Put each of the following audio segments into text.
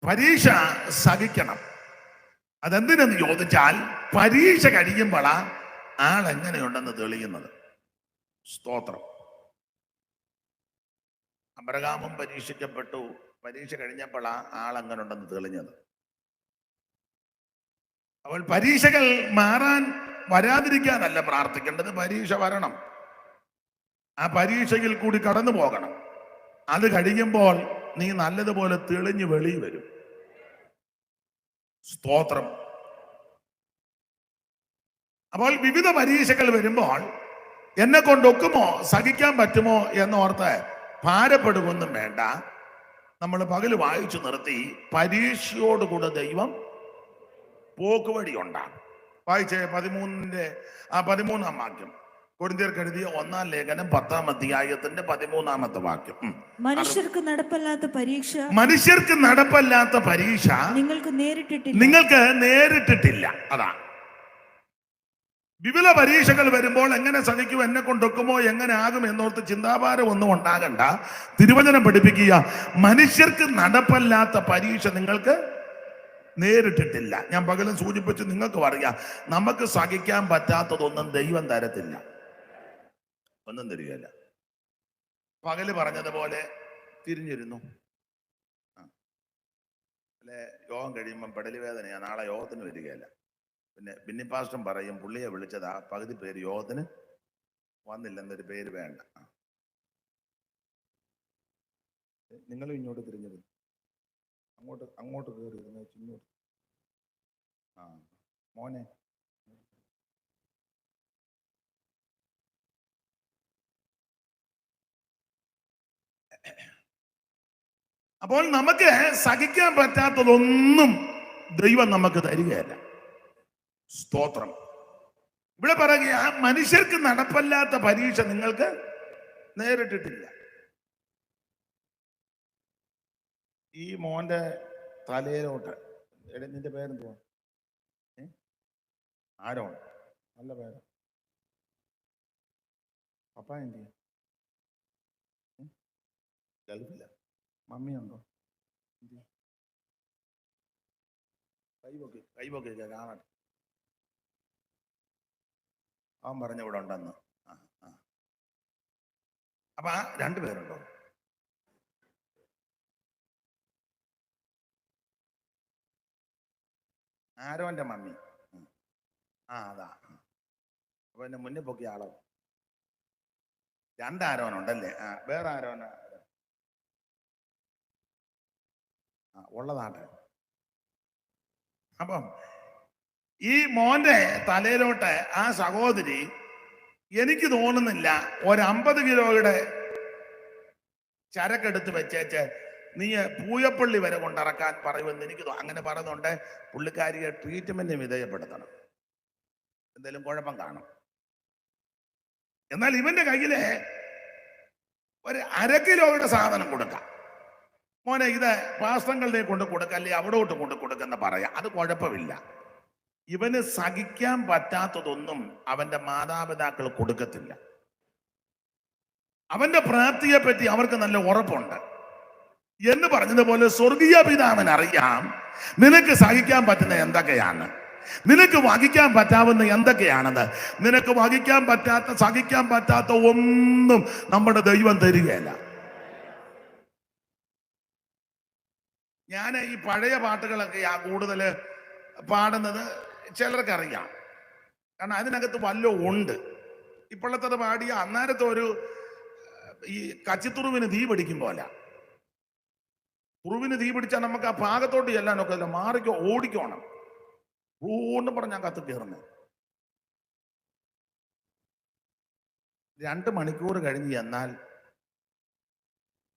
പരീക്ഷ സഹിക്കണം. അതെന്തിനെന്ന് ചോദിച്ചാൽ പരീക്ഷ കഴിയുമ്പോഴാ ആൾ എങ്ങനെയുണ്ടെന്ന് തെളിയുന്നത്. സ്തോത്രം. അബ്രഹാമും പരീക്ഷിക്കപ്പെട്ടു. പരീക്ഷ കഴിഞ്ഞപ്പോഴാ ആൾ എങ്ങനെ ഉണ്ടെന്ന് തെളിഞ്ഞത്. അപ്പോൾ പരീക്ഷകൾ വരാതിരിക്കാനല്ല പ്രാർത്ഥിക്കേണ്ടത്, പരീക്ഷ വരണം. ആ പരീക്ഷയിൽ കൂടി കടന്നു പോകണം. അത് കഴിയുമ്പോൾ നീ നല്ലതുപോലെ തെളിഞ്ഞു വെളി വരും. സ്തോത്രം. അപ്പോൾ വിവിധ പരീക്ഷകൾ വരുമ്പോൾ എന്നെ കൊണ്ടൊക്കുമോ, സഹിക്കാൻ പറ്റുമോ എന്നോർത്ത് ഭാരപ്പെടുകയൊന്നും വേണ്ട. നമ്മൾ പകല് വായിച്ചു നിർത്തി പരീക്ഷയോടുകൂടെ ദൈവം പോക്കുവഴി ഉണ്ടാകും. വായിച്ചേ 13-ാം വാക്യം. കൊരിന്ത്യർക്ക് എഴുതിയ 1-ാം ലേഖനം 10-ാം അധ്യായത്തിന്റെ 13-ാമത്തെ വാക്യം. മനുഷ്യർക്ക് നടപ്പല്ലാത്ത പരീക്ഷ നിങ്ങൾക്ക് നേരിട്ടിട്ടില്ല. അതാണ് വിവിധ പരീക്ഷകൾ വരുമ്പോൾ എങ്ങനെ സഹിക്കും, എന്നെ കൊണ്ടൊക്കുമോ, എങ്ങനെ ആകും എന്നോർത്ത് ചിന്താഭാരം ഒന്നും ഉണ്ടാകണ്ട. തിരുവചനം പഠിപ്പിക്കുക, മനുഷ്യർക്ക് നടപ്പല്ലാത്ത പരീക്ഷ നിങ്ങൾക്ക് നേരിട്ടിട്ടില്ല. ഞാൻ പകലും സൂചിപ്പിച്ച് നിങ്ങൾക്ക് പറയാം, നമുക്ക് സഹിക്കാൻ പറ്റാത്തതൊന്നും ദൈവം തരത്തില്ല, ഒന്നും തരികയില്ല. പകല് പറഞ്ഞതുപോലെ തിരിഞ്ഞിരുന്നു. അല്ലെ, യോഗം കഴിയുമ്പം പെടലി വേദനയാ, നാളെ യോഗത്തിന് വരികയില്ല. പിന്നെ ബിന്നിപ്പാസ്റ്റം പറയും, പുള്ളിയെ വിളിച്ചതാ, പകുതി പേര് യോഗത്തിന് വന്നില്ലെന്നൊരു പേര് വേണ്ട. നിങ്ങളും ഇങ്ങോട്ട് തിരിഞ്ഞിരുന്നു, അങ്ങോട്ട് കയറിയിരുന്നു, ഇങ്ങോട്ട്. മോനെ അപ്പോൾ നമുക്ക് സഹിക്കാൻ പറ്റാത്തതൊന്നും ദൈവം നമുക്ക് തരികയല്ല. സ്തോത്രം. ഇവിടെ പറയുക, മനുഷ്യർക്ക് നടപ്പല്ലാത്ത പരീക്ഷ നിങ്ങൾക്ക് നേരിട്ടിട്ടില്ല. ഈ മോന്റെ തലയിലോട്ട്, നിന്റെ പേരെന്തുവാ? ആരോൺ. നല്ല പേര്. പപ്പ എന്തി? ഗൾഫില്ല. മമ്മിയുണ്ടോ? കൈപൊക്കെ കാണട്ടെ. അവൻ പറഞ്ഞ ഇവിടെ ഉണ്ടെന്ന്. അപ്പൊ 2 പേരുണ്ടോ? ആരോന്റെ മമ്മി. അതാ. അപ്പൊ എന്നെ മുന്നിൽ പൊക്കിയ ആളോ? 2 ആരോനുണ്ടല്ലേ? വേറെ ആരോന ഉള്ളതാണ്. അപ്പം ഈ മോന്റെ തലയിലോട്ട് ആ സഹോദരി, എനിക്ക് തോന്നുന്നില്ല, 50 കിലോയുടെ ചരക്കെടുത്ത് വെച്ചേച്ച് നീ പൂയപ്പള്ളി വരെ കൊണ്ടിറക്കാൻ പറയുമെന്ന് എനിക്ക് അങ്ങനെ പറയുന്നുണ്ട്. പുള്ളിക്കാരിയെ ട്രീറ്റ്മെന്റിന് വിധേയപ്പെടുത്തണം, എന്തെങ്കിലും കുഴപ്പം കാണും. എന്നാൽ ഇവന്റെ കയ്യില് 1/2 കിലോയുടെ സാധനം കൊടുക്കാം. മോനെ, ഇത് പാസ്ത്രങ്ങളുടെ കൊണ്ട് കൊടുക്കല്ലേ, അവിടോട്ട് കൊണ്ട് കൊടുക്കുന്ന പറയാം, അത് കുഴപ്പമില്ല. ഇവന് സഹിക്കാൻ പറ്റാത്തതൊന്നും അവന്റെ മാതാപിതാക്കൾ കൊടുക്കത്തില്ല. അവന്റെ പ്രാപ്തിയെ പറ്റി അവർക്ക് നല്ല ഉറപ്പുണ്ട്. എന്ന് പറഞ്ഞതുപോലെ സ്വർഗീയ പിതാവിന് അറിയാം നിനക്ക് സഹിക്കാൻ പറ്റുന്ന എന്തൊക്കെയാണ്, നിനക്ക് വഹിക്കാൻ പറ്റാവുന്ന എന്തൊക്കെയാണെന്ന്. നിനക്ക് വഹിക്കാൻ പറ്റാത്ത, സഹിക്കാൻ പറ്റാത്ത ഒന്നും നമ്മുടെ ദൈവം തരികയില്ല. ഞാൻ ഈ പഴയ പാട്ടുകളൊക്കെ കൂടുതൽ പാടുന്നത് ചിലർക്കറിയാം, കാരണം അതിനകത്ത് വല്ലതും ഉണ്ട്. ഇപ്പോഴത്തെ പാടിയ അന്നേരത്തെ ഈ കച്ചിത്തുറുവിന് തീ പിടിക്കും പോലെ. തുറുവിന് തീ പിടിച്ചാൽ നമുക്ക് ആ ഭാഗത്തോട്ട് ചെല്ലാനൊക്കെ അല്ല, മാറിക്കോ, ഓടിക്കോണം. ഊന്ന് പറഞ്ഞാൽ കത്ത് കയറുന്നത്. 2 മണിക്കൂർ കഴിഞ്ഞ് എന്നാൽ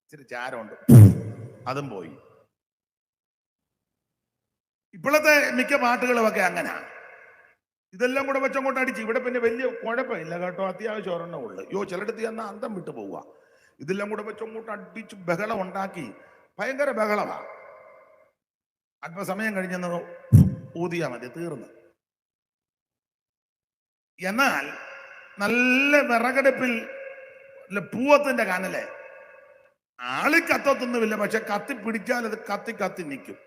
ഇച്ചിരി ചാരമുണ്ട്, അതും പോയി. ഇപ്പോഴത്തെ മിക്ക പാട്ടുകളുമൊക്കെ അങ്ങനെ. ഇതെല്ലാം കൂടെ വെച്ചങ്ങോട്ട് അടിച്ച് ഇവിടെ പിന്നെ വലിയ കുഴപ്പമില്ല കേട്ടോ, അത്യാവശ്യം ഒരെണ്ണം ഉള്ളു. ചിലടത്ത് ചെന്നാൽ അന്തം വിട്ടു പോവുക. ഇതെല്ലാം കൂടെ വെച്ചങ്ങോട്ട് അടിച്ച് ബഹളം ഉണ്ടാക്കി, ഭയങ്കര ബഹളമാ. അല്പസമയം കഴിഞ്ഞെന്ന് ഊതിയാ മതി, തീർന്നു. എന്നാൽ നല്ല വിറകടുപ്പിൽ പൂവത്തിന്റെ കനല്, ആളി കത്തൊന്നുമില്ല, പക്ഷെ കത്തി പിടിച്ചാൽ അത് കത്തി നിൽക്കും.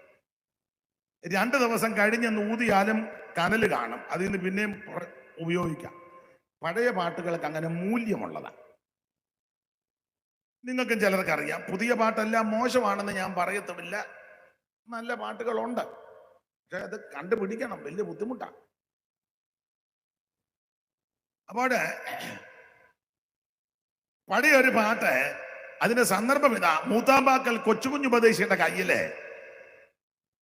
2 ദിവസം കഴിഞ്ഞ് ഊതിയാലും കനല് കാണും, അതിൽ നിന്ന് പിന്നെയും ഉപയോഗിക്കാം. പഴയ പാട്ടുകൾക്ക് അങ്ങനെ മൂല്യമുള്ളതാണ്. നിങ്ങൾക്കും ചിലർക്ക് അറിയാം. പുതിയ പാട്ടെല്ലാം മോശമാണെന്ന് ഞാൻ പറയത്തുമില്ല, നല്ല പാട്ടുകളുണ്ട്. പക്ഷെ അത് കണ്ടുപിടിക്കണം, വലിയ ബുദ്ധിമുട്ടാണ്. അപ്പോൾ പഴയ ഒരു പാട്ട്, അതിന്റെ സന്ദർഭം ഇതാ. മൂത്താമ്പാക്കൽ കൊച്ചുകുഞ്ഞുപദേശിയുടെ കയ്യില്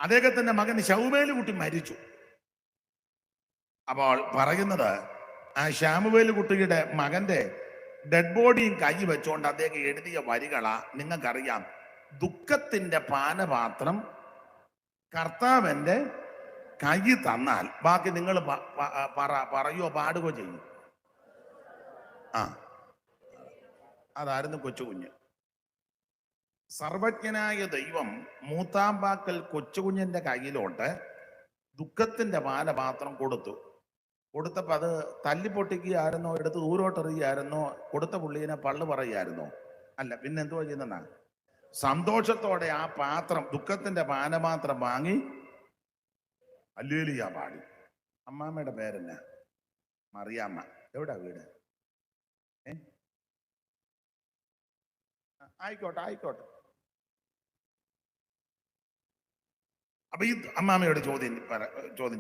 അദ്ദേഹത്തിന്റെ മകൻ ശൗവേലുകുട്ടി മരിച്ചു. അപ്പോൾ പറയുന്നത്, ആ ശാമുവേലുകുട്ടിയുടെ മകന്റെ ഡെഡ് ബോഡിയും കൈ വെച്ചുകൊണ്ട് അദ്ദേഹം എഴുതിയ വരികളാ. നിങ്ങൾക്കറിയാം, ദുഃഖത്തിന്റെ പാനപാത്രം കർത്താവിന്റെ കൈ തന്നാൽ ബാക്കി നിങ്ങൾ പറയോ പാടുകയോ ചെയ്യും. അതായിരുന്നു കൊച്ചുകുഞ്ഞ്. സർവജ്ഞനായ ദൈവം മൂത്താമ്പാക്കൽ കൊച്ചുകുഞ്ഞിന്റെ കയ്യിലോട്ട് ദുഃഖത്തിന്റെ പാനപാത്രം കൊടുത്തപ്പോ അത് തല്ലിപ്പൊട്ടിക്കുകയായിരുന്നോ, എടുത്ത് ദൂരോട്ടെറിയായിരുന്നോ, കൊടുത്ത പുള്ളീനെ പള്ളു പറയുകയായിരുന്നോ? അല്ല, പിന്നെ എന്തുവാ ചെയ്യുന്ന? സന്തോഷത്തോടെ ആ പാത്രം, ദുഃഖത്തിന്റെ പാനപാത്രം വാങ്ങി ഹല്ലേലൂയ പാടി. അമ്മാമ്മയുടെ പേരെന്നാ? മറിയാമ്മ. എവിടാ വീട്? ആയിക്കോട്ടെ. അപ്പൊ ഈ അമ്മാമ്മയോട് ചോദ്യം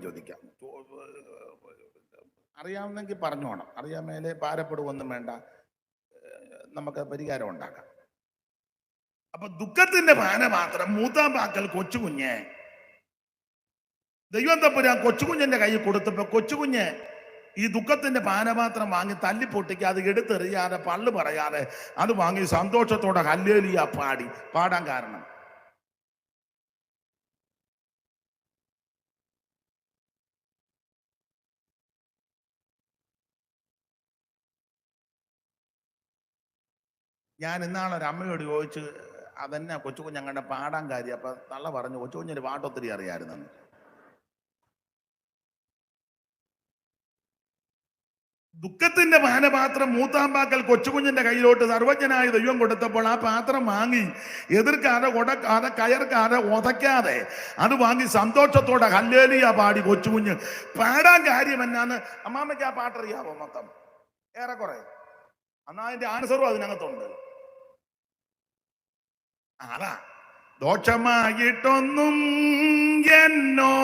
ചോദിക്കാം. അറിയാവുന്നെങ്കിൽ പറഞ്ഞോണം, അറിയാമേലെ ഭാരപ്പെടുവൊന്നും വേണ്ട, നമുക്ക് പരിഹാരം ഉണ്ടാക്കാം. അപ്പൊ ദുഃഖത്തിന്റെ പാനപാത്രം മൂത്താമ്പാക്കൽ കൊച്ചുകുഞ്ഞ് ദൈവം തമ്പുരാൻ കൊച്ചുകുഞ്ഞിന്റെ കയ്യിൽ കൊടുത്തപ്പോ കൊച്ചുകുഞ്ഞ് ഈ ദുഃഖത്തിന്റെ പാനപാത്രം വാങ്ങി തല്ലിപ്പൊട്ടിക്ക്, അത് എടുത്തെറിയാതെ പള്ളു പറയാതെ അത് വാങ്ങി സന്തോഷത്തോടെ ഹല്ലേലൂയ പാടാൻ കാരണം ഞാൻ ഇന്നാളെ ഒരു അമ്മയോട് ചോദിച്ചു, അതെന്നെ കൊച്ചുകുഞ്ഞ് അങ്ങനെ പാടാൻ കാര്യം. അപ്പൊ തള്ള പറഞ്ഞു, കൊച്ചുകുഞ്ഞിന് പാട്ടൊത്തിരി അറിയാമായിരുന്നു. ദുഃഖത്തിന്റെ പാനപാത്രം മൂത്താമ്പാക്കൽ കൊച്ചുകുഞ്ഞിന്റെ കയ്യിലോട്ട് സർവജ്ഞനായ ദൈവം കൊടുത്തപ്പോൾ ആ പാത്രം വാങ്ങി എതിർക്കാതെ, കൊടക്കാതെ, കയർക്കാതെ, ഉതയ്ക്കാതെ അത് വാങ്ങി സന്തോഷത്തോടെ ഹല്ലേലൂയ പാടി കൊച്ചുകുഞ്ഞ്. പാടാൻ കാര്യം എന്നാന്ന് അമ്മാമ്മയ്ക്ക് ആ പാട്ടറിയാവോ? മൊത്തം ഏറെക്കുറെ. എന്നാ അതിന്റെ ആൻസറും അതിനകത്തുണ്ട്. അതാ, ദോഷമായിട്ടൊന്നും എന്നോ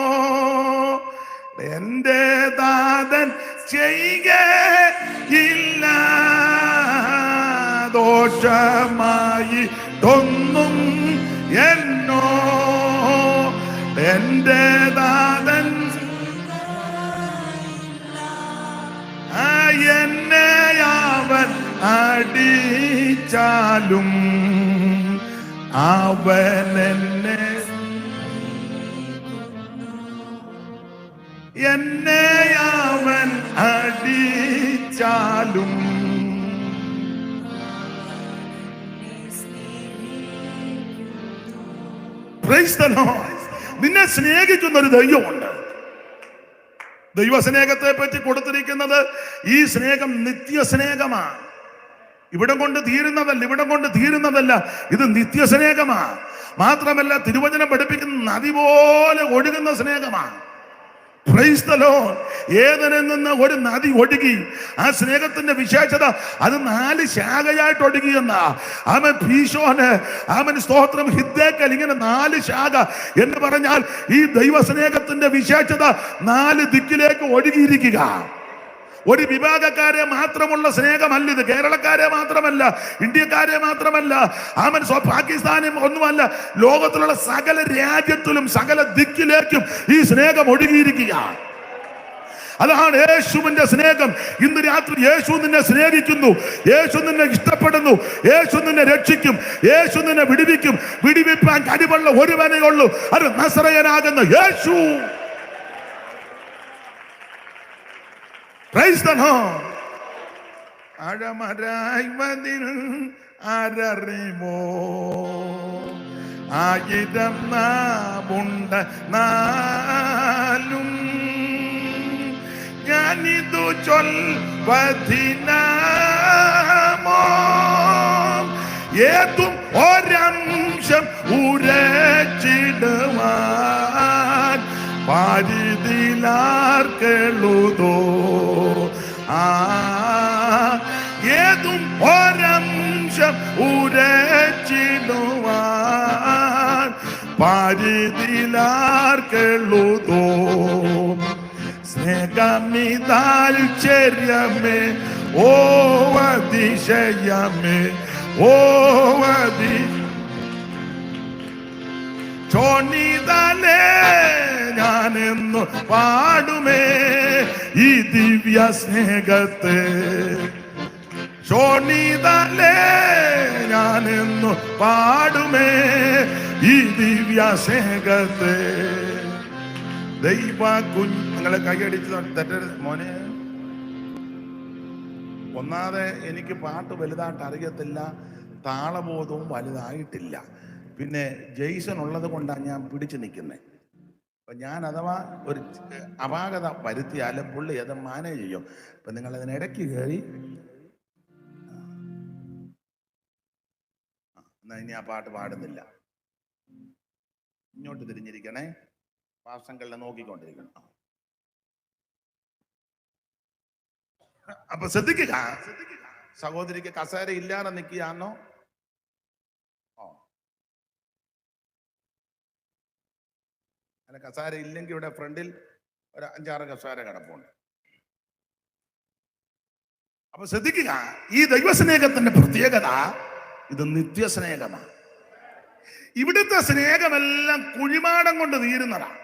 എന്റെ ദാതൻ ചെയ്യുകയില്ല, ദോഷമായിട്ടൊന്നും എന്നോ എന്റെ ദാതൻ എന്നെ അവൻ അടിച്ചാലും അവൻ എന്നെ അവൻ അടിച്ചാലും പ്രൈസ് ദി ലോർഡ്. നിന്നെ സ്നേഹിക്കുന്ന ഒരു ദൈവമുണ്ട്. ദൈവസ്നേഹത്തെ പറ്റി കൊടുത്തിരിക്കുന്നത്, ഈ സ്നേഹം നിത്യസ്നേഹമാണ്. ഇവിടം കൊണ്ട് തീരുന്നതല്ല, ഇത് നിത്യസ്നേഹമാണ്. മാത്രമല്ല, തിരുവചനം പഠിപ്പിക്കുന്ന നദി പോലെ ഒഴുകുന്ന സ്നേഹമാണ്. Price the Lord. ഏദനിൽ നിന്ന് ഒരു നദി ഒഴുകി. ആ സ്നേഹത്തിന്റെ വിശേഷത, അത് 4 ശാഖയായിട്ട് ഒഴുകിയെന്ന അവൻ ഭീഷോന്, അവൻ സ്തോത്രം, ഹിദ്ദേക്കൽ, ഇങ്ങനെ 4 ശാഖ എന്ന് പറഞ്ഞാൽ ഈ ദൈവസ്നേഹത്തിന്റെ വിശേഷത 4 ദിക്കിലേക്ക് ഒഴുകിയിരിക്കുക. ഒരു വിഭാഗക്കാരെ മാത്രമുള്ള സ്നേഹമല്ല ഇത്. കേരളക്കാരെ മാത്രമല്ല, ഇന്ത്യക്കാരെ മാത്രമല്ല, അവൻ പാകിസ്ഥാനും ഒന്നുമല്ല, ലോകത്തിലുള്ള സകല രാജ്യത്തിലും സകല ദിക്കിലേക്കും ഈ സ്നേഹം ഒഴുകിയിരിക്കുക. അതാണ് യേശുവിന്റെ സ്നേഹം. ഇന്ന് രാത്രി യേശു നിന്നെ സ്നേഹിക്കുന്നു, യേശു നിന്നെ ഇഷ്ടപ്പെടുന്നു, യേശു നിന്നെ രക്ഷിക്കും, യേശു നിന്നെ വിടുവിക്കും. വിടുവിപ്പാൻ കഴിവുള്ള ഒരുവനേ ഉള്ളൂ, അത് നസറയനാകുന്ന യേശു. Praise the Lord. അഴമരായി വതിൽ ആരറിമോ, ആയിരം നാവുണ്ട് നാലും ഞാനിതു ചൊൽവതിനാമോ, ഏതും ഒരംശം ഉരച്ചിടുവാൻ പാരിതിലാർക്കെഴുതോ ഏതും ഒരംശം ഉരച്ചിടുവാൻ പാരിതിലാർക്കെഴുതോ സ്നേഹമിതാൽച്ചര്യമേ ഓ അതിശയമേ ഓ ചോണിതലേ ഞാനെന്നു പാടുമേ ഈ ദിവ്യ സ്നേഹത്തെ ചോണിതലേ ഞാനെന്നു പാടുമേ ഈ ദിവ്യ സ്നേഹത്തെ ദൈവ നിങ്ങളെ കൈയടിച്ച് തെറ്റരുത് മോനെ. ഒന്നാതെ എനിക്ക് പാട്ട് വലുതായിട്ട് അറിയത്തില്ല, താളബോധവും വലുതായിട്ടില്ല. പിന്നെ ജെയ്സൺ ഉള്ളത് കൊണ്ടാണ് ഞാൻ പിടിച്ചു നിൽക്കുന്നത്. അപ്പൊ ഞാൻ അഥവാ ഒരു അപാകത വരുത്തിയാലും പുള്ളി അത് മാനേജ് ചെയ്യും. അപ്പൊ നിങ്ങൾ അതിനിടയ്ക്ക് കയറി എന്നാ ഇനി ആ പാട്ട് പാടുന്നില്ല. ഇങ്ങോട്ട് തിരിഞ്ഞിരിക്കണേ, പാർശ്വങ്ങളിലെ നോക്കിക്കൊണ്ടിരിക്കണം. അപ്പൊ ശ്രദ്ധിക്കുക, സഹോദരിക്ക് കസേര ഇല്ലാതെ നിൽക്കുകയാണോ? അല്ല, കസേര ഇല്ലെങ്കിൽ ഇവിടെ ഫ്രണ്ടിൽ ഒരു 5-6 കസേര കിടപ്പുണ്ട്. അപ്പൊ ശ്രദ്ധിക്കുക, ഈ ദൈവസ്നേഹത്തിന്റെ പ്രത്യേകത ഇത് നിത്യസ്നേഹമാണ്. ഇവിടുത്തെ സ്നേഹമെല്ലാം കുഴിമാടം കൊണ്ട് തീരുന്നതാണ്.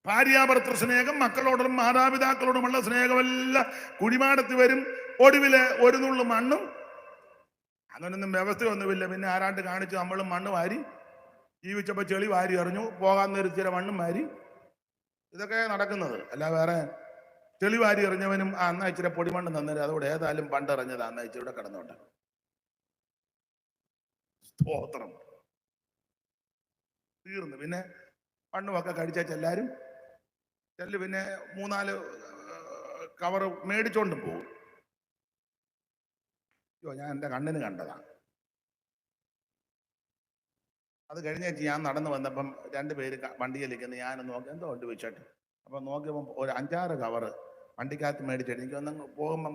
ഭാര്യാഭർത്തൃ സ്നേഹം, മക്കളോടും മാതാപിതാക്കളോടുമുള്ള സ്നേഹമെല്ലാം കുഴിമാടത്തിൽ വരും. ഒടുവില് ഒരു നുള്ളു മണ്ണും, അങ്ങനൊന്നും വ്യവസ്ഥയൊന്നുമില്ല. പിന്നെ ആരാണ്ട് കാണിച്ച് നമ്മളും മണ്ണ് വാരി, ജീവിച്ചപ്പോ ചെളി വാരി എറിഞ്ഞു, പോകാൻ നേരത്തിര മണ്ണും വാരി, ഇതൊക്കെ നടക്കുന്നത്. അല്ല വേറെ ചെളി വാരി എറിഞ്ഞവനും അന്നാ ഇച്ചിരി പൊടിമണ്ണ് തന്നേരും, അതോടെ ഏതായാലും പണ്ടെറിഞ്ഞത് അന്നാ ഇച്ചിരി ഇവിടെ കിടന്നോട്ടെ. സ്തോത്രം. തീർന്നു. പിന്നെ മണ്ണുമൊക്കെ കഴിച്ചാൽ എല്ലാവരും പിന്നെ 3-4 കവർ മേടിച്ചോണ്ടും പോകും. അയ്യോ, ഞാൻ എൻ്റെ കണ്ണിന് കണ്ടതാണ്. അത് കഴിഞ്ഞേച്ച് ഞാൻ നടന്നു വന്നപ്പം 2 പേര് വണ്ടിയിലിരിക്കുന്നു. ഞാൻ നോക്കി എന്തോ ഉണ്ട് വെച്ചിട്ട്. അപ്പം നോക്കിയപ്പം ഒരു 5-6 കവറ് വണ്ടിക്കകത്ത് മേടിച്ചിട്ട് എനിക്ക് ഒന്ന് പോകുമ്പം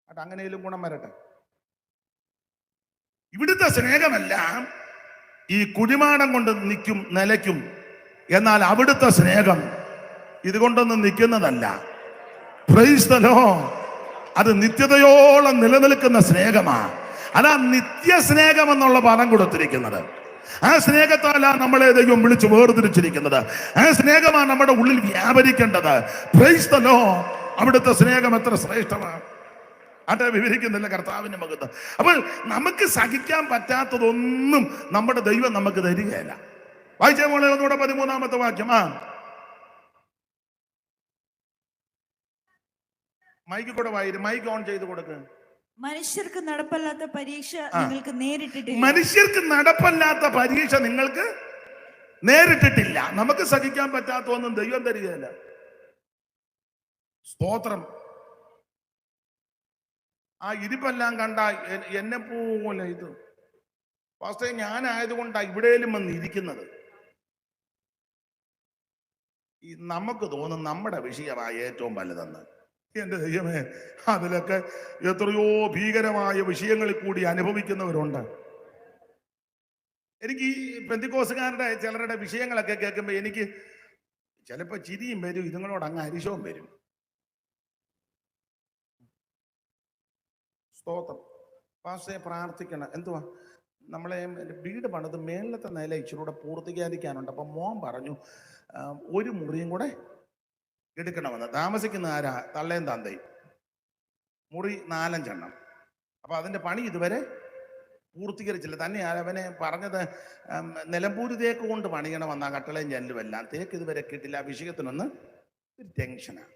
അത് അങ്ങനെയും ഗുണം വരട്ടെ. ഇവിടുത്തെ സ്നേഹമെല്ലാം ഈ കുഴിമാടം കൊണ്ട് നിൽക്കും, നിലയ്ക്കും. എന്നാൽ അവിടുത്തെ സ്നേഹം ഇതുകൊണ്ടൊന്നും നിൽക്കുന്നതല്ല. Price the Lord. അത് നിത്യതയോളം നിലനിൽക്കുന്ന സ്നേഹമാണ്. അതാ നിത്യസ്നേഹം എന്നുള്ള പദം കൊടുത്തിരിക്കുന്നത്. ആ സ്നേഹത്താലാണ് നമ്മളെ ദൈവം വിളിച്ച് വേർതിരിച്ചിരിക്കുന്നത്. ആ സ്നേഹമാണ് നമ്മുടെ ഉള്ളിൽ വ്യാപരിക്കേണ്ടത്. Price the Lord. അവിടുത്തെ സ്നേഹം എത്ര ശ്രേഷ്ഠമാണ്. അതെ, വിവരിക്കുന്നില്ല കർത്താവിന്റെ മകത്ത്. അപ്പോൾ നമുക്ക് സഹിക്കാൻ പറ്റാത്തതൊന്നും നമ്മുടെ ദൈവം നമുക്ക് തരികയില്ല. വായിച്ച മോളെ ഒന്നുകൂടെ 13-ാമത്തെ വാക്യം. മൈക്ക് കൂടെ വായിരും, മൈക്ക് ഓൺ ചെയ്ത് കൊടുക്ക്. മനുഷ്യർക്ക് നടപ്പല്ലാത്ത പരീക്ഷ നിങ്ങൾക്ക് നേരിട്ടിട്ടില്ല. മനുഷ്യർക്ക് നടപ്പല്ലാത്ത പരീക്ഷ നിങ്ങൾക്ക് നേരിട്ടിട്ടില്ല. നമുക്ക് സഹിക്കാൻ പറ്റാത്തൊന്നും ദൈവം തരികയില്ല. സ്തോത്രം. ആ ഇരിപ്പെല്ലാം കണ്ട എന്നെ പോലെ ഇത് ഫസ്റ്റ് ഞാനായതുകൊണ്ടാണ് ഇവിടെയും വന്ന് ഇരിക്കുന്നത്. ഈ നമുക്ക് തോന്നും നമ്മുടെ വിഷയമായ ഏറ്റവും വലുതെന്ന്. എന്റെ ദൈവമേ, അതിലൊക്കെ എത്രയോ ഭീകരമായ വിഷയങ്ങളിൽ കൂടി അനുഭവിക്കുന്നവരുണ്ട്. എനിക്ക് ഈ പെന്തിക്കോസുകാരുടെ ചിലരുടെ വിഷയങ്ങളൊക്കെ കേൾക്കുമ്പോൾ എനിക്ക് ചിലപ്പോൾ ചിരിയും വരും, ഇതുങ്ങളോട് അങ്ങ് അരിശവും വരും. സ്തോത്രം. പാസ്റ്റേ പ്രാർത്ഥിക്കണം. എന്തുവാ, നമ്മളെ വീട് പണിത് മേളത്തെ നില ഇച്ചിരി കൂടെ പൂർത്തീകരിക്കാനുണ്ട്. അപ്പം മോൻ പറഞ്ഞു ഒരു മുറിയും കൂടെ എടുക്കണമെന്ന്. താമസിക്കുന്ന ആരാ? തള്ളയും തന്തയും. മുറി 4-5 എണ്ണം. അപ്പൊ അതിന്റെ പണി ഇതുവരെ പൂർത്തീകരിച്ചില്ല. തന്നെയാണ് അവനെ പറഞ്ഞത് നിലമ്പൂര് തേക്ക് കൊണ്ട് പണിയണമെന്നാ, കട്ടളയും ജനലും എല്ലാം. തേക്ക് ഇതുവരെ കിട്ടില്ല. വിഷയത്തിനൊന്ന് ഒരു ടെൻഷനാണ്.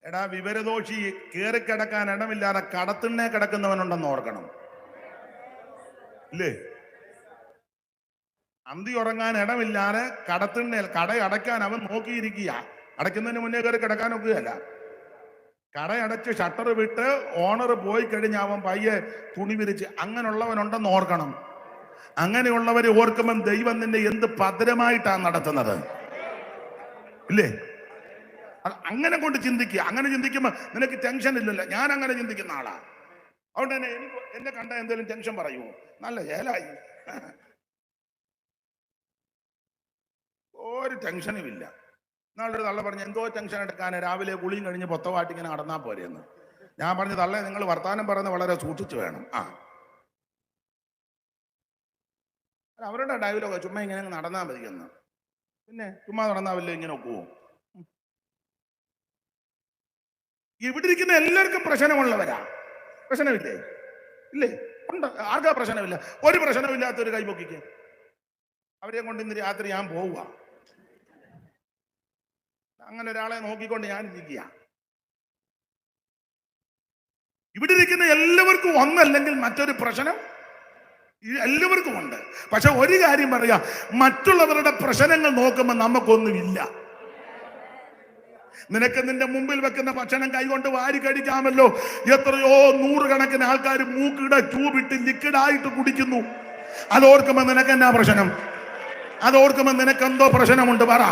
എടാ, വിവരദോഷി കയറിക്കിടക്കാൻ ഇടമില്ലാതെ കടത്തിണ്ണെ കിടക്കുന്നവനുണ്ടെന്ന് ഓർക്കണം, ഇല്ലേ? അന്തി ഉറങ്ങാൻ ഇടമില്ലാതെ കടത്തിണ്ണേൽ കട അടയ്ക്കാൻ അവൻ നോക്കിയിരിക്കുക. അടയ്ക്കുന്നതിന് മുന്നേ കയറി കിടക്കാനൊക്കുകയല്ല. കടയടച്ച് ഷട്ടർ വിട്ട് ഓണർ പോയി കഴിഞ്ഞ് അവൻ പയ്യെ തുണി വിരിച്ച് അങ്ങനെയുള്ളവനുണ്ടെന്ന് ഓർക്കണം. അങ്ങനെയുള്ളവരെ ഓർക്കുമ്പം ദൈവം നിന്നെ എന്ത് ഭദ്രമായിട്ടാണ് നടത്തുന്നത്, ഇല്ലേ? അങ്ങനെ കൊണ്ട് ചിന്തിക്കുക. അങ്ങനെ ചിന്തിക്കുമ്പോ നിനക്ക് ടെൻഷൻ ഇല്ലല്ലോ. ഞാൻ അങ്ങനെ ചിന്തിക്കുന്ന ആളാ. അതുകൊണ്ട് തന്നെ എനിക്ക് എന്നെ കണ്ട എന്തെങ്കിലും ടെൻഷൻ പറയുമോ? നല്ല ഏലായി, ഒരു ടെൻഷനും ഇല്ല. നാളൊരു തള്ള പറഞ്ഞു, എന്തോ ടെൻഷൻ എടുക്കാൻ, രാവിലെ കുളിയും കഴിഞ്ഞ് പൊത്തവാട്ടി ഇങ്ങനെ നടന്നാ പോരെയെന്ന്. ഞാൻ പറഞ്ഞു, തള്ളേ നിങ്ങൾ വർത്താനം പറയുന്നത് വളരെ സൂക്ഷിച്ചു വേണം. അവരുടെ ഡയലോഗ് ചുമ്മാ ഇങ്ങനെ നടന്നാൽ മതിയെന്ന്. പിന്നെ ചുമ്മാ നടന്നാവില്ലേ ഇങ്ങനെ ഒക്കുവോ? ഇവിടെ ഇരിക്കുന്ന എല്ലാവർക്കും പ്രശ്നമുള്ളവരാ. പ്രശ്നമില്ലേ? ഇല്ലേ? ഉണ്ട്. ആർക്കാ പ്രശ്നമില്ല? ഒരു പ്രശ്നമില്ലാത്തൊരു കൈപൊക്കിക്ക്. അവരെ കൊണ്ട് ഇന്ന് രാത്രി ഞാൻ പോവുക. അങ്ങനെ ഒരാളെ നോക്കിക്കൊണ്ട് ഞാൻ ഇരിക്കുക. ഇവിടെ ഇരിക്കുന്ന എല്ലാവർക്കും ഒന്നല്ലെങ്കിൽ മറ്റൊരു പ്രശ്നം എല്ലാവർക്കും ഉണ്ട്. പക്ഷെ ഒരു കാര്യം പറയാ, മറ്റുള്ളവരുടെ പ്രശ്നങ്ങൾ നോക്കുമ്പോൾ നമുക്കൊന്നുമില്ല. നിനക്ക് നിന്റെ മുമ്പിൽ വെക്കുന്ന ഭക്ഷണം കൈകൊണ്ട് വാരി കഴിക്കാമല്ലോ. എത്രയോ നൂറുകണക്കിന് ആൾക്കാർ മൂക്കിടെ ട്യൂബിട്ട് ലിക്വിഡായിട്ട് കുടിക്കുന്നു. അതോർക്കുമ്പോ നിനക്ക് എന്നാ പ്രശ്നം? അതോർക്കുമ്പോ നിനക്ക് എന്തോ പ്രശ്നമുണ്ട്, പറ.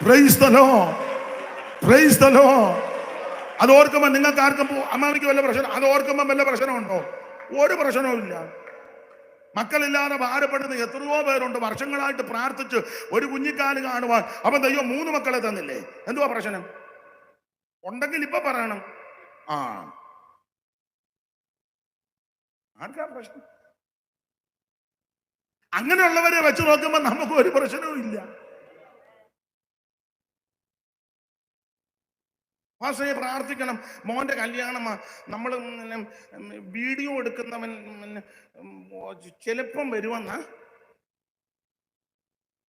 Praise the Lord, praise the Lord. അതോർക്കുമ്പോ നിങ്ങൾക്ക് ആർക്കും അമ്മാവിക്ക് വല്ല പ്രശ്നം? അതോർക്കുമ്പോ വല്ല പ്രശ്നമുണ്ടോ? ഒരു പ്രശ്നവും ഇല്ല. മക്കളില്ലാതെ ഭാരപ്പെടുന്ന എത്രയോ പേരുണ്ട്. വർഷങ്ങളായിട്ട് പ്രാർത്ഥിച്ച് ഒരു കുഞ്ഞിക്കാല് കാണുവാൻ. അപ്പൊ ദൈവം 3 മക്കളെ തന്നില്ലേ, എന്തുവാ പ്രശ്നം? ഉണ്ടെങ്കിൽ ഇപ്പൊ പറയണം. ആർക്കാ പ്രശ്നം? അങ്ങനെയുള്ളവരെ വെച്ച് നോക്കുമ്പോ നമുക്ക് ഒരു പ്രശ്നവും ഇല്ല. പക്ഷേ പ്രാർത്ഥിക്കണം. മോന്റെ കല്യാണമാ. നമ്മൾ വീഡിയോ എടുക്കുന്നവൻ ചിലപ്പം വരുമെന്നാ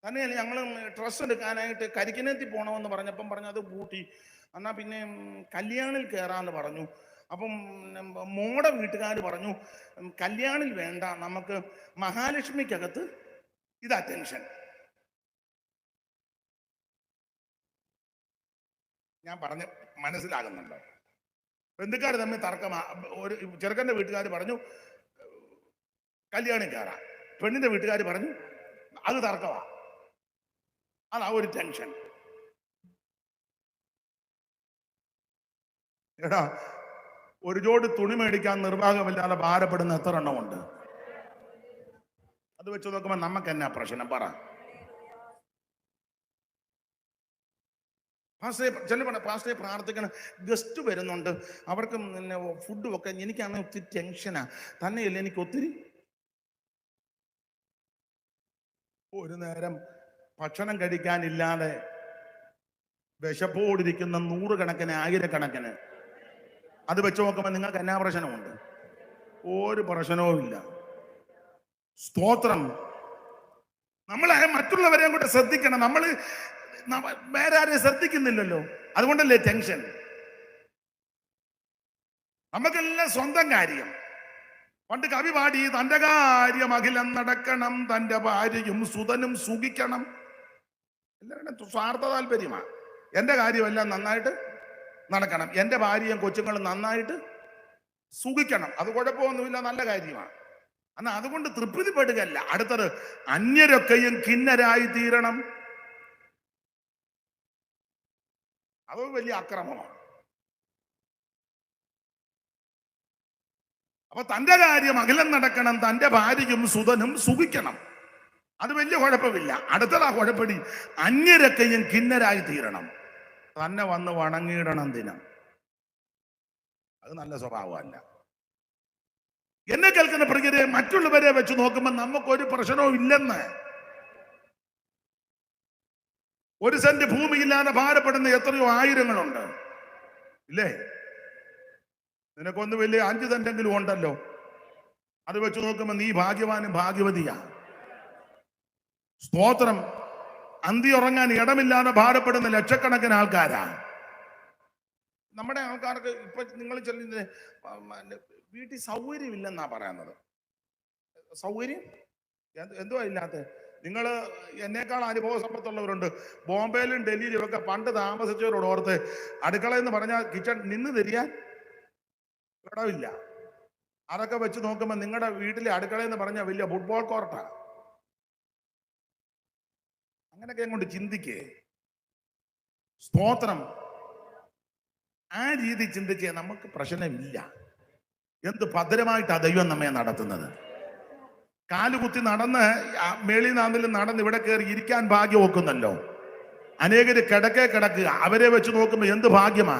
തന്നെയല്ല. ഞങ്ങൾ ഡ്രസ്സ് എടുക്കാനായിട്ട് കരിക്കിനെത്തി പോകണമെന്ന് പറഞ്ഞപ്പം പറഞ്ഞു അത് പൂട്ടി. എന്നാ പിന്നെ കല്യാണിൽ കയറാന്ന് പറഞ്ഞു. അപ്പം മോടെ വീട്ടുകാർ പറഞ്ഞു കല്യാണിൽ വേണ്ട, നമുക്ക് മഹാലക്ഷ്മിക്കകത്ത് ഇതാ ടെൻഷൻ. ഞാൻ പറഞ്ഞ് മനസ്സിലാകുന്നുണ്ടോ? ബന്ധുക്കാർ തമ്മിൽ തർക്കമാ. ഒരു ചെറുക്കൻ്റെ വീട്ടുകാർ പറഞ്ഞു കല്യാണം കയറാം, പെണ്ണിന്റെ വീട്ടുകാർ പറഞ്ഞു അത് തർക്കമാ. അതാ ഒരു ടെൻഷൻ. എടാ, ഒരു ജോഡി തുണി മേടിക്കാൻ നിർവാഹമില്ലാതെ ഭാരപ്പെടുന്ന എത്ര എണ്ണമുണ്ട്? അത് വെച്ച് നോക്കുമ്പോ നമുക്ക് എന്നാ പ്രശ്നം, പറ. പാസ്റ്റേ പ്രാർത്ഥിക്കണം. ഗസ്റ്റ് വരുന്നുണ്ട്, അവർക്ക് ഫുഡും ഒക്കെ. എനിക്കാണ് ഒത്തിരി ടെൻഷനാ. തന്നെയല്ല, എനിക്ക് ഒത്തിരി ഒരു നേരം ഭക്ഷണം കഴിക്കാനില്ലാതെ വിശപ്പോടിരിക്കുന്ന 100 കണക്കിന് 1000 അത് വെച്ച് നോക്കുമ്പോൾ നിങ്ങൾക്ക് എന്നാ പ്രശ്നമുണ്ട്? ഒരു പ്രശ്നവും ഇല്ല. സ്തോത്രം. നമ്മളെ മറ്റുള്ളവരെയും കൂടെ ശ്രദ്ധിക്കണം. നമ്മൾ വേറെ ആരെയും ശ്രദ്ധിക്കുന്നില്ലല്ലോ, അതുകൊണ്ടല്ലേ ടെൻഷൻ. നമുക്കെല്ലാം സ്വന്തം കാര്യം. പണ്ട് കവി പാടി, തന്റെ കാര്യം അഖിലം നടക്കണം, തന്റെ ഭാര്യയും സുതനും സുഖിക്കണം. എല്ലാവരുടെയും സ്വാർത്ഥ താല്പര്യമാണ്. എന്റെ കാര്യമെല്ലാം നന്നായിട്ട് നടക്കണം, എന്റെ ഭാര്യയും കൊച്ചുങ്ങളും നന്നായിട്ട് സുഖിക്കണം. അത് കുഴപ്പമൊന്നുമില്ല, നല്ല കാര്യമാണ്. എന്നാൽ അതുകൊണ്ട് തൃപ്തിപ്പെടുകയല്ല. അടുത്തത്, അന്യരൊക്കെയും കിന്നരായി തീരണം. അത് വലിയ അക്രമമാണ്. അപ്പൊ തന്റെ കാര്യം അഖിലം നടക്കണം, തന്റെ ഭാര്യയും സുതനും സുഖിക്കണം. അത് വലിയ കുഴപ്പമില്ല. അടുത്തതാ കുഴപ്പടി, അന്യരൊക്കെയും കിന്നരായി തീരണം. തന്നെ വന്ന് വണങ്ങിയിടണം ദിനം. അത് നല്ല സ്വഭാവമല്ല. എന്നെ കേൾക്കുന്ന പ്രിയരെ, മറ്റുള്ളവരെ വെച്ച് നോക്കുമ്പോൾ നമുക്കൊരു പ്രശ്നവും ഇല്ലെന്ന്. 1 സെന്റ് ഭൂമിയില്ലാതെ ഭാരപ്പെടുന്ന എത്രയോ ആയിരങ്ങളുണ്ട്, ഇല്ലേ? നിനക്കൊന്ന് വലിയ 5 സെന്റെങ്കിലും ഉണ്ടല്ലോ. അത് വെച്ച് നോക്കുമ്പോൾ നീ ഭാഗ്യവാനും ഭാഗ്യവതിയാ. സ്തോത്രം. അന്തി ഉറങ്ങാൻ ഇടമില്ലാതെ ഭാരപ്പെടുന്ന ലക്ഷക്കണക്കിന് ആൾക്കാരാ. നമ്മുടെ ആൾക്കാർക്ക് ഇപ്പൊ നിങ്ങൾ ചെല്ലുന്ന വീട്ടിൽ സൗകര്യമില്ലെന്നാ പറയുന്നത്. സൗകര്യം എന്തുവാ ഇല്ലാത്ത? നിങ്ങൾ എന്നേക്കാൾ അനുഭവ സമ്പത്തുള്ളവരുണ്ട്. ബോംബെയിലും ഡൽഹിയിലും ഒക്കെ പണ്ട് താമസിച്ചവരോട് ഓർത്ത്, അടുക്കള എന്ന് പറഞ്ഞാൽ കിച്ചൺ നിന്ന് തരിയാൻ ഇടമില്ല. അതൊക്കെ വെച്ച് നോക്കുമ്പോൾ നിങ്ങളുടെ വീട്ടിലെ അടുക്കളയെന്ന് പറഞ്ഞാൽ വലിയ ഫുട്ബോൾ കോർട്ടാ. അങ്ങനെയൊക്കെ അങ്ങോട്ട് ചിന്തിക്കേ. സ്തോത്രം. ആ രീതി ചിന്തിച്ചേ നമുക്ക് പ്രശ്നമില്ല. എന്ത് ഭദ്രമായിട്ടാ ദൈവം നമ്മെ നടത്തുന്നത്. കാലുകുത്തി നടന്ന് മേളിൽ നാന്നിലും നടന്ന് ഇവിടെ കയറി ഇരിക്കാൻ ഭാഗ്യം നോക്കുന്നല്ലോ. അനേകര് കിടക്കുക. അവരെ വെച്ച് നോക്കുമ്പോൾ എന്ത് ഭാഗ്യമാ.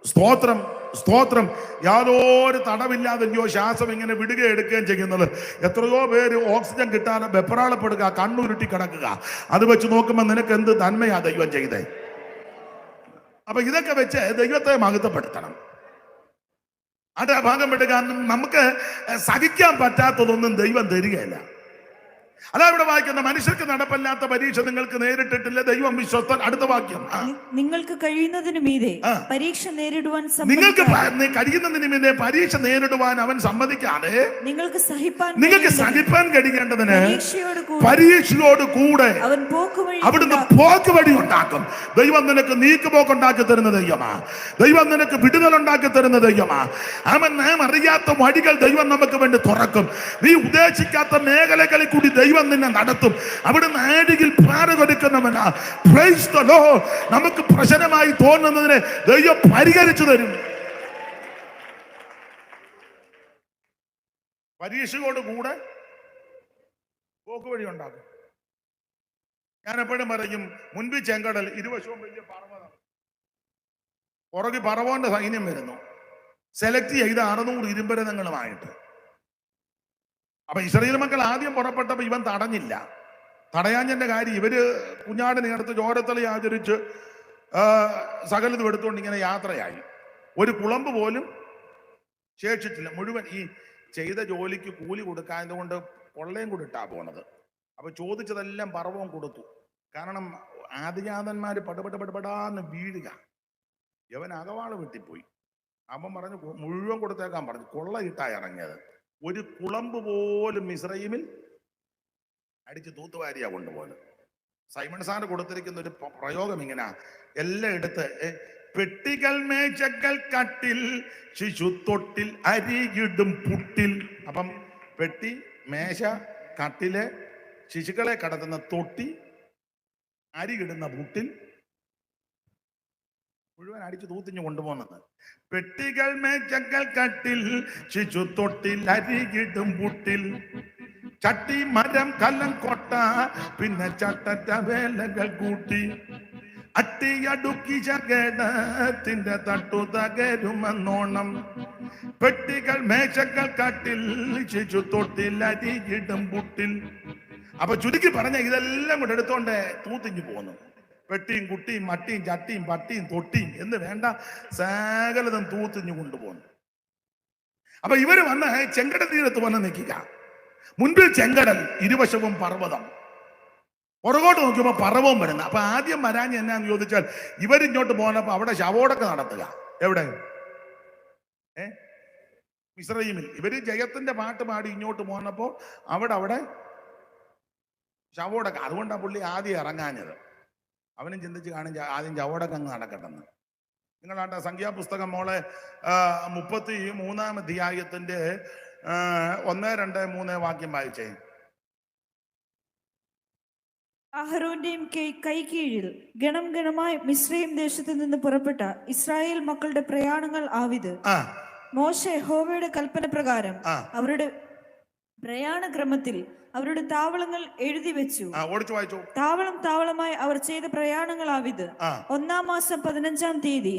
സ്തോത്രം, സ്തോത്രം. യാതൊരു തടവില്ലാതെയോ ശ്വാസം ഇങ്ങനെ വിടുകയും എടുക്കുകയും ചെയ്യുന്നത്. എത്രയോ പേര് ഓക്സിജൻ കിട്ടാതെ വെപ്രാളപ്പെടുക, കണ്ണുരുട്ടി കിടക്കുക. അത് വെച്ച് നോക്കുമ്പോൾ നിനക്ക് എന്ത് നന്മയാ ദൈവം ചെയ്തേ. അപ്പൊ ഇതൊക്കെ വെച്ച് ദൈവത്തെ മഹത്വപ്പെടുത്തണം. അത് ഭാഗം വിടുക. നമുക്ക് സഹിക്കാൻ പറ്റാത്തതൊന്നും ദൈവം തരികയില്ല. അതാ ഇവിടെ വായിക്കുന്ന മനുഷ്യർക്ക് നടപ്പല്ലാത്ത പരീക്ഷ നിങ്ങൾക്ക് നേരിട്ടിട്ടില്ല, ദൈവം വിശ്വസ്തൻ. അടുത്ത വാക്യം, നിങ്ങൾക്ക് കഴിയുന്നതിന് മീതെ പരീക്ഷ നേരിടുവാൻ നിങ്ങൾക്ക് കഴിയുന്നതിന് മീതെ പരീക്ഷ നേരിടുവാൻ അവൻ സമ്മതിക്കാതെ നിങ്ങൾക്ക് സഹിപ്പാൻ കഴിയേണ്ടതിന് പരീക്ഷയോട് കൂടെ അവിടുന്ന് പോക്കുവഴി ഉണ്ടാക്കും. ദൈവം നിനക്ക് നീക്കുപോക്കുണ്ടാക്കി തരുന്ന ദൈവമാ. ദൈവം നിനക്ക് വിടുതലുണ്ടാക്കി തരുന്ന ദൈവമാ. അവൻ നാം അറിയാത്ത വഴികൾ ദൈവം നമുക്ക് വേണ്ടി തുറക്കും. നീ ഉദ്ദേശിക്കാത്ത മേഖലകളിൽ കൂടി ദൈവം നിന്നെ നടത്തും. അവിടുന്ന് ആടിയിൽ പാറകൊടുക്കുന്നവനാ. Praise the Lord. നമുക്ക് പ്രശ്നമായി തോന്നുന്നതിനെ ദൈവം പരിഹരിച്ചു തരും. പരീക്ഷയോട് കൂടെ പോക്കുവഴി ഉണ്ടാക്കും. ഞാൻ എപ്പോഴും പറയും, മുൻപിൽ ചെങ്കടൽ, ഇരുവശവും വലിയ പർവ്വതം, പുറകെ പറവോന്റെ സൈന്യം വരുന്നു. സെലക്ട് ചെയ്ത് 600 ഇരുമ്പരഥങ്ങളുമായിട്ട്. അപ്പൊ ഇസ്രായേൽ മക്കൾ ആദ്യം പുറപ്പെട്ടപ്പോ ഇവൻ തടഞ്ഞില്ല. തടയാഞ്ഞന്റെ കാര്യം, ഇവര് കുഞ്ഞാടിനെ അടുത്ത് ചോരത്തളി ആചരിച്ച് സകലതും എടുത്തുകൊണ്ട് ഇങ്ങനെ യാത്രയായി. ഒരു കുളമ്പ് പോലും ശേഷിച്ചില്ല. മുഴുവൻ ഈ ചെയ്ത ജോലിക്ക് കൂലി കൊടുക്കാത്തത് കൊണ്ട് കൊള്ളയും കൂടി ഇട്ടാ പോണത്. അപ്പൊ ചോദിച്ചതെല്ലാം പർവ്വം കൊടുത്തു. കാരണം ആദിജാതന്മാര് പടുപടാന്ന് വീഴുക. ഇവൻ അകവാള് വെട്ടിപ്പോയി. അവൻ പറഞ്ഞു മുഴുവൻ കൊടുത്തേക്കാൻ പറഞ്ഞു. കൊള്ള ഇട്ടായി ഇറങ്ങിയത്. ഒരു കുളമ്പ് പോലും മിസ്രയീമിൽ അടിച്ച് തൂത്തുവാരിയാ കൊണ്ടുപോകുന്നത്. സൈമൺ സാറ് കൊടുത്തിരിക്കുന്ന ഒരു പ്രയോഗം ഇങ്ങനെ, എല്ലാം എടുത്ത് പെട്ടികൾ മേശകൾ കട്ടിൽ ശിശുത്തൊട്ടിൽ അരികിടും പുട്ടിൽ. അപ്പം പെട്ടി, മേശ, കട്ടില്, ശിശുക്കളെ കടത്തുന്ന തൊട്ടി, അരികിടുന്ന പുട്ടിൽ മുഴുവൻ അടിച്ചു തൂത്തിഞ്ഞു കൊണ്ടുപോകുന്നത്. പെട്ടികൾ മേശകൾ കട്ടിൽ ശിശുത്തൊട്ടിൽ അരികിടും പുട്ടിൽ, ചട്ടി മരം കലം കൊട്ട പിന്നെ ചട്ടറ്റ വേലകൾ കൂട്ടി, അട്ടിയടുക്കി ശകടത്തിന്റെ തട്ടു തകരുമെന്നോണം. പെട്ടികൾ മേശകൾ കട്ടിൽ ശിശുത്തൊട്ടിൽ അരികിടും പുട്ടിൽ. അപ്പൊ ചുരുക്കി പറഞ്ഞ ഇതെല്ലാം കൂടെ എടുത്തോണ്ട് തൂത്തിഞ്ഞു പോന്നു. പെട്ടിയും കുട്ടിയും മട്ടിയും ചട്ടിയും പട്ടിയും തൊട്ടിയും എന്ന് വേണ്ട സകലതും തൂത്തിഞ്ഞു കൊണ്ടുപോകുന്നു. അപ്പൊ ഇവര് വന്ന് ചെങ്കടൽ തീരത്ത് വന്ന് നിൽക്കുക. മുൻപിൽ ചെങ്കടൽ, ഇരുവശവും പർവ്വതം. പുറകോട്ട് നോക്കിയപ്പോ പർവ്വം വരുന്നത്. അപ്പൊ ആദ്യം വരാഞ്ഞ് എന്നാന്ന് ചോദിച്ചാൽ, ഇവരിങ്ങോട്ട് പോകുന്നപ്പോ അവിടെ ശവോടൊക്കെ നടത്തുക. എവിടെ? മിസ്രയീമിൽ. ഇവര് ജയത്തിന്റെ പാട്ട് പാടി ഇങ്ങോട്ട് പോകുന്നപ്പോ അവിടെ ശവോടൊക്കെ. അതുകൊണ്ടാണ് പുള്ളി ആദ്യം ഇറങ്ങാഞ്ഞത്. അവനും ചിന്തിച്ച് കാണും ആദ്യം ചവോടൊക്കെ അങ്ങ് നടക്കട്ടെന്ന്. നിങ്ങളാട്ട സംഖ്യാപുസ്തകം മോളെ 33-ാം അധ്യായത്തിന്റെ 1, 2, 3 വാക്യം വായിച്ചേ. അഹരോന്റെയും കൈകീഴിൽ ഗണം ഗണമായി മിസ്രയീം ദേശത്ത് നിന്ന് പുറപ്പെട്ട ഇസ്രായേൽ മക്കളുടെ പ്രയാണങ്ങൾ ആവിത്. മോശെ യഹോവയുടെ കൽപ്പന പ്രകാരം അവരുടെ പ്രയാണക്രമത്തിൽ അവരുടെ താവളങ്ങൾ എഴുതി വെച്ചു. താവളമായി അവർ ചെയ്ത പ്രയാണങ്ങളാവിത്. 1-ാം മാസം 15-ാം തീയതി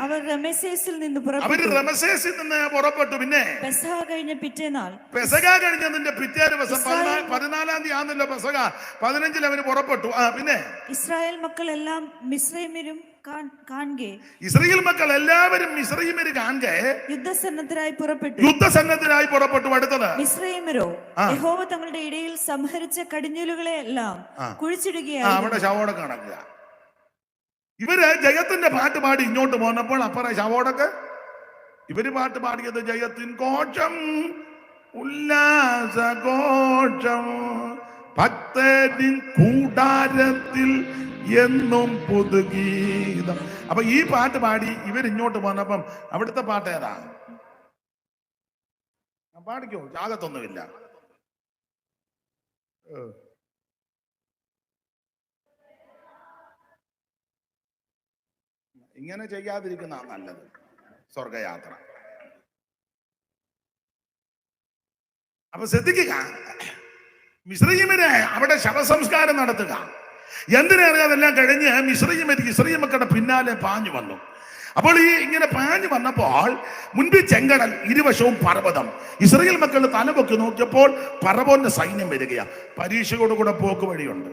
അവർ റമസേസിൽ നിന്ന് പുറപ്പെട്ടു. പിന്നെ പെസഹ കഴിഞ്ഞ പിറ്റേനാൾ, കഴിഞ്ഞതിന്റെ പിറ്റേ ദിവസം 14-ാം തീയതി ആണല്ലോ പെസഹ. 15-ൽ അവര് പുറപ്പെട്ടു. പിന്നെ ഇസ്രായേൽ മക്കൾ എല്ലാം മിസ്രയീമ്യരും ഇസ്രായേൽ മക്കൾ എല്ലാവരും മിസ്രയീമ്യര് കാണെ യുദ്ധസന്നദ്ധരായി പുറപ്പെട്ടു. അടുത്തത് മിസ്രയീമ്യരോ യഹോവ തങ്ങളുടെ ഇടയിൽ സംഹരിച്ച കടിഞ്ഞൂലുകളെ എല്ലാം കുഴിച്ചിടുകയാണ്. അവിടെ ശവോടൊക്കെ നടക്കുക. ഇവര് ജയത്തിന്റെ പാട്ട് പാടി ഇങ്ങോട്ട് പോന്നപ്പോൾ അപ്പറ ശവോടൊക്കെ ഇവര് പാട്ട് പാടിയത് ജയത്തിൻ കോശം, ഉല്ലാസഘോഷം, ഭക്തരിൻ കൂടാരത്തിൽ എന്നും പുതുഗീതം. അപ്പൊ ഈ പാട്ട് പാടി ഇവരിങ്ങോട്ട് പോന്നപ്പം അവിടുത്തെ പാട്ട് ഏതാ? പാടിക്കോ, ജാഗത്തൊന്നുമില്ല. ഇങ്ങനെ ചെയ്യാതിരിക്കുന്ന നല്ലത്. സ്വർഗയാത്ര. അപ്പൊ ശ്രദ്ധിക്കുക, മിസ്രയീമിനെ അവിടെ ശവസംസ്കാരം നടത്തുക. എന്തിനറിയാം, അതെല്ലാം കഴിഞ്ഞ് ഇസ്രയേൽ മക്കളുടെ പിന്നാലെ പാഞ്ഞു വന്നു. അപ്പോൾ ഈ ഇങ്ങനെ പാഞ്ഞു വന്നപ്പോൾ മുൻപിൽ ചെങ്കടൽ, ഇരുവശവും പർവ്വതം. ഇസ്രയേൽ മക്കൾ തലപൊക്കി നോക്കിയപ്പോൾ ഫറവോന്റെ സൈന്യം വരികയാ. പരീക്ഷയോടുകൂടെ പോക്ക് വഴിയുണ്ട്,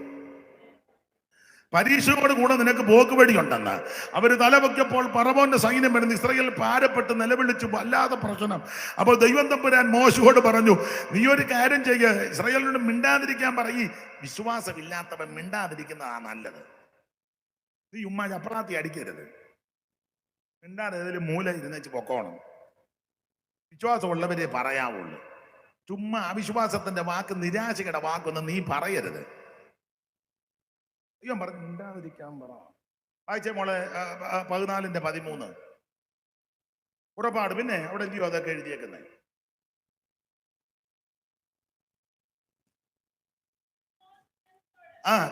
പരീക്ഷയോട് കൂടെ നിനക്ക് പോക്ക് വഴിയുണ്ടെന്ന് അവര് തലപൊക്കിയപ്പോൾ ഫറവോന്റെ സൈന്യം വരുന്നു. ഇസ്രായേൽ ഭാരപ്പെട്ട് നിലവിളിച്ചു, വല്ലാതെ പ്രശ്നം. അപ്പോൾ ദൈവം തമ്പുരാൻ മോശയോട് പറഞ്ഞു, നീ ഒരു കാര്യം ചെയ്യുക, ഇസ്രായേലിനോട് മിണ്ടാതിരിക്കാൻ പറയി. വിശ്വാസമില്ലാത്തവൻ മിണ്ടാതിരിക്കുന്നതാണ് നല്ലത്. നീ ഉമ്മ ചപ്പറാത്തി അടിക്കരുത്, മിണ്ടാതെ ഏതെങ്കിലും മൂല ഇരുന്നേച്ച് പൊക്കോണം. വിശ്വാസമുള്ളവരെ പറയാവുള്ളൂ. ചുമ്മാ അവിശ്വാസത്തിന്റെ വാക്ക്, നിരാശയുടെ വാക്കൊന്നും നീ പറയരുത്. അയ്യോ പറഞ്ഞു മിണ്ടാതിരിക്കാൻ പറ. വായിച്ചേ മോളെ 14:13 പുറപ്പാട്. പിന്നെ അവിടെ എന്തിയോ അതൊക്കെ എഴുതിയേക്കുന്നേ.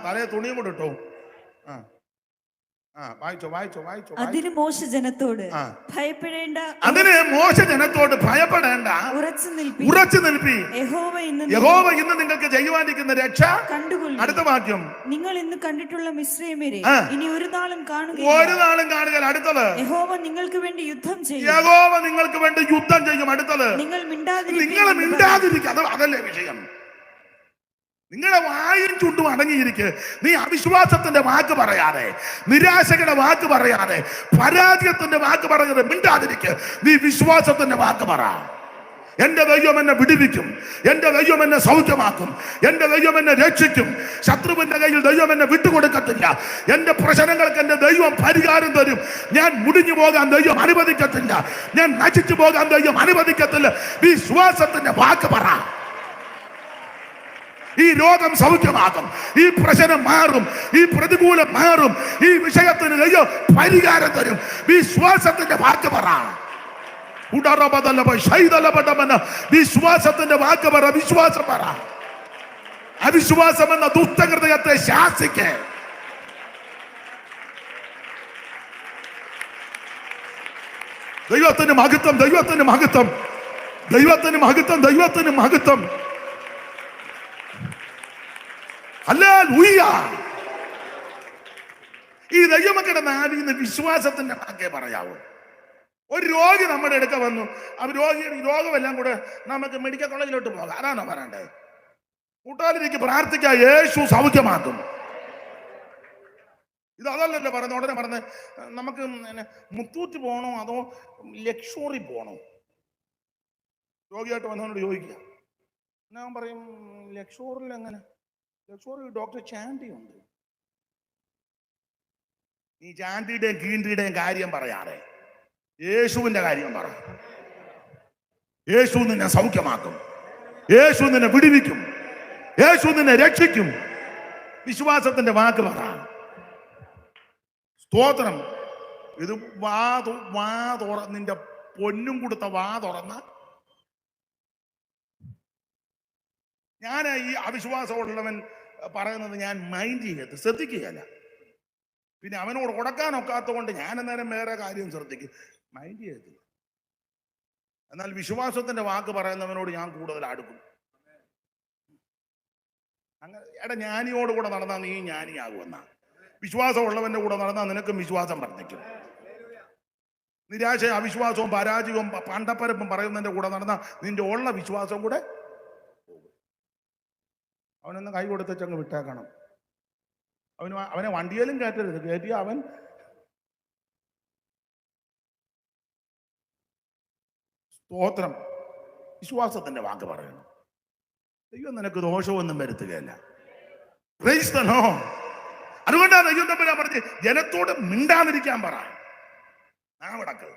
തലയെ തുണിയും കൂടെ ഇട്ടോ. അതിന് മോശ ജനത്തോട് ഭയപ്പെടേണ്ട, ഉറച്ചു നിൽപ്പി, യഹോവ ഇന്ന് നിങ്ങൾക്ക് ചെയ്യുവാനിരിക്കുന്ന രക്ഷ കണ്ടുകൊള്ളുക. അടുത്ത വാക്യം, നിങ്ങൾ ഇന്ന് കണ്ടിട്ടുള്ള മിസ്രയീമ്യരെ ഇനി ഒരു നാളും കാണുക. അടുത്തത്, യഹോവ നിങ്ങൾക്ക് വേണ്ടി യുദ്ധം ചെയ്യും. അടുത്തത്, നിങ്ങൾ മിണ്ടാതിരിക്കുക. അതല്ലേ വിഷയം. നിങ്ങളുടെ വായും ചുണ്ടും അടങ്ങിയിരിക്കുക. നീ അവിശ്വാസത്തിന്റെ വാക്ക് പറയാതെ, നിരാശയുടെ വാക്ക് പറയാതെ, പരാജയത്തിന്റെ വാക്ക് പറയാതെ മിണ്ടാതിരിക്കുക. നീ വിശ്വാസത്തിന്റെ വാക്ക് പറ. എന്റെ ദൈവം എന്നെ വിടുവിക്കും, എന്റെ ദൈവം എന്നെ സൗഖ്യമാക്കും, എന്റെ ദൈവം എന്നെ രക്ഷിക്കും. ശത്രുവിന്റെ കയ്യിൽ ദൈവം എന്നെ വിട്ടുകൊടുക്കത്തില്ല. എന്റെ പ്രശ്നങ്ങൾക്ക് എന്റെ ദൈവം പരിഹാരം തരും. ഞാൻ മുടിഞ്ഞു പോകാൻ ദൈവം അനുവദിക്കത്തില്ല, ഞാൻ നശിച്ചു പോകാൻ ദൈവം അനുവദിക്കത്തില്ല. വിശ്വാസത്തിന്റെ വാക്ക് പറ. ഈ രോഗം സൗഖ്യമാകും, ഈ പ്രശ്നം മാറും, ഈ പ്രതികൂലം മാറും, ഈ വിഷയത്തിന് ദൈവം പരിഹാരം തരും. വിശ്വാസത്തിന്റെ വാക്ക് പറ. വിശ്വാസത്തിന്റെ വാക്ക് പറ. വിശ്വാസം പറ. അവിശ്വാസം എന്ന ദുഷ്ടഹൃദയത്തെ ശാസിക്ക്. ദൈവത്തിന് മഹത്വം, ദൈവത്തിന് മഹത്വം, ദൈവത്തിന് മഹത്വം, ദൈവത്തിന് മഹത്വം. ഹല്ലേലൂയ. ഈ ദൈവമക്കളുടെ നാവിൽ നിന്ന് വിശ്വാസത്തിന്റെ വാക്കേ പറയാവൂ. ഒരു രോഗി നമ്മുടെ അടുക്ക വന്നു, രോഗമെല്ലാം കൂടെ നമുക്ക് മെഡിക്കൽ കോളേജിലോട്ട് പോകാം. അതാണോ പറയണ്ടേ? കൂട്ടാളിലേക്ക് പ്രാർത്ഥിക്കുക, യേശു സൗഖ്യമാക്കും. ഇത് അതല്ലല്ലോ പറയുന്നത്. ഉടനെ പറഞ്ഞ് നമുക്ക് മുത്തൂറ്റ് പോകണോ അതോ ലക്ഷറി പോകണോ? രോഗിയായിട്ട് വന്നവനോട് ചോദിക്കുക. ഞാൻ പറയും ലക്ഷോറിൽ എങ്ങനെ? ലക്ഷോറി ഡോക്ടർ ചാൻഡി ഉണ്ട്. നീ ചാൻഡിയുടെയും കീണ്ടിയുടെയും കാര്യം പറയാതെ യേശുവിന്റെ കാര്യം പറ. യേശു നിന്നെ സൗഖ്യമാക്കും, യേശു നിന്നെ വിടുവിക്കും, യേശു നിന്നെ രക്ഷിക്കും. വിശ്വാസത്തിന്റെ വാക്ക് പറ. സ്തോത്രം. ഇത് നിന്റെ പൊന്നും കൊടുത്ത വാ തുറന്ന ഞാൻ ഈ അവിശ്വാസമുള്ളവൻ പറയുന്നത് ഞാൻ മൈൻഡ് ചെയ്യരുത്, ശ്രദ്ധിക്കുകയല്ല. പിന്നെ അവനോട് കൊടുക്കാനൊക്കാത്ത കൊണ്ട് ഞാൻ അന്നേരം വേറെ കാര്യം ശ്രദ്ധിക്കും, മൈൻഡ് ചെയ്യത്തില്ല. എന്നാൽ വിശ്വാസത്തിന്റെ വാക്ക് പറയുന്നവനോട് ഞാൻ കൂടുതൽ അടുക്കും. അങ്ങനെ ജ്ഞാനിയോട് കൂടെ നടന്നാൽ നീ ജ്ഞാനിയാകുമെന്നാ. വിശ്വാസമുള്ളവന്റെ കൂടെ നടന്നാൽ നിനക്കും വിശ്വാസം വർദ്ധിക്കും. നിരാശ, അവിശ്വാസവും പരാജയവും പണ്ടപ്പരപ്പും പറയുന്നതിന്റെ കൂടെ നടന്നാൽ നിന്റെ ഉള്ള വിശ്വാസം കൂടെ പോകും. അവനൊന്ന് കൈ കൊടുത്തങ്ങ് വിട്ടേക്കണം. അവനെ വണ്ടിയിലും കയറ്റരുത്. കയറ്റിയ അവൻ സ്തോത്രം. വിശ്വാസത്തിന്റെ വാക്ക് പറയണം. ദൈവം നിനക്ക് ദോഷമൊന്നും വരുത്തുകയല്ല. അതുകൊണ്ടാണ് ദൈവം തമ്പുരാൻ പറഞ്ഞ് ജനത്തോട് മിണ്ടാതിരിക്കാൻ പറ. നാവടക്ക്.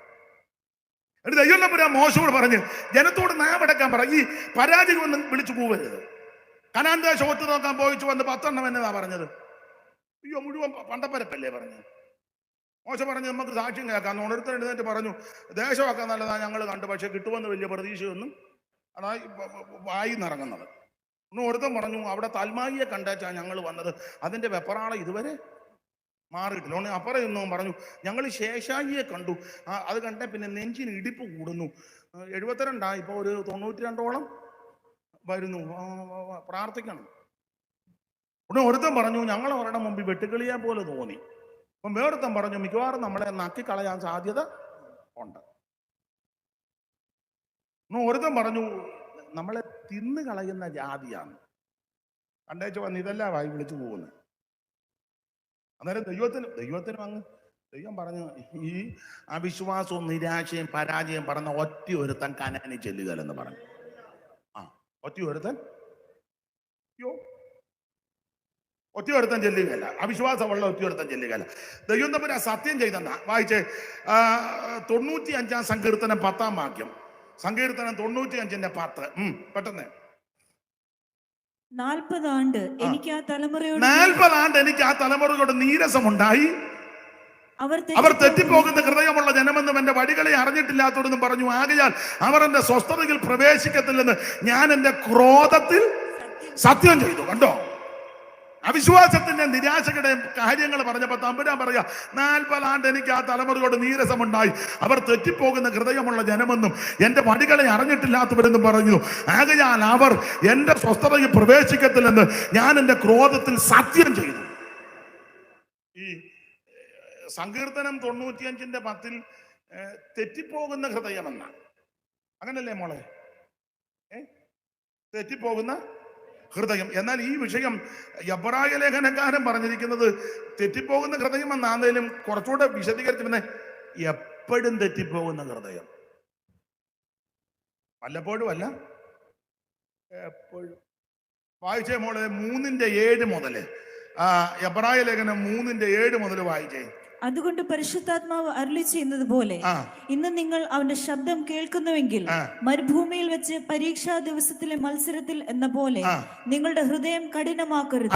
എന്നിട്ട് ദൈവം തമ്പുരാൻ മോശയോട് പറഞ്ഞ് ജനത്തോട് നാവടക്കാൻ പറ. ഈ പരാജയം ഒന്നും വിളിച്ചു പോവരുത്. കനാൻ ദേശം ഒത്തു നോക്കാൻ പോയിച്ചു വന്ന് 10 എന്നതാ പറഞ്ഞത്. അയ്യോ, മുഴുവൻ പണ്ടപ്പരപ്പല്ലേ പറഞ്ഞു. മോശം പറഞ്ഞു നമുക്ക് സാക്ഷ്യം കേൾക്കാം. ഓരോരുത്തർ എഴുന്നേറ്റ് പറഞ്ഞു ദേശമൊക്കെ നല്ലതാ ഞങ്ങൾ കണ്ടു, പക്ഷെ കിട്ടുമെന്ന് വലിയ പ്രതീക്ഷയൊന്നും അതാ വായി നിറങ്ങുന്നത്. ഒന്ന് ഒരുത്തൻ പറഞ്ഞു അവിടെ തൽമായിയെ കണ്ടേച്ചാ ഞങ്ങൾ വന്നത്, അതിന്റെ വെപ്പറാളെ ഇതുവരെ മാറിയിട്ടില്ല. ഉടനെ അപ്പുറം ഇന്നും പറഞ്ഞു ഞങ്ങൾ ശേഷായിയെ കണ്ടു, അത് കണ്ടേ പിന്നെ നെഞ്ചിന് ഇടിപ്പ് കൂടുന്നു, 72 ഇപ്പൊ ഒരു 92ഓളം വരുന്നു, പ്രാർത്ഥിക്കണം. ഉടനെ ഒരുത്തൻ പറഞ്ഞു ഞങ്ങൾ അവരുടെ മുമ്പിൽ വെട്ടുക്കിളിയെ പോലെ തോന്നി. അപ്പം വേറൊരുത്തൻ പറഞ്ഞു മിക്കവാറും നമ്മളെ നക്കിക്കളയാൻ സാധ്യത ഉണ്ട്. ഒരുത്തൻ പറഞ്ഞു നമ്മളെ തിന്നു കളയുന്ന ജാതിയാണ്. കണ്ടേച്ച് വന്ന് ഇതല്ല വായി വിളിച്ചു പോകുന്നത്. അന്നേരം ദൈവത്തിനും അങ്ങ് ദൈവം പറഞ്ഞു ഈ അവിശ്വാസവും നിരാശയും പരാജയം പറഞ്ഞ ഒറ്റ ഒരുത്തൻ കനാനി ചെല്ലുകയെന്ന് പറഞ്ഞു. ഒറ്റ ഒരുത്തൻ ചെല്ലുകയല്ല, അവിശ്വാസമുള്ള ഒറ്റ ഒരുത്തൻ ചെല്ലുകയല്ല. ദൈവം തമ്മിൽ സത്യം ചെയ്തെന്നാ വായിച്ചേ. 95 സങ്കീർത്തനം 10 വാക്യം. സങ്കീർത്തനം 95ന്റെ 10. പെട്ടെന്ന്. 40 ആണ്ട് എനിക്ക് ആ തലമുറയോട് നീരസമുണ്ടായി, അവർ തെറ്റിപ്പോകുന്ന ഹൃദയമുള്ള ജനമെന്നും എന്റെ വഴികളെ അറിഞ്ഞിട്ടില്ലാത്തവരെന്നും പറഞ്ഞു. ആകയാൽ അവർ എന്റെ സ്വസ്ഥതയിൽ പ്രവേശിക്കത്തില്ലെന്ന് ഞാൻ എന്റെ ക്രോധത്തിൽ സത്യം ചെയ്തു. കണ്ടോ, അവിശ്വാസത്തിന്റെ നിരാശയുടെ കാര്യങ്ങൾ പറഞ്ഞപ്പോ തമ്പുരാൻ പറയാ 40 ആണ്ട് എനിക്ക് ആ തലമുറയോട് നീരസമുണ്ടായി, അവർ തെറ്റിപ്പോകുന്ന ഹൃദയമുള്ള ജനമെന്നും എന്റെ വഴികളെ അറിഞ്ഞിട്ടില്ലാത്തവരെന്നും പറഞ്ഞു. ആകയാൽ അവർ എന്റെ സ്വസ്ഥതയിൽ പ്രവേശിക്കത്തില്ലെന്ന് ഞാൻ എന്റെ ക്രോധത്തിൽ സത്യം ചെയ്തു. ഈ സങ്കീർത്തനം 95ന്റെ 10 തെറ്റിപ്പോകുന്ന ഹൃദയമെന്ന, അങ്ങനല്ലേ മോളെ? തെറ്റിപ്പോകുന്ന ഹൃദയം. എന്നാൽ ഈ വിഷയം എബ്രായ ലേഖനക്കാരൻ പറഞ്ഞിരിക്കുന്നത് തെറ്റിപ്പോകുന്ന ഹൃദയം എന്നാന്നേലും കുറച്ചുകൂടെ വിശദീകരിച്ചിരുന്നത് എപ്പോഴും തെറ്റിപ്പോകുന്ന ഹൃദയം, വല്ലപ്പോഴും അല്ല, എപ്പോഴും. വായിച്ചേ മോളെ 3:7 മുതല്, എബ്രായ ലേഖനം 3:7 മുതൽ വായിച്ചേ. അതുകൊണ്ട് പരിശുദ്ധാത്മാവ് അരുളി ചെയ്യുന്നത് പോലെ ഇന്ന് നിങ്ങൾ അവന്റെ ശബ്ദം കേൾക്കുന്നുവെങ്കിൽ മരുഭൂമിയിൽ വെച്ച് പരീക്ഷാ ദിവസത്തിലെ മത്സരത്തിൽ എന്ന പോലെ നിങ്ങളുടെ ഹൃദയം കഠിനമാക്കരുത്.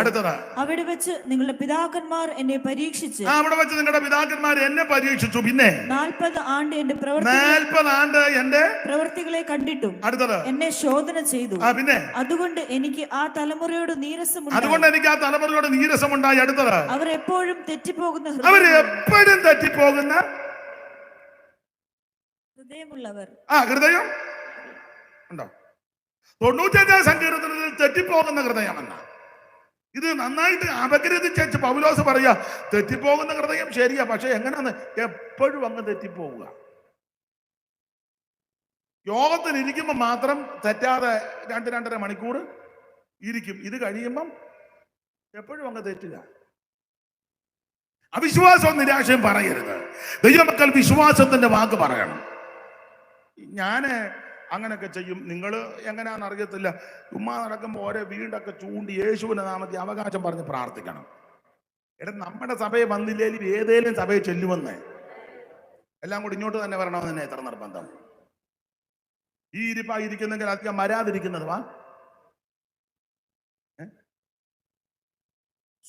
അവിടെ വെച്ച് നിങ്ങളുടെ പിതാക്കന്മാർ എന്നെ പരീക്ഷിച്ചു, പിന്നെ 40 ആണ്ട് എന്റെ പ്രവൃത്തികളെ കണ്ടിട്ടും എന്നെ ശോധന ചെയ്തു. അതുകൊണ്ട് എനിക്ക് ആ തലമുറയോട് നീരസമുണ്ടായി. അവർ എപ്പോഴും തെറ്റിപ്പോകുന്ന എപ്പോഴും തെറ്റിപ്പോകുന്ന ഹൃദയമുള്ളവർ. ഹൃദയം ഉണ്ടോ? 95 സങ്കീർത്തനത്തിൽ തെറ്റിപ്പോകുന്ന ഹൃദയമെന്ന ഇത് നന്നായിട്ട് അപഗ്രഥിച്ചു പൗലോസ് പറയാ. തെറ്റിപ്പോകുന്ന ഹൃദയം ശരിയാ, പക്ഷെ എങ്ങനെയാന്ന് എപ്പോഴും അങ്ങ് തെറ്റിപ്പോവുക. യോഗത്തിൽ ഇരിക്കുമ്പോ മാത്രം തെറ്റാതെ 2-2.5 മണിക്കൂർ ഇരിക്കും. ഇത് കഴിയുമ്പം എപ്പോഴും അങ്ങ് തെറ്റുക. അവിശ്വാസവും നിരാശയും പറയരുത്. ദൈവമക്കൾ വിശ്വാസത്തിന്റെ വാക്ക് പറയണം. ഞാന് അങ്ങനെയൊക്കെ ചെയ്യും. നിങ്ങൾ എങ്ങനെയാണെന്ന് അറിയത്തില്ല. ചുമ്മാ നടക്കുമ്പോൾ ഓരോ വീടൊക്കെ ചൂണ്ടി യേശുവിന്റെ നാമത്തിൽ അവകാശം പറഞ്ഞ് പ്രാർത്ഥിക്കണം. നമ്മുടെ സഭയെ വന്നില്ലേലും ഏതേലും സഭയെ ചെല്ലുമെന്ന് എല്ലാം കൂടി ഇങ്ങോട്ട് തന്നെ വരണമെന്ന് തന്നെ എത്ര നിർബന്ധം. ഈ ഇരിപ്പായിരിക്കുന്നെങ്കിൽ അധികം വരാതിരിക്കുന്നത് വാ.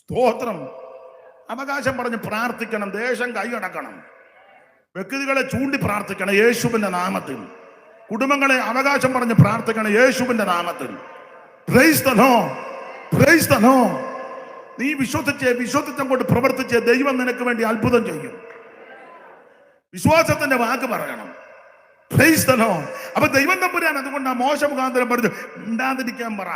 സ്തോത്രം. അവകാശം പറഞ്ഞ് പ്രാർത്ഥിക്കണം. ദേശം കൈയടക്കണം. വ്യക്തികളെ ചൂണ്ടി പ്രാർത്ഥിക്കണം യേശുവിന്റെ നാമത്തിൽ. കുടുംബങ്ങളെ അവകാശം പറഞ്ഞ് പ്രാർത്ഥിക്കണം യേശുവിന്റെ നാമത്തിൽ. Price the Lord, praise the Lord. നീ വിശ്വസിച്ചം കൊണ്ട് പ്രവർത്തിച്ച് ദൈവം നിനക്ക് വേണ്ടി അത്ഭുതം ചെയ്യും. വിശ്വാസത്തിന്റെ വാക്ക് പറയണം. Price the Lord. അപ്പൊ ദൈവം തമ്പുരാൻ അതുകൊണ്ട് ആ മോശ മുഖാന്തരം പറഞ്ഞു ഉണ്ടാതിരിക്കാൻ പറ.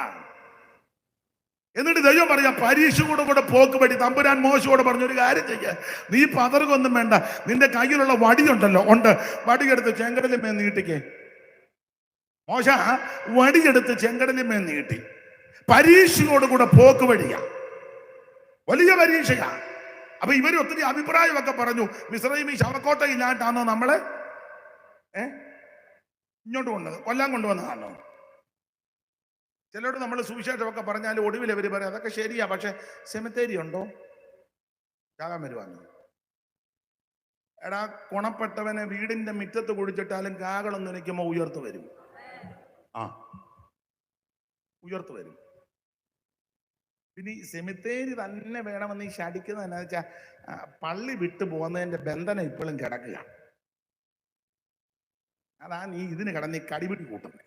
എന്നിട്ട് ദൈവം പറയാ പരീക്ഷ കൂടെ പോക്ക് വഴി തമ്പുരാൻ മോശയോട് പറഞ്ഞൊരു കാര്യം ചെയ്യാൻ, നീ പതറുകൊന്നും വേണ്ട, നിന്റെ കയ്യിലുള്ള വടിയുണ്ടല്ലോ, ഉണ്ട്, വടിയെടുത്ത് ചെങ്കടലിന്മേൽ നീട്ടിക്കേ. മോശ വടിയെടുത്ത് ചെങ്കടലിന്മേൽ നീട്ടി. പരീക്ഷയോടുകൂടെ പോക്ക് വഴിയാ, വലിയ പരീക്ഷയാ. അപ്പൊ ഇവര് ഒത്തിരി അഭിപ്രായമൊക്കെ പറഞ്ഞു. മിസ്രൈമി ശവക്കോട്ടയില്ലാണ്ടാണോ നമ്മളെ ഇങ്ങോട്ട് കൊല്ലാൻ കൊണ്ടുവന്നതാണോ? ചിലരോട് നമ്മൾ സുവിശേഷമൊക്കെ പറഞ്ഞാൽ ഒടുവിൽ അവർ പറയാം അതൊക്കെ ശരിയാ, പക്ഷെ സെമിത്തേരി ഉണ്ടോ? ചാകാൻ വരുവാന്ന്. എടാ, കുണപ്പെട്ടവനെ വീടിന്റെ മുറ്റത്ത് കുഴിച്ചിട്ടാലും കാകളൊന്നും നിൽക്കുമ്പോ ഉയർത്തു വരും. ഉയർത്തു വരും. പിന്നെ ഈ സെമിത്തേരി തന്നെ വേണമെന്ന് ഈ ശടിക്കുന്നത് എന്നാ വെച്ചാൽ പള്ളി വിട്ടു പോകുന്നതിന്റെ ബന്ധനം ഇപ്പോഴും കിടക്കുക. അതാ നീ ഇതിന് കിടന്ന് ഈ കടിപിടി കൂട്ടുന്നത്.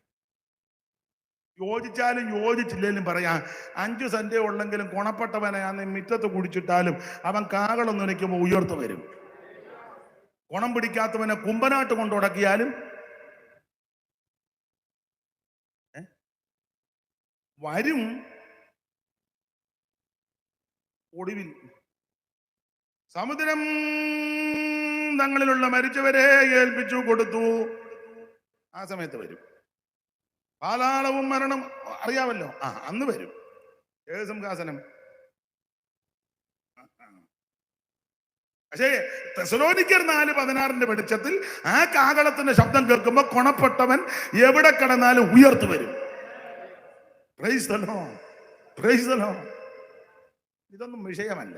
യോജിച്ചാലും യോജിച്ചില്ലേലും പറയാം 5 സെന്റേ ഉള്ളെങ്കിലും ഗുണപ്പെട്ടവനെ അന്ന് മിറ്റത്ത് കുടിച്ചിട്ടാലും അവൻ കാകളൊന്നും നിൽക്കുമ്പോൾ ഉയർത്തു വരും. ഗുണം പിടിക്കാത്തവനെ കുമ്പനാട്ട് കൊണ്ടുടക്കിയാലും വരും. ഒടുവിൽ സമുദ്രം തങ്ങളിലുള്ള മരിച്ചവരെ ഏൽപ്പിച്ചു കൊടുത്തു. ആ സമയത്ത് വരും. പാതാളവും മരണം അറിയാമല്ലോ, അന്ന് വരും. ഏത് സിംഹാസനം? പക്ഷേ തെസ്സലോനിക്കർ 4:16 വെളിച്ചത്തിൽ ആ കാഹളത്തിന്റെ ശബ്ദം കേൾക്കുമ്പോ കൊണപ്പെട്ടവൻ എവിടെ കിടന്നാലും ഉയർത്തു വരും. Price the Lord, praise the Lord. ഇതൊന്നും വിഷയമല്ല.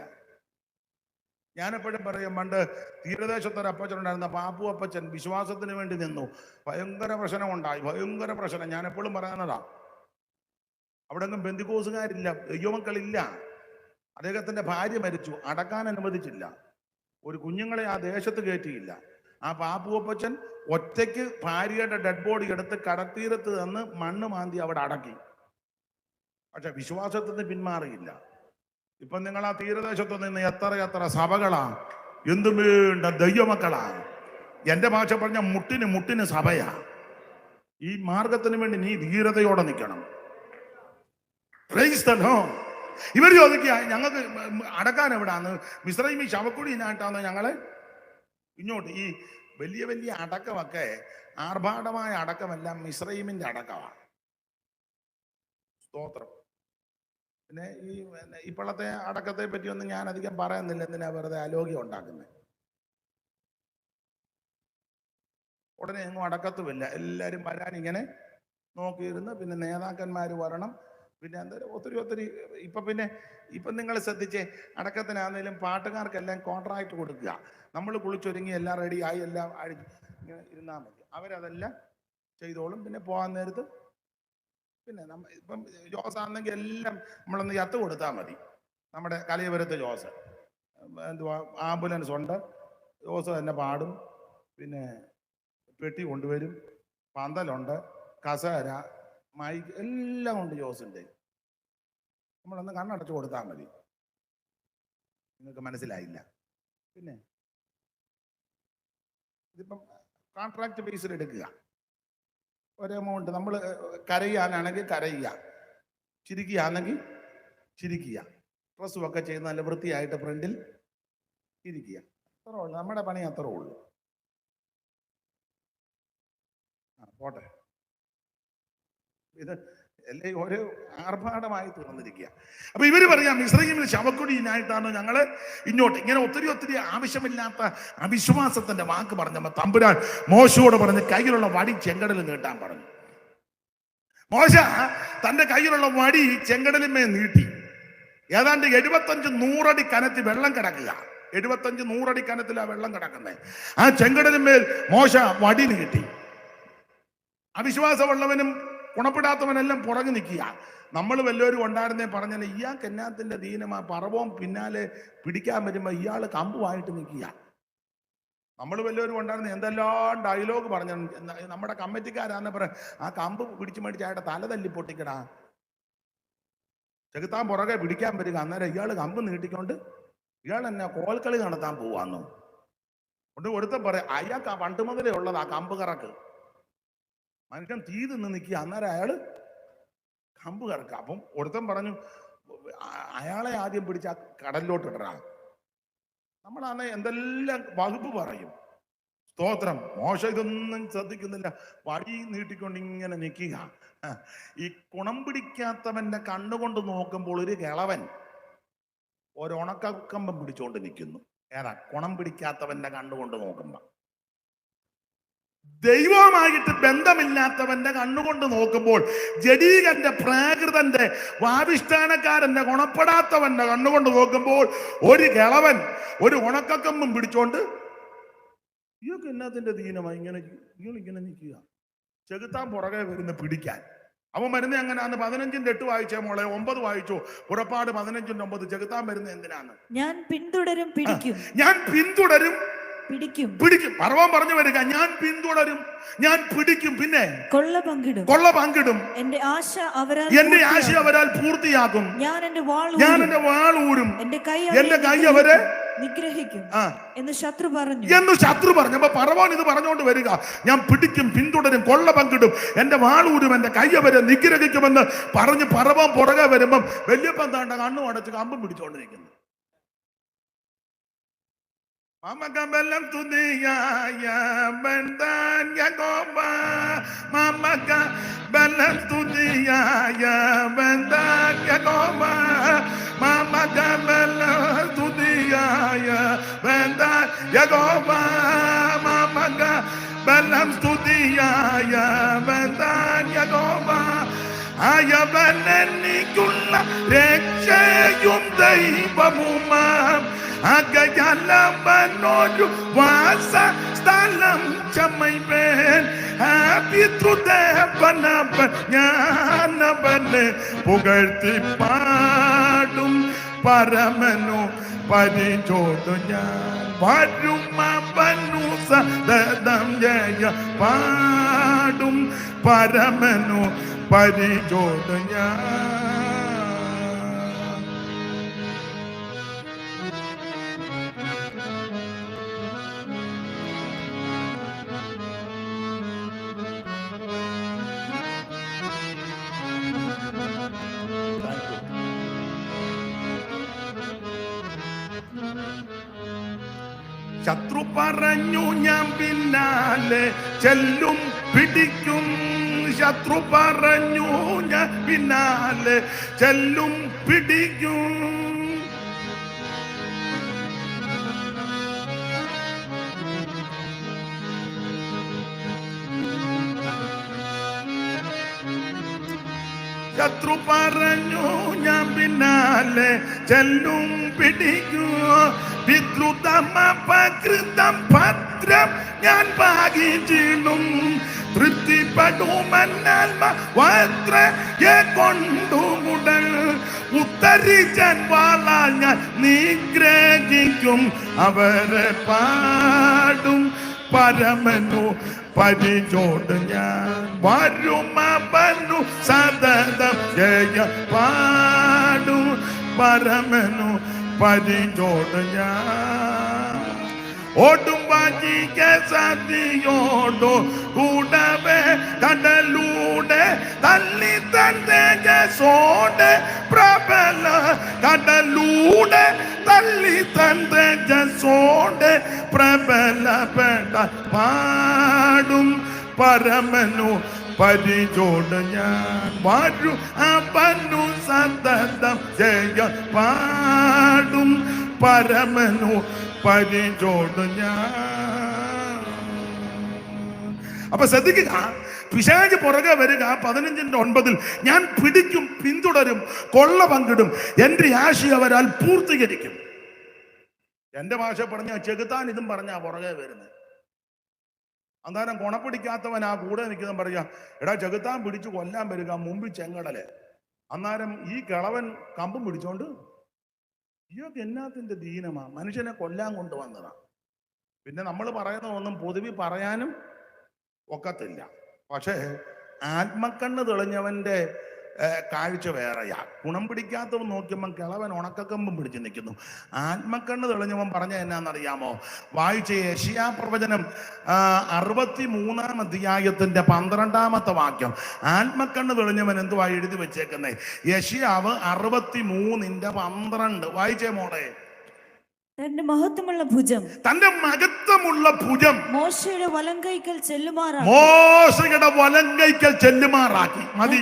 ഞാനെപ്പോഴും പറയും, പണ്ട് തീരദേശത്തൊരു അപ്പച്ചനുണ്ടായിരുന്ന പാപ്പു അപ്പച്ചൻ വിശ്വാസത്തിന് വേണ്ടി നിന്നു. ഭയങ്കര പ്രശ്നമുണ്ടായി, ഭയങ്കര പ്രശ്നം. ഞാൻ എപ്പോഴും പറയാനതാ, അവിടെ ഒന്നും പെന്തിക്കോസുകാരില്ല, ദൈവമക്കളില്ല. അദ്ദേഹത്തിന്റെ ഭാര്യ മരിച്ചു, അടക്കാൻ അനുവദിച്ചില്ല. ഒരു കുഞ്ഞുങ്ങളെ ആ ദേശത്ത് കയറ്റിയില്ല. ആ പാപ്പു അപ്പച്ചൻ ഒറ്റയ്ക്ക് ഭാര്യയുടെ ഡെഡ് ബോഡി എടുത്ത് കടത്തീരത്ത് നിന്ന് മണ്ണ് മാന്തി അവിടെ അടക്കി. പക്ഷെ വിശ്വാസത്തിൽ നിന്ന് പിന്മാറിയില്ല. ഇപ്പൊ നിങ്ങൾ ആ തീരദേശത്ത് നിന്ന് എത്ര സഭകളാ, എന്തും വേണ്ട ദൈവമക്കളാ. എന്റെ ഭാഷ പറഞ്ഞ മുട്ടിന് സഭയാ. ഈ മാർഗത്തിന് വേണ്ടി നീ ധീരതയോടെ നിൽക്കണം. Price the Lord. ഇവർ ചോദിക്കുക, ഞങ്ങൾക്ക് അടക്കാൻ എവിടാന്ന്? മിസ്രൈമി ശവക്കുഴിനായിട്ടാന്ന് ഞങ്ങളെ ഇങ്ങോട്ട്. ഈ വലിയ വലിയ അടക്കമൊക്കെ, ആർഭാടമായ അടക്കമെല്ലാം മിസ്രൈമിന്റെ അടക്കമാണ്. സ്തോത്രം. പിന്നെ ഇപ്പോഴത്തെ അടക്കത്തെ പറ്റിയൊന്നും ഞാൻ അധികം പറയുന്നില്ല, എന്തിനാ വെറുതെ അലോഗ്യം ഉണ്ടാക്കുന്നത്. ഉടനെ എങ്ങും അടക്കത്തുമില്ല. എല്ലാവരും വരാൻ ഇങ്ങനെ നോക്കിയിരുന്ന്, പിന്നെ നേതാക്കന്മാർ വരണം, പിന്നെ എന്തായാലും ഒത്തിരി. ഇപ്പം നിങ്ങൾ ശ്രദ്ധിച്ചേ, അടക്കത്തിനാണെങ്കിലും പാട്ടുകാർക്കെല്ലാം കോൺട്രാക്ട് കൊടുക്കുക. നമ്മൾ കുളിച്ചൊരുങ്ങി എല്ലാം റെഡിയായി എല്ലാം ഇങ്ങനെ ഇരുന്നാൽ മതി, അവരതെല്ലാം ചെയ്തോളും. പിന്നെ പോകാൻ നേരത്ത് പിന്നെ ഇപ്പം ജോസാണെങ്കിൽ എല്ലാം നമ്മളൊന്ന് യത്ത് കൊടുത്താൽ മതി. നമ്മുടെ കലയപുരത്തെ ജോസ് എന്തുവാ, ആംബുലൻസ് ഉണ്ട്, ജോസ് തന്നെ പാടും. പിന്നെ പെട്ടി കൊണ്ടുവരും, പന്തലുണ്ട്, കസേര, മൈക്ക് എല്ലാം ഉണ്ട് ജോസിൻ്റെ. നമ്മളൊന്ന് കണ്ണടച്ച് കൊടുത്താൽ മതി. നിങ്ങൾക്ക് മനസ്സിലായില്ല? പിന്നെ ഇതിപ്പം കോൺട്രാക്ട് ബേസിൽ എടുക്കുക. ഒരു എമൗണ്ട് നമ്മൾ കരയാനാണെങ്കിൽ കരയുക, ചിരിക്കുകയാണെങ്കിൽ ചിരിക്കുക, ഡ്രസ്സും ഒക്കെ ചെയ്ത് നല്ല വൃത്തിയായിട്ട് ഫ്രണ്ടിൽ ഇരിക്കുക. അത്രേ ഉള്ളൂ, നമ്മുടെ പണി അത്രേ ഉള്ളൂ. പോട്ടെ. ഇത് എല്ലാം ഒരു ആർഭാടമായി തീർന്നിരിക്കുക. അപ്പൊ ഇവര് പറയാം, മിസ്രയീമിൽ ശവക്കുഴിയിനായിട്ടാണ് ഞങ്ങള് ഇങ്ങോട്ട്. ഇങ്ങനെ ഒത്തിരി ആവശ്യമില്ലാത്ത അവിശ്വാസത്തിന്റെ വാക്ക് പറഞ്ഞപ്പോ തമ്പുരാൻ മോശയോട് പറഞ്ഞ് കയ്യിലുള്ള വടി ചെങ്കടൽ നീട്ടാൻ പറഞ്ഞു. മോശ തന്റെ കയ്യിലുള്ള വടി ചെങ്കടലിന്മേൽ നീട്ടി. ഏതാണ്ട് 75-100 അടി കനത്തിൽ വെള്ളം കിടക്കുക. 75-100 അടി കനത്തിലാ വെള്ളം കിടക്കുന്നത്. ആ ചെങ്കടലിന്മേൽ മോശ വടി നീട്ടി. അവിശ്വാസമുള്ളവനും ഗുണപ്പെടാത്തവനെല്ലാം പുറകെ നിൽക്കുക. നമ്മൾ വല്ലവരും ഉണ്ടായിരുന്നേ പറഞ്ഞാൽ ഇയാൾക്ക് എന്നാത്തിന്റെ ദീനമാ, പറവവും പിന്നാലെ പിടിക്കാൻ വരുമ്പോൾ ഇയാൾ കമ്പുമായിട്ട് നിൽക്കുക. നമ്മൾ വല്ലവരും ഉണ്ടായിരുന്ന എന്തെല്ലാം ഡയലോഗ് പറഞ്ഞു. നമ്മുടെ കമ്മിറ്റിക്കാരാന്ന് പറയാം, ആ കമ്പ് പിടിച്ചു മേടിച്ച് അയാളുടെ തല തല്ലി പൊട്ടിക്കടാ, ചെകുത്താൻ പുറകെ പിടിക്കാൻ വരിക. അന്നേരം ഇയാൾ കമ്പ് നീട്ടിക്കൊണ്ട് ഇയാൾ എന്നെ കോൽക്കളി നടത്താൻ പോവാന്നു കൊണ്ട് ഒരുത്തം പറയാം, അയാൾക്ക് പണ്ട് മുതലേ ഉള്ളത് ആ കമ്പ് കറക്ക്. മനുഷ്യൻ തീ നിന്ന് നിൽക്കുക, അന്നേരം അയാള് കമ്പ് കറക്കുക. അപ്പം ഒരുത്തൻ പറഞ്ഞു, അയാളെ ആദ്യം പിടിച്ച കടലിലോട്ട് ഇടറാ. നമ്മളാണ് എന്തെല്ലാം വകുപ്പ് പറയും. സ്തോത്രം. മോശ ഇതൊന്നും ശ്രദ്ധിക്കുന്നില്ല, വടി നീട്ടിക്കൊണ്ട് ഇങ്ങനെ നിൽക്കുക. ഈ കുണം പിടിക്കാത്തവന്റെ കണ്ണുകൊണ്ട് നോക്കുമ്പോൾ ഒരു കിളവൻ ഒരു ഉണക്കക്കമ്പം പിടിച്ചുകൊണ്ട് നിൽക്കുന്നു. ഏതാ? കുണം പിടിക്കാത്തവന്റെ കണ്ണുകൊണ്ട് നോക്കുമ്പോ. ദൈവമായിട്ട് ബന്ധമില്ലാത്തവന്റെ കണ്ണുകൊണ്ട് നോക്കുമ്പോൾ, ജഡീകന്റെ പ്രാകൃതന്റെ വാവിഷ്ഠാനക്കാരന്റെ ഗുണപ്പെടാത്തവന്റെ കണ്ണുകൊണ്ട് നോക്കുമ്പോൾ ഒരു കിളവൻ ഒരു ഉണക്കക്കമ്പും പിടിച്ചോണ്ട് ഇയാൾക്ക് എന്നതിന്റെ ദീനമായി ഇങ്ങനെ നിൽക്കുക. ചെകുത്താൻ പുറകെ വരുന്ന പിടിക്കാൻ. അവൻ വരുന്നത് എങ്ങനെയാന്ന് 15-8 വായിച്ചേ മോളെ, 9 വായിച്ചോ. പുറപ്പാട് 15-9. ചെകുത്താൻ വരുന്നത് എന്തിനാണ്? ഞാൻ പിന്തുടരും, പിടിക്കും. ഞാൻ പിന്തുടരും, പിടിക്കും. ഫറവോൻ പറഞ്ഞു വരിക, ഞാൻ പിന്തുടരും, ഞാൻ പിടിക്കും, പിന്നെ കൊള്ള പങ്കിടും. എന്റെ ആശ അവരാൽ പൂർത്തിയാക്കും. ഞാൻ എന്റെ വാൾ ഊരും. എന്റെ കൈ അവരെ നിഗ്രഹിക്കും എന്ന് ശത്രു പറഞ്ഞു. അപ്പൊ ഫറവോൻ ഇത് പറഞ്ഞുകൊണ്ട് വരിക, ഞാൻ പിടിക്കും, പിന്തുടരും, കൊള്ള പങ്കിടും, എന്റെ വാളൂരും, എന്റെ കൈ അവരെ നിഗ്രഹിക്കുമെന്ന് പറഞ്ഞ് ഫറവോൻ പുറകെ വരുമ്പം വല്യപ്പൻ താണ്ട കണ്ണും അടച്ച് കമ്പും പിടിച്ചോണ്ടിരിക്കുന്നു. Mama belam tu dia ya bendan ya goba, mama belam tu dia ya bendan ya goba, mama belam tu dia ya bendan ya goba, mama belam tu dia ya bendan ya goba. Ayabanenikulla rekshayum daivamumam agayalabannoru vasa stalam chamayven happy through the panapan ജ്ഞാനവനെ പുകഴ്ത്തി പാടും പരമനു പരിചോദു ഞാൻ വരുമവനു സദതം ജയ പാടും പരമനു പരിചോദു ഞാൻ. ശത്രു പറഞ്ഞു ഞാൻ പിന്നാലെ ചെല്ലും പിടിക്കും, ശത്രു പറഞ്ഞു ഞാൻ പിന്നാലെ ചെല്ലും പിടിക്കും. ശത്രു പറഞ്ഞു ഞാൻ പിന്നാലെ ചെല്ലും പിടിക്കും, വിദ്രുതമപകൃതം ഭദ്രം ഞാൻ ഭാഗിച്ചിടും, തൃപ്തിപ്പെടുമെന്നാൽമ വസ്ത്രയെ കൊണ്ടുമുടൽ ഉത്തരിച്ചാൻ വാളാൽ ഞാൻ നിഗ്രഹിക്കും, അവരെ പാടും പരമനു പരിചോട് ഞാൻ വരുമവനു സതതം ജയ പാടും പരമനു പരിചോട് ഞാൻ. ഓടും വാജിക്ക് സതിയോടോ കൂടവേ കടലൂടെ തള്ളി തേജസോടെ പ്രബല കടലൂടെ തള്ളി തേജസോടെ പ്രബലപ്പെട്ട പാടും പരമനു പരിചോട് ഞാൻ വരു അവനു സതതം ജയ പാടും പരമനു പരിചോട് ഞാൻ. അപ്പൊ ശ്രദ്ധിക്കുക, പിശാച് പുറകെ വരിക 15:9 ഞാൻ പിടിക്കും, പിന്തുടരും, കൊള്ള പങ്കിടും, എന്റെ ആശ അവരാൽ പൂർത്തീകരിക്കും. എന്റെ ഭാഷ പറഞ്ഞ ചെകുത്താൻ ഇതും പറഞ്ഞാ പുറകെ വരുന്നത്. അന്നേരം കൊണപ്പിടിക്കാത്തവൻ ആ കൂടെ നിൽക്കുന്ന പറയാ, എടാ ചെകുത്താൻ പിടിച്ചു കൊല്ലാൻ വരിക, മുമ്പിൽ ചെങ്കടല്. അന്നേരം ഈ കിളവൻ കമ്പും പിടിച്ചോണ്ട്, ഇയൊക്കെ എന്നാത്തിന്റെ ദീനമാ, മനുഷ്യനെ കൊല്ലാൻ കൊണ്ടുവന്നതാ. പിന്നെ നമ്മൾ പറയുന്ന ഒന്നും പൊതുവി പറയാനും ഒക്കത്തില്ല. പക്ഷേ ആത്മക്കണ്ണ് തെളിഞ്ഞവന്റെ കാഴ്ച വേറെയാ. ഗുണം പിടിക്കാത്തവൻ നോക്കിയപ്പോൾ കിളവൻ ഉണക്കക്കമ്പും പിടിച്ച് നിൽക്കുന്നു. ആത്മക്കണ്ണ് തെളിഞ്ഞവൻ പറഞ്ഞ എന്നാന്നറിയാമോ? വായിച്ച യെശയ്യാ പ്രവചനം 63-ാം അധ്യായത്തിന്റെ 12-ാമത്തെ വാക്യം. ആത്മക്കണ്ണ് തെളിഞ്ഞവൻ എന്തുവാ എഴുതി വെച്ചേക്കുന്നേ? യെശയ്യാവ് 63:12 വായിച്ചേ മോളെ. തന്റെ മഹത്വമുള്ള ഭുജം മോശയുടെ വലങ്കൈക്കൽ ചെല്ലുമാറാക്കി. മതി.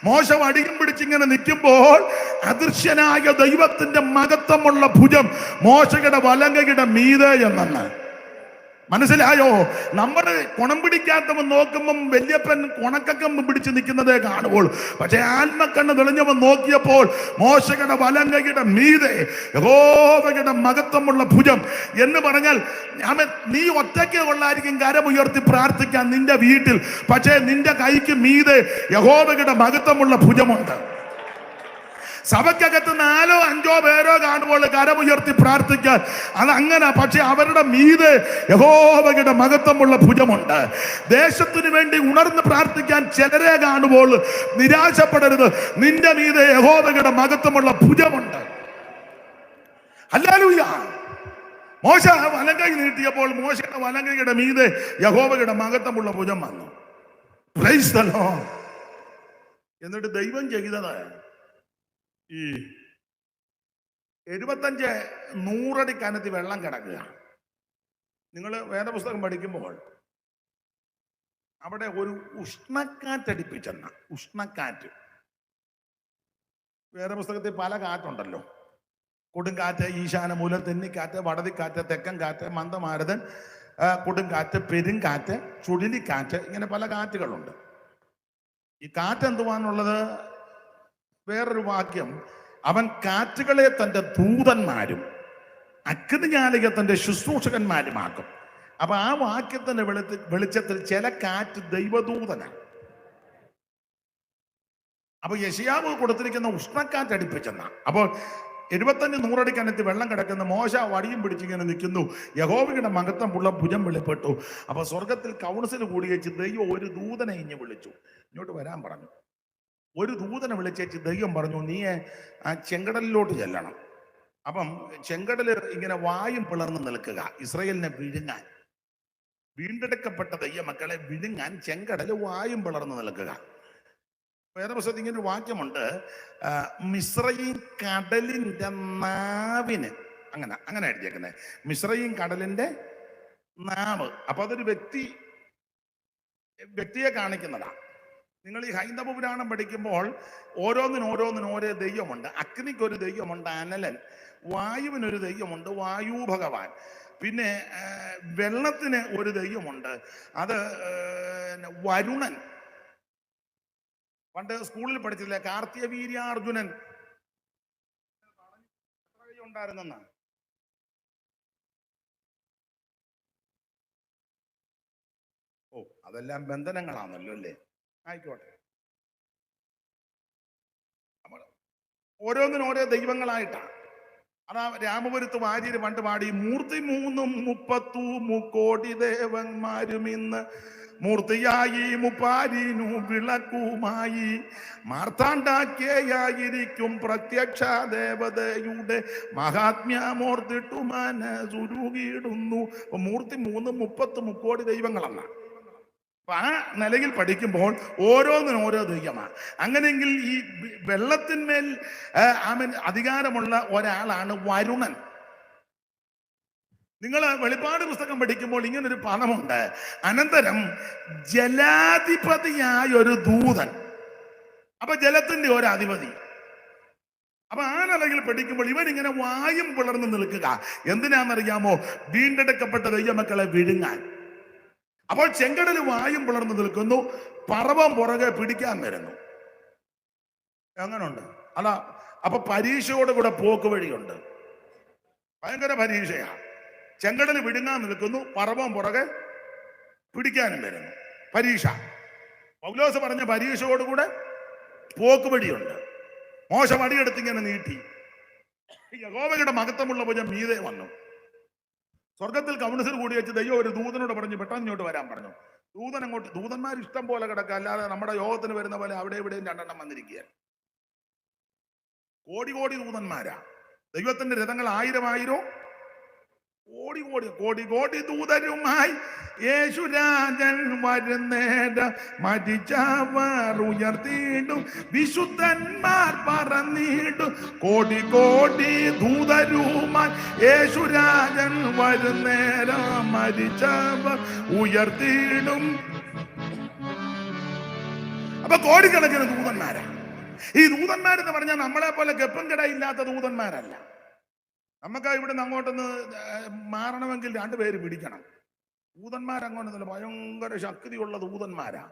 മോശ വടിയും പിടിച്ചിങ്ങനെ നിൽക്കുമ്പോൾ അദൃശ്യനായ ദൈവത്തിന്റെ മഹത്വമുള്ള ഭുജം മോശയുടെ വലങ്കയുടെ മീതെ എന്നെന്ന് മനസ്സിലായോ? നമ്മള് കുണം പിടിക്കാത്തവൻ നോക്കുമ്പം വല്യപ്പൻ ഉണക്കക്കമ്പ് പിടിച്ച് നിൽക്കുന്നതേ കാണുമ്പോൾ, പക്ഷെ ആത്മക്കണ്ണ് തെളിഞ്ഞവൻ നോക്കിയപ്പോൾ മോശയുടെ വലങ്കയുടെ മീതെ യഹോവയുടെ മഹത്വമുള്ള ഭുജം എന്ന് പറഞ്ഞാൽ നീ ഒറ്റയ്ക്ക് കൊള്ളായിരിക്കും കരമുയർത്തി പ്രാർത്ഥിക്കാൻ നിന്റെ വീട്ടിൽ, പക്ഷേ നിന്റെ കൈക്ക് മീതെ യഹോവയുടെ മഹത്വമുള്ള ഭുജമുണ്ട്. സഭയ്ക്കകത്ത് 4 or 5 പേരോ കാണുമ്പോൾ കരമുയർത്തി പ്രാർത്ഥിക്കാൻ അതങ്ങനെ. പക്ഷെ അവരുടെ മീതെ യഹോവയുടെ മഹത്വമുള്ള ഭുജമുണ്ട്. ദേശത്തിന് വേണ്ടി ഉണർന്ന് പ്രാർത്ഥിക്കാൻ ചിലരെ കാണുമ്പോൾ നിരാശപ്പെടരുത്. നിന്റെ മീതെ യഹോവയുടെ മഹത്വമുള്ള ഭുജമുണ്ട്. ഹല്ലേലൂയ. മോശ വലങ്കൈ നീട്ടിയപ്പോൾ മോശയുടെ വലങ്കൈയുടെ മീതെ യഹോവയുടെ മഹത്വമുള്ള ഭുജം വന്നു. Price the Lord. എന്നിട്ട് ദൈവം ചെയ്തത് ഈ 75-100 അടി കനത്തിൽ വെള്ളം കിടക്കുക. നിങ്ങൾ വേദപുസ്തകം പഠിക്കുമ്പോൾ അവിടെ ഒരു ഉഷ്ണക്കാറ്റടിപ്പിച്ചെന്ന ഉഷ്ണക്കാറ്റ്. വേദപുസ്തകത്തിൽ പല കാറ്റുണ്ടല്ലോ. കൊടുങ്കാറ്റ്, ഈശാനമൂല, തെന്നിക്കാറ്റ്, വടതിക്കാറ്റ്, തെക്കൻ കാറ്റ്, മന്ദമാരുതൻ, കൊടുങ്കാറ്റ്, പെരുങ്കാറ്റ്, ചുഴലിക്കാറ്റ്, ഇങ്ങനെ പല കാറ്റുകളുണ്ട്. ഈ കാറ്റ് എന്തുവാന്നുള്ളത് വേറൊരു വാക്യം, അവൻ കാറ്റുകളെ തൻ്റെ ദൂതന്മാരും അഗ്നിജാലിക തൻ്റെ ശുശ്രൂഷകന്മാരുമാക്കും. അപ്പൊ ആ വാക്യത്തിന്റെ വെളിച്ചത്തിൽ ചില കാറ്റ് ദൈവദൂതനാണ്. അപ്പൊ യെശയ്യാവ് കൊടുത്തിരിക്കുന്ന ഉഷ്ണക്കാറ്റ് അടുപ്പിച്ചെന്ന. അപ്പോൾ 75-100 അടി കനത്തിൽ വെള്ളം കിടക്കുന്ന മോശ വടിയും പിടിച്ചിങ്ങനെ നിൽക്കുന്നു. യഹോവയുടെ മഹത്വമുള്ള ഭുജം വെളിപ്പെട്ടു. അപ്പൊ സ്വർഗത്തിൽ കൗൺസിൽ കൂടി വെച്ച് ദൈവം ഒരു ദൂതനെ ഇഞ്ഞ് വിളിച്ചു, ഇങ്ങോട്ട് വരാൻ പറഞ്ഞു. ഒരു ദൂതനെ വിളിച്ചേച്ച് ദൈവം പറഞ്ഞു, നീ ആ ചെങ്കടലിലോട്ട് ചെല്ലണം. അപ്പം ചെങ്കടല് ഇങ്ങനെ വായും പിളർന്ന് നിൽക്കുക, ഇസ്രായേലിനെ വിഴുങ്ങാൻ, വീണ്ടെടുക്കപ്പെട്ട ദൈവമക്കളെ വിഴുങ്ങാൻ ചെങ്കടല് വായും പിളർന്ന് നിൽക്കുക. വേദപുസ്തകത്തിൽ ഇങ്ങനെ ഒരു വാക്യമുണ്ട്, മിസ്രയീം കടലിന്റെ നാവിന്, അങ്ങനെ എഴുതിയേക്കുന്നത്, മിസ്രയീം കടലിന്റെ നാവ്. അപ്പൊ അതൊരു വ്യക്തിയെ കാണിക്കുന്നതാണ്. നിങ്ങൾ ഈ ഹൈന്ദവ പുരാണം പഠിക്കുമ്പോൾ ഓരോന്നിനും ഓരോ ദൈവമുണ്ട്. അഗ്നിക്കൊരു ദൈവമുണ്ട് അനലൻ, വായുവിനൊരു ദൈവമുണ്ട് വായു ഭഗവാൻ, പിന്നെ വെള്ളത്തിന് ഒരു ദൈവമുണ്ട്, അത് വരുണൻ. പണ്ട് സ്കൂളിൽ പഠിച്ചില്ലേ, കാർത്തികവീര്യാർജുനൻ ഉണ്ടായിരുന്ന. ഓ, അതെല്ലാം ബന്ധനങ്ങളാണല്ലോ അല്ലേ. ആയിക്കോട്ടെ. ഓരോന്നിനും ഓരോ ദൈവങ്ങളായിട്ടാണ്. അതാ രാമപുരത്ത് വാര്യര് പണ്ട് പാടി, മൂർത്തി 330 മുക്കോടി ദേവന്മാരും ഇന്ന് മൂർത്തിയായി മുപ്പാരിനു വിളക്കുമായി മാർത്താണ്ഡാക്കിയായിരിക്കും പ്രത്യക്ഷ ദേവതയുടെ മഹാത്മ്യമോർത്തിട്ടു മനസുരുകിടുന്നു. മൂർത്തി 330 മുക്കോടി ദൈവങ്ങളെന്നാണ്. അപ്പൊ ആ നിലയിൽ പഠിക്കുമ്പോൾ ഓരോന്നിനും ഓരോ ദൈവമാണ്. അങ്ങനെയെങ്കിൽ ഈ വെള്ളത്തിന്മേൽ അധികാരമുള്ള ഒരാളാണ് വരുണൻ. നിങ്ങൾ വെളിപ്പാട് പുസ്തകം പഠിക്കുമ്പോൾ ഇങ്ങനൊരു പദമുണ്ട്, അനന്തരം ജലാധിപതിയായ ഒരു ദൂതൻ. അപ്പൊ ജലത്തിന്റെ ഒരു അധിപതി. അപ്പൊ ആ നിലയിൽ പഠിക്കുമ്പോൾ ഇവൻ ഇങ്ങനെ വായും പിളർന്ന് നിൽക്കുക. എന്തിനാണെന്നറിയാമോ? വീണ്ടെടുക്കപ്പെട്ട ദൈവമക്കളെ വിഴുങ്ങാൻ. അപ്പോൾ ചെങ്കടല് വായും പിളർന്ന് നിൽക്കുന്നു, പറവം പുറകെ പിടിക്കാൻ വരുന്നു. എങ്ങനുണ്ട്? അല്ല, അപ്പൊ പരീക്ഷയോട് കൂടെ പോക്ക് വഴിയുണ്ട്. ഭയങ്കര പരീക്ഷയാ. ചെങ്കടല് വിഴുങ്ങാൻ നിൽക്കുന്നു, പറവം പുറകെ പിടിക്കാനും വരുന്നു. പരീക്ഷ. പൗലോസ് പറഞ്ഞ പരീക്ഷയോടുകൂടെ പോക്ക് വഴിയുണ്ട്. മോശ വടിയെടുത്തിങ്ങനെ നീട്ടി, യഹോവയുടെ മഹത്വമുള്ള ഭുജം മീതെ വന്നു. സ്വർഗത്തിൽ കൗൺസിൽ കൂടി വെച്ച് ദൈവം ഒരു ദൂതനോട് പറഞ്ഞു, പെട്ടെന്ന് ഇങ്ങോട്ട് വരാൻ പറഞ്ഞു. ദൂതൻ അങ്ങോട്ട്, ദൂതന്മാർ ഇഷ്ടം പോലെ കിടക്കുക, അല്ലാതെ നമ്മുടെ യോഗത്തിന് വരുന്ന പോലെ അവിടെ ഇവിടെയും 2 എണ്ണം വന്നിരിക്കുക. കോടി ദൂതന്മാരാ. ദൈവത്തിന്റെ രഥങ്ങൾ 1000 കോടി ദൂതരുമായി യേശുരാജൻ വരുന്നേരം മരിച്ചവർ ഉയർത്തിയിടും, വിശുദ്ധന്മാർ പറന്നിടും. കോടി ദൂതരുമായി യേശുരാജൻ വരുന്നേരം മരിച്ചവർ ഉയർത്തിയിടും. അപ്പൊ കോടിക്കണക്കിന് ദൂതന്മാരാ. ഈ ദൂതന്മാരെന്ന് പറഞ്ഞാൽ നമ്മളെ പോലെ ഗപ്പൻ കിടയില്ലാത്ത ദൂതന്മാരല്ല. നമുക്ക് ഇവിടെ നിന്ന് അങ്ങോട്ടൊന്ന് മാറണമെങ്കിൽ 2 പേര് പിടിക്കണം. ദൂതന്മാരങ്ങോട്ടൊന്നുമില്ല, ഭയങ്കര ശക്തിയുള്ള ദൂതന്മാരാ.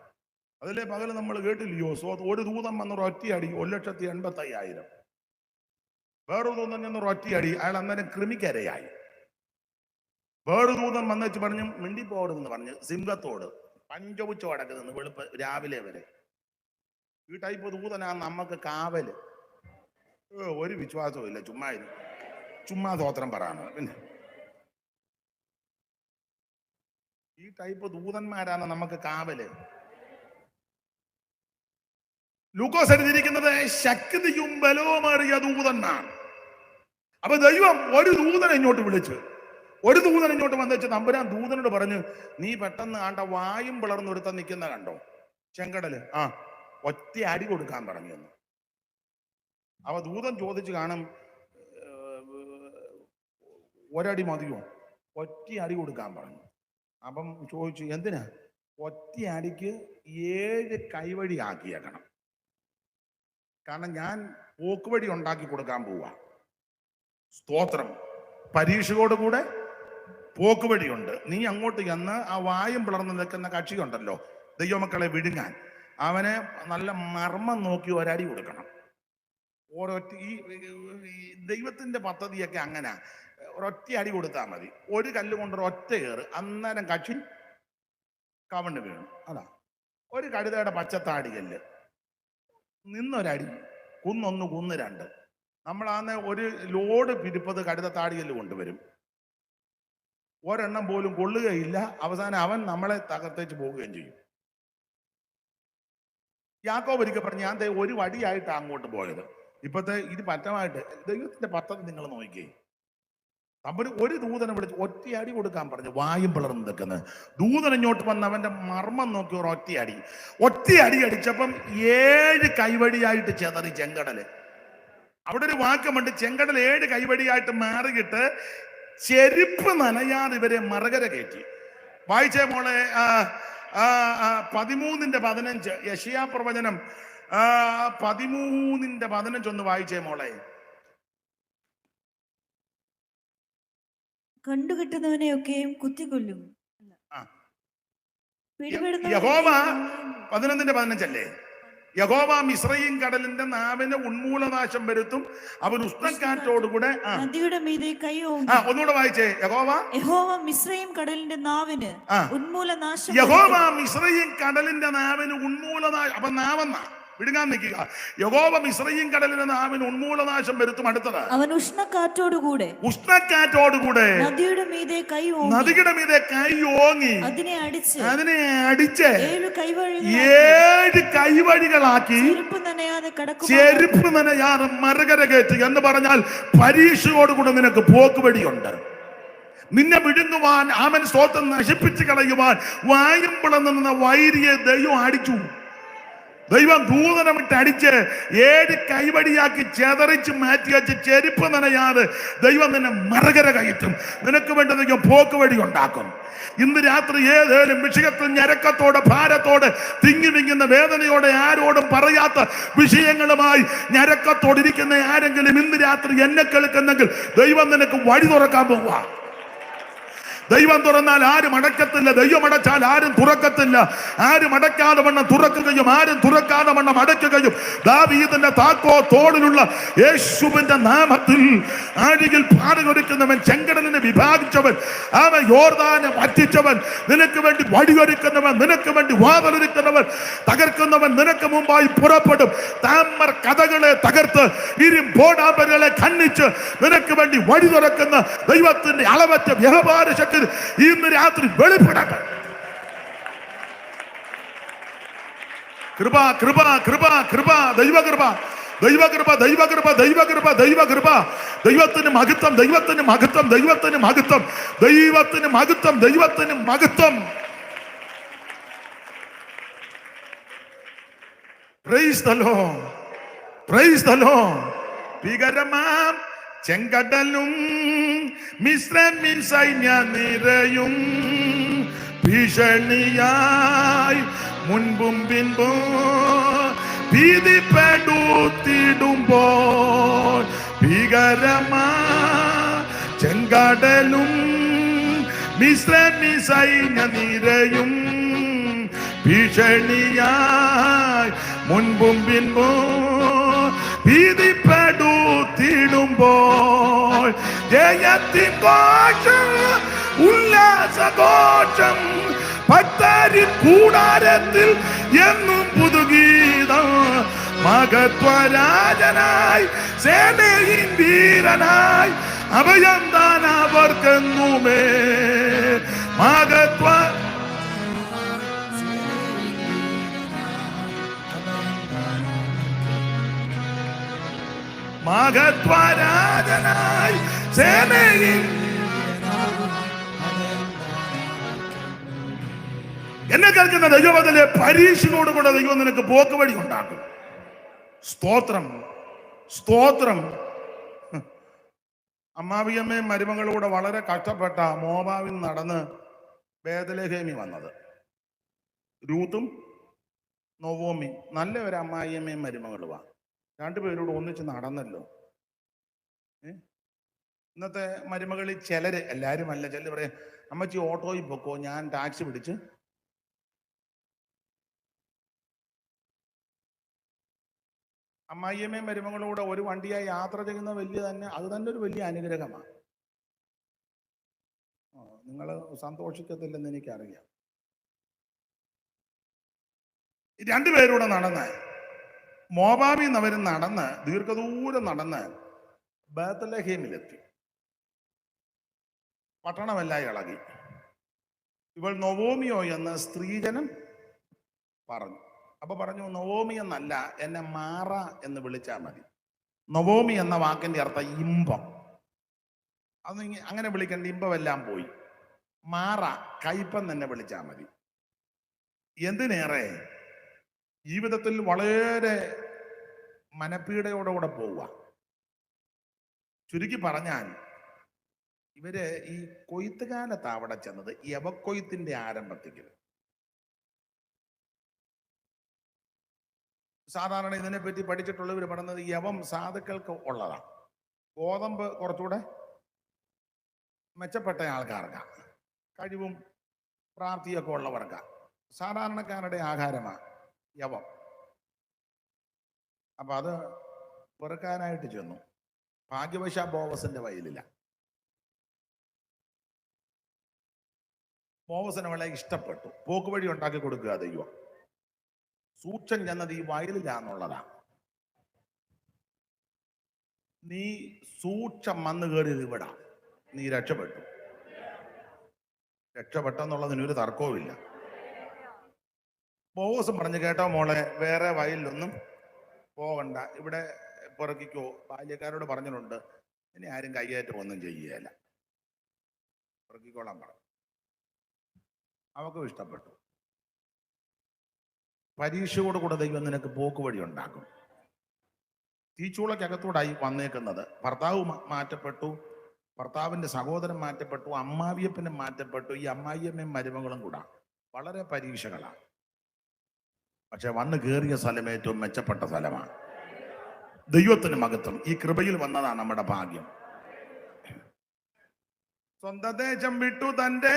അതിലെ പകല് നമ്മൾ കേട്ടില്ലയോ, ഒരു ദൂതൻ വന്നൊരു ഒറ്റയടി 1,85,000. വേറൊരു ദൂതൻ ചെന്നൊരു ഒറ്റയടി, അയാൾ അന്നേരം കൃമിക്കരയായി. വേറൊരു ദൂതൻ വന്നേച്ച് പറഞ്ഞു, മിണ്ടിപ്പോടെന്ന് പറഞ്ഞ് സിംഹത്തോട് പഞ്ചപുച്ച അടക്കുന്നത് വെളുപ്പ് രാവിലെ വരെ. ഈ ടൈപ്പ് ദൂതനാ നമുക്ക് കാവല്. ഒരു വിശ്വാസവും ഇല്ല, ചുമ്മാ സ്തോത്രം പറയാണ്. പിന്നെ ഈ ടൈപ്പ് ദൂതന്മാരാണ് നമുക്ക് കാവല്. ലൂക്കോസ് എഴുതിയിരിക്കുന്നത് ശക്തിയും ബലവുമേറിയ ദൂതന്മാർ. അപ്പൊ ദൈവം ഒരു ദൂതനെ ഇങ്ങോട്ട് വിളിച്ച്, ഒരു ദൂതൻ ഇങ്ങോട്ട് വന്നിച്ച് തമ്പുരാൻ ദൂതനോട് പറഞ്ഞു, നീ പെട്ടെന്ന് ആണ്ട വായും പിളർന്നൊരുത്ത നിൽക്കുന്ന കണ്ടോ ചെങ്കടല്, ഒറ്റ അടി കൊടുക്കാൻ പറഞ്ഞു എന്ന്. അവ ദൂതൻ ചോദിച്ചു കാണും, ഒരടി മതിയോ? ഒറ്റ അടി കൊടുക്കാൻ പറഞ്ഞു. അപ്പം ചോദിച്ചു, എന്തിനാ? ഒറ്റ അടിക്ക് 7 കൈവഴി ആക്കിയേക്കണം. കാരണം ഞാൻ പോക്കുവഴി ഉണ്ടാക്കി കൊടുക്കാൻ പോവാ. സ്തോത്രം. പരീക്ഷയോടുകൂടെ പോക്കുവഴിയുണ്ട്. നീ അങ്ങോട്ട് ചെന്ന് ആ വായും പിളർന്ന് നിൽക്കുന്ന കക്ഷിയുണ്ടല്ലോ, ദൈവമക്കളെ വിഴുങ്ങാൻ, അവനെ നല്ല മർമ്മം നോക്കി ഒരടി കൊടുക്കണം. ഒരൊറ്റ ഈ ദൈവത്തിന്റെ പദ്ധതിയൊക്കെ അങ്ങനെ, ഒരൊറ്റ അടി കൊടുത്താൽ മതി. ഒരു കല്ല് കൊണ്ട് ഒറ്റ കയറ്, അന്നേരം കക്ഷി കവണ്ട് വീണു. അതാ ഒരു കഴുതയുടെ പച്ചത്താടി കല്ല്, നിന്നൊരടി, കുന്നൊന്ന് കുന്ന് 2. നമ്മളാന്ന് ഒരു ലോഡ് പിരിപ്പത് കഴുതത്താടികല്ല് കൊണ്ടുവരും, ഒരെണ്ണം പോലും കൊള്ളുകയില്ല. അവസാനം അവൻ നമ്മളെ തകർത്തേച്ച് പോവുകയും ചെയ്യും. യാക്കോബ് ഒരിക്കൽ പറഞ്ഞു, ഞാൻ ഒരു വടിയായിട്ടാണ് അങ്ങോട്ട് പോയത്. ഇപ്പത്തെ ഇത് പറ്റമായിട്ട് ദൈവത്തിന്റെ പദ്ധതി നിങ്ങൾ നോക്കിക്കേ. തമ്പുരാൻ ഒരു ദൂതനെ വിളിച്ച് ഒറ്റ അടി കൊടുക്കാൻ പറഞ്ഞു, വായും പിളർന്ന് നിൽക്കുന്നത്. ദൂതൻ ഇങ്ങോട്ട് വന്ന് അവന്റെ മർമ്മം നോക്കി ഒറ്റ അടി അടിച്ചപ്പം 7 കൈവടിയായിട്ട് ചെതറി ചെങ്കടല്. അവിടെ ഒരു വാക്കുമുണ്ട്, ചെങ്കടൽ 7 കൈവടിയായിട്ട് മാറിയിട്ട് ചെരുപ്പ് നനയാതെ ഇവരെ മറുകര കയറ്റി. വായിച്ചേ മോളെ, 13:15 യെശയ്യാ പ്രവചനം 13:15 ഒന്ന് വായിച്ചേ മോളെ. കണ്ടുകിട്ടുന്നവനെയൊക്കെയും കുത്തിക്കൊല്ലും. യഹോവ 11:15 യഹോവ മിസ്രയീം കടലിന്റെ നാവിന് ഉന്മൂലനാശം വരുത്തും, അവൻ ഉഷ്ണക്കാറ്റോടുകൂടെ നദിയുടെ മീതെ കൈ ഓങ്ങി. ഒന്നുകൂടെ വായിച്ചേ. യഹോവ മിസ്രയീം കടലിന്റെ നാവിന് ഉന്മൂലനാശം. യഹോവ മിസ്രയീം കടലിന്റെ നാവിന് ഉന്മൂലനാശം. അപ്പൊ നാവെന്നാ വിടുങ്ങാൻ നിൽക്കുക. യഹോവ മിസ്രയീം കടലിന്റെ നാവിന് ഉന്മൂലനാശം വരുത്തും. അടുത്തത്, അവൻ ഉഷ്ണക്കാറ്റോടുകൂടെ നദിയുടെ മീതെ കൈ ഓങ്ങി അതിനെ അടിച്ച് 7 കൈവഴികളാക്കി ചെരുപ്പ് നനയാതെ മറുകര കയറ്റി. എന്ന് പറഞ്ഞാൽ പരീക്ഷയോടുകൂടെ നിനക്ക് പോക്കുവഴിയുണ്ട്. നിന്നെ വിഴുങ്ങുവാൻ, അവൻ സ്വന്തം നശിപ്പിച്ച് കളയുവാൻ വായും പിളർന്നു നിന്ന വൈരിയെ ദൈവം അടിച്ചു. ദൈവം ദൂതനമിട്ട് അടിച്ച് 7 കൈവടിയാക്കി ചെതറിച്ച് മാറ്റി വെച്ച് ചെരുപ്പ് നനയാതെ ദൈവം നിന്നെ മറുകര കയറ്റും. നിനക്ക് വേണ്ടി ദൈവം പോക്കുവഴി ഉണ്ടാക്കും. ഇന്ന് രാത്രി ഏതേലും വിഷയത്തിൽ ഞരക്കത്തോടെ, ഭാരത്തോടെ, തിങ്ങി വിങ്ങുന്ന വേദനയോടെ, ആരോടും പറയാത്ത വിഷയങ്ങളുമായി ഞരക്കത്തോടിരിക്കുന്ന ആരെങ്കിലും ഇന്ന് രാത്രി എന്നെ കേൾക്കുന്നെങ്കിൽ ദൈവം നിനക്ക് വഴി തുറക്കാൻ പോവുക. ദൈവം തുറന്നാൽ ആരും അടക്കത്തില്ല, ദൈവം അടച്ചാൽ ആരും തുറക്കത്തില്ല. ആരും അടയ്ക്കാതെ വണ്ണം തുറക്കുകയും ആരും തുറക്കാതെ വണ്ണം അടയ്ക്കുകയും ദാവീദിന്റെ തോളിലുള്ള യേശുവിന്റെ നാമത്തിൽ ആഴിയിൽ പാടുകൊടുക്കുന്നവൻ, ചെങ്കടലിനെ വിഭാഗിച്ചവൻ, അവൻ യോർദാനെ വറ്റിച്ചവൻ, നിനക്ക് വേണ്ടി വടിയൊരുക്കുന്നവൻ, നിനക്ക് വേണ്ടി വാതിലൊരുക്കുന്നവൻ, തകർക്കുന്നവൻ നിനക്ക് മുമ്പായി പുറപ്പെടും. താമർ കഥകളെ തകർത്ത് ഇരുമ്പോടാമ്പലുകളെ ഖണ്ഡിച്ച് നിനക്ക് വേണ്ടി വഴി തുറക്കുന്ന ദൈവത്തിന്റെ അളവറ്റ വ്യാപാര ശക്തി ഇന്ന് രാത്രി വെളിപ്പെടട്ടെ. കൃപ കൃപ കൃപ കൃപ ദൈവകൃപ ദൈവകൃപ ദൈവകൃപ ദൈവകൃപ ദൈവകൃപ. ദൈവത്തിന് മഹത്വം, ദൈവത്തിന് മഹത്വം, ദൈവത്തിന് മഹത്വം, ദൈവത്തിന് മഹത്വം, ദൈവത്തിന് മഹത്വം. Praise the Lord, praise the Lord. ഭീകരമാം ചെങ്കടലും മിസ്രയീം സൈന്യ നിരയും ഭീഷണിയായി മുൻപും പിൻപും ഭീതിപ്പെടുത്തിടുമ്പോൾ, ഭീകരമാ ചെങ്കടലും മിസ്രയീം സൈന്യ നിരയും ഭീഷണിയായി മുൻപും പിൻപും ഭീതിപ്പെടുത്തിടുമ്പോൾ, ജയത്തിൻ ഘോഷം, ഉല്ലാസഘോഷം, ഭക്തരി കൂടാരത്തിൽ എന്നും പുതുഗീതം. മഹത്വരാജനായി സേനയിൻ വീരനായി അഭയം താൻ അവർക്കെന്നുമേ. മഹത്വരാജനായി സേനയിൻ. എന്നെ കേൾക്കുന്ന ദൈവത്തിലെ പരീക്ഷയോട് കൂടെ ദൈവം നിനക്ക് പോക്ക് വഴി ഉണ്ടാക്കും. സ്തോത്രം, സ്തോത്രം. അമ്മാവിയമ്മയും മരുമകളൂടെ വളരെ കഷ്ടപ്പെട്ട മോവാവിൽ നടന്ന് ബേത്ലഹേമി വന്നത്. രൂത്തും നൊവോമി നല്ല ഒരു അമ്മായിയമ്മയും മരുമകളുവാ. രണ്ടുപേരോട് ഒന്നിച്ച് നടന്നല്ലോ. ഇന്നത്തെ മരുമകളിൽ ചിലര്, എല്ലാവരും അല്ല, ചിലർ പറയാം അമ്മച്ചി ഓട്ടോയിൽ പൊക്കോ, ഞാൻ ടാക്സി പിടിച്ച്. അമ്മായിയമ്മയും മരുമകളൂടെ ഒരു വണ്ടിയായി യാത്ര ചെയ്യുന്ന അത് തന്നെ ഒരു വലിയ അനുഗ്രഹമാണ്. നിങ്ങൾ സന്തോഷിക്കത്തില്ലെന്ന് എനിക്കറിയാം. രണ്ടുപേരൂടെ നടന്ന് മോവാബിൽ നിന്ന് അവർ നടന്ന് ദീർഘദൂരം നടന്ന് ബേത്ലഹേമിലെത്തി. പട്ടണമെല്ലാം ഇളകി. ഇവൾ നൊവോമിയോ എന്ന് സ്ത്രീജനം പറഞ്ഞു. അപ്പൊ പറഞ്ഞു, നൊവോമി എന്നല്ല, എന്നെ മാറ എന്ന് വിളിച്ചാൽ മതി. നൊവോമി എന്ന വാക്കിന്റെ അർത്ഥം ഇമ്പം. അത് അങ്ങനെ വിളിക്കേണ്ട, ഇമ്പമെല്ലാം പോയി. മാറ, കയ്പം തന്നെ വിളിച്ചാൽ മതി. എന്തിനേറെ ജീവിതത്തിൽ വളരെ മനപ്പീടയോടുകൂടെ പോവുക. ചുരുക്കി പറഞ്ഞാൽ ഇവര് ഈ കൊയ്ത്തുകാലത്ത് അവിടെ ചെന്നത് യവക്കൊയ്ത്തിന്റെ ആരംഭത്തിൽ. സാധാരണ ഇതിനെപ്പറ്റി പഠിച്ചിട്ടുള്ളവർ പറയുന്നത് യവം സാധുക്കൾക്ക് ഉള്ളതാണ്, ഗോതമ്പ് കുറച്ചുകൂടെ മെച്ചപ്പെട്ട ആൾക്കാർക്കാണ്, കഴിവും പ്രാപ്തിയൊക്കെ ഉള്ളവർക്ക്. സാധാരണക്കാരുടെ ആഹാരമാണ് യവം. അപ്പൊ അത് പെറുക്കാനായിട്ട് ചെന്നു. ഭാഗ്യവശ ബോവസിന്റെ വയലില്ല. ബോവസിന് വളരെ ഇഷ്ടപ്പെട്ടു. പോക്കുവഴി ഉണ്ടാക്കി കൊടുക്കുക ദൈവം. സൂക്ഷൻ ചെന്നത് ഈ വയലിലാന്നുള്ളതാ. നീ സൂക്ഷം വന്നു കയറിയത് ഇവിടെ, നീ രക്ഷപ്പെട്ടു. രക്ഷപ്പെട്ടെന്നുള്ളതിനൊരു തർക്കവുമില്ല. ബോവസും പറഞ്ഞു, കേട്ടോ മോളെ, വേറെ വയലിലൊന്നും പോകണ്ട, ഇവിടെ പുറക്കിക്കോ. ബാല്യക്കാരോട് പറഞ്ഞിട്ടുണ്ട്, ഇനി ആരും കൈയേറ്റം ഒന്നും ചെയ്യുകയില്ല, പുറക്കിക്കോളാൻ പറഞ്ഞു. അവക്കും ഇഷ്ടപ്പെട്ടു. പരീക്ഷയോട് കൂടെ ദൈവം നിനക്ക് പോക്ക് വഴി ഉണ്ടാക്കും. തീച്ചൂളക്കകത്തൂടായി വന്നേക്കുന്നത്. ഭർത്താവ് മാറ്റപ്പെട്ടു, ഭർത്താവിന്റെ സഹോദരൻ മാറ്റപ്പെട്ടു, അമ്മാവിയപ്പനും മാറ്റപ്പെട്ടു, ഈ അമ്മായിയമ്മയും മരുമകളും കൂടാ. വളരെ പരീക്ഷകളാണ്. പക്ഷെ വന്ന് കയറിയ സ്ഥലം ഏറ്റവും മെച്ചപ്പെട്ട സ്ഥലമാണ്. ദൈവത്തിന് മഹത്വം. ഈ കൃപയിൽ വന്നതാണ് നമ്മുടെ ഭാഗ്യം. സ്വന്തം ദേശം വിട്ടു തന്റെ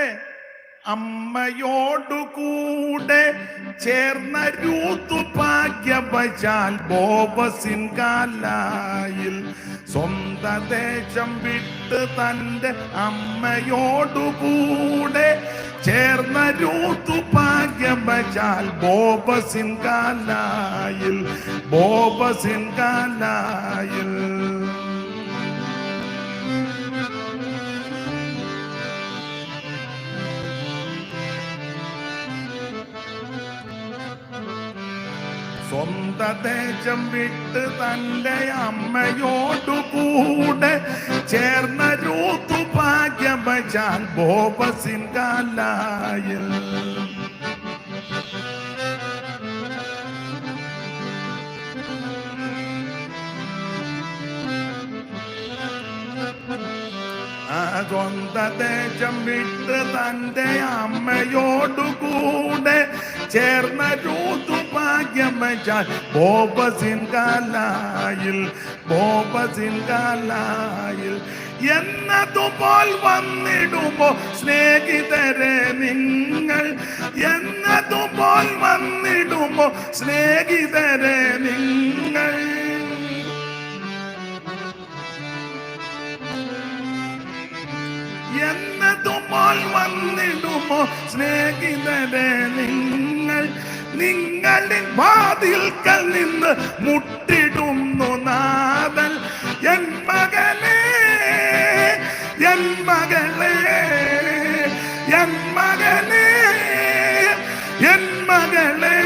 അമ്മയോടുകൂടെ ചേർന്ന രൂത്തു ഭാഗ്യവശാൽ ബോവസിൻ കാലായിൽ. സ്വന്തം ദേശം വിട്ട് തന്റെ അമ്മയോടുകൂടെ ചേർന്ന രൂത്തു ഭാഗ്യവശാൽ ബോവസിൻ കാലായിൽ, ബോവസിൻ കാലായിൽ. സ്വന്തം ദേശം വിട്ട് തന്റെ അമ്മയോടുകൂടെ ചേർന്ന രൂത്തു ഭാഗ്യവശാൽ ബോവസിൻ കാലായിൽ. സ്വന്തം ദേശം വിട്ട് തന്റെ അമ്മയോടുകൂടെ ചേർന്ന രൂത്തു ഭാഗ്യവശാൽ ബോവസിൻ കാലായിൽ, ബോവസിൻ കാലായിൽ. എന്നതുപോൽ വന്നിടുമോ സ്നേഹിതരെ നിങ്ങൾ, എന്നതുപോൽ വന്നിടുമോ സ്നേഹിതരെ നിങ്ങൾ. എന്നതുപോൽ വന്നിടുമോ സ്നേഹിതരെ നിങ്ങൾ. നിങ്ങളിൽ വാതിൽക്കൽ നിന്ന് മുട്ടിടുന്നു നാഥൻ. എൻ മകനേ, എൻ മകളേ, എൻ മകനേ, എൻ മകളേ,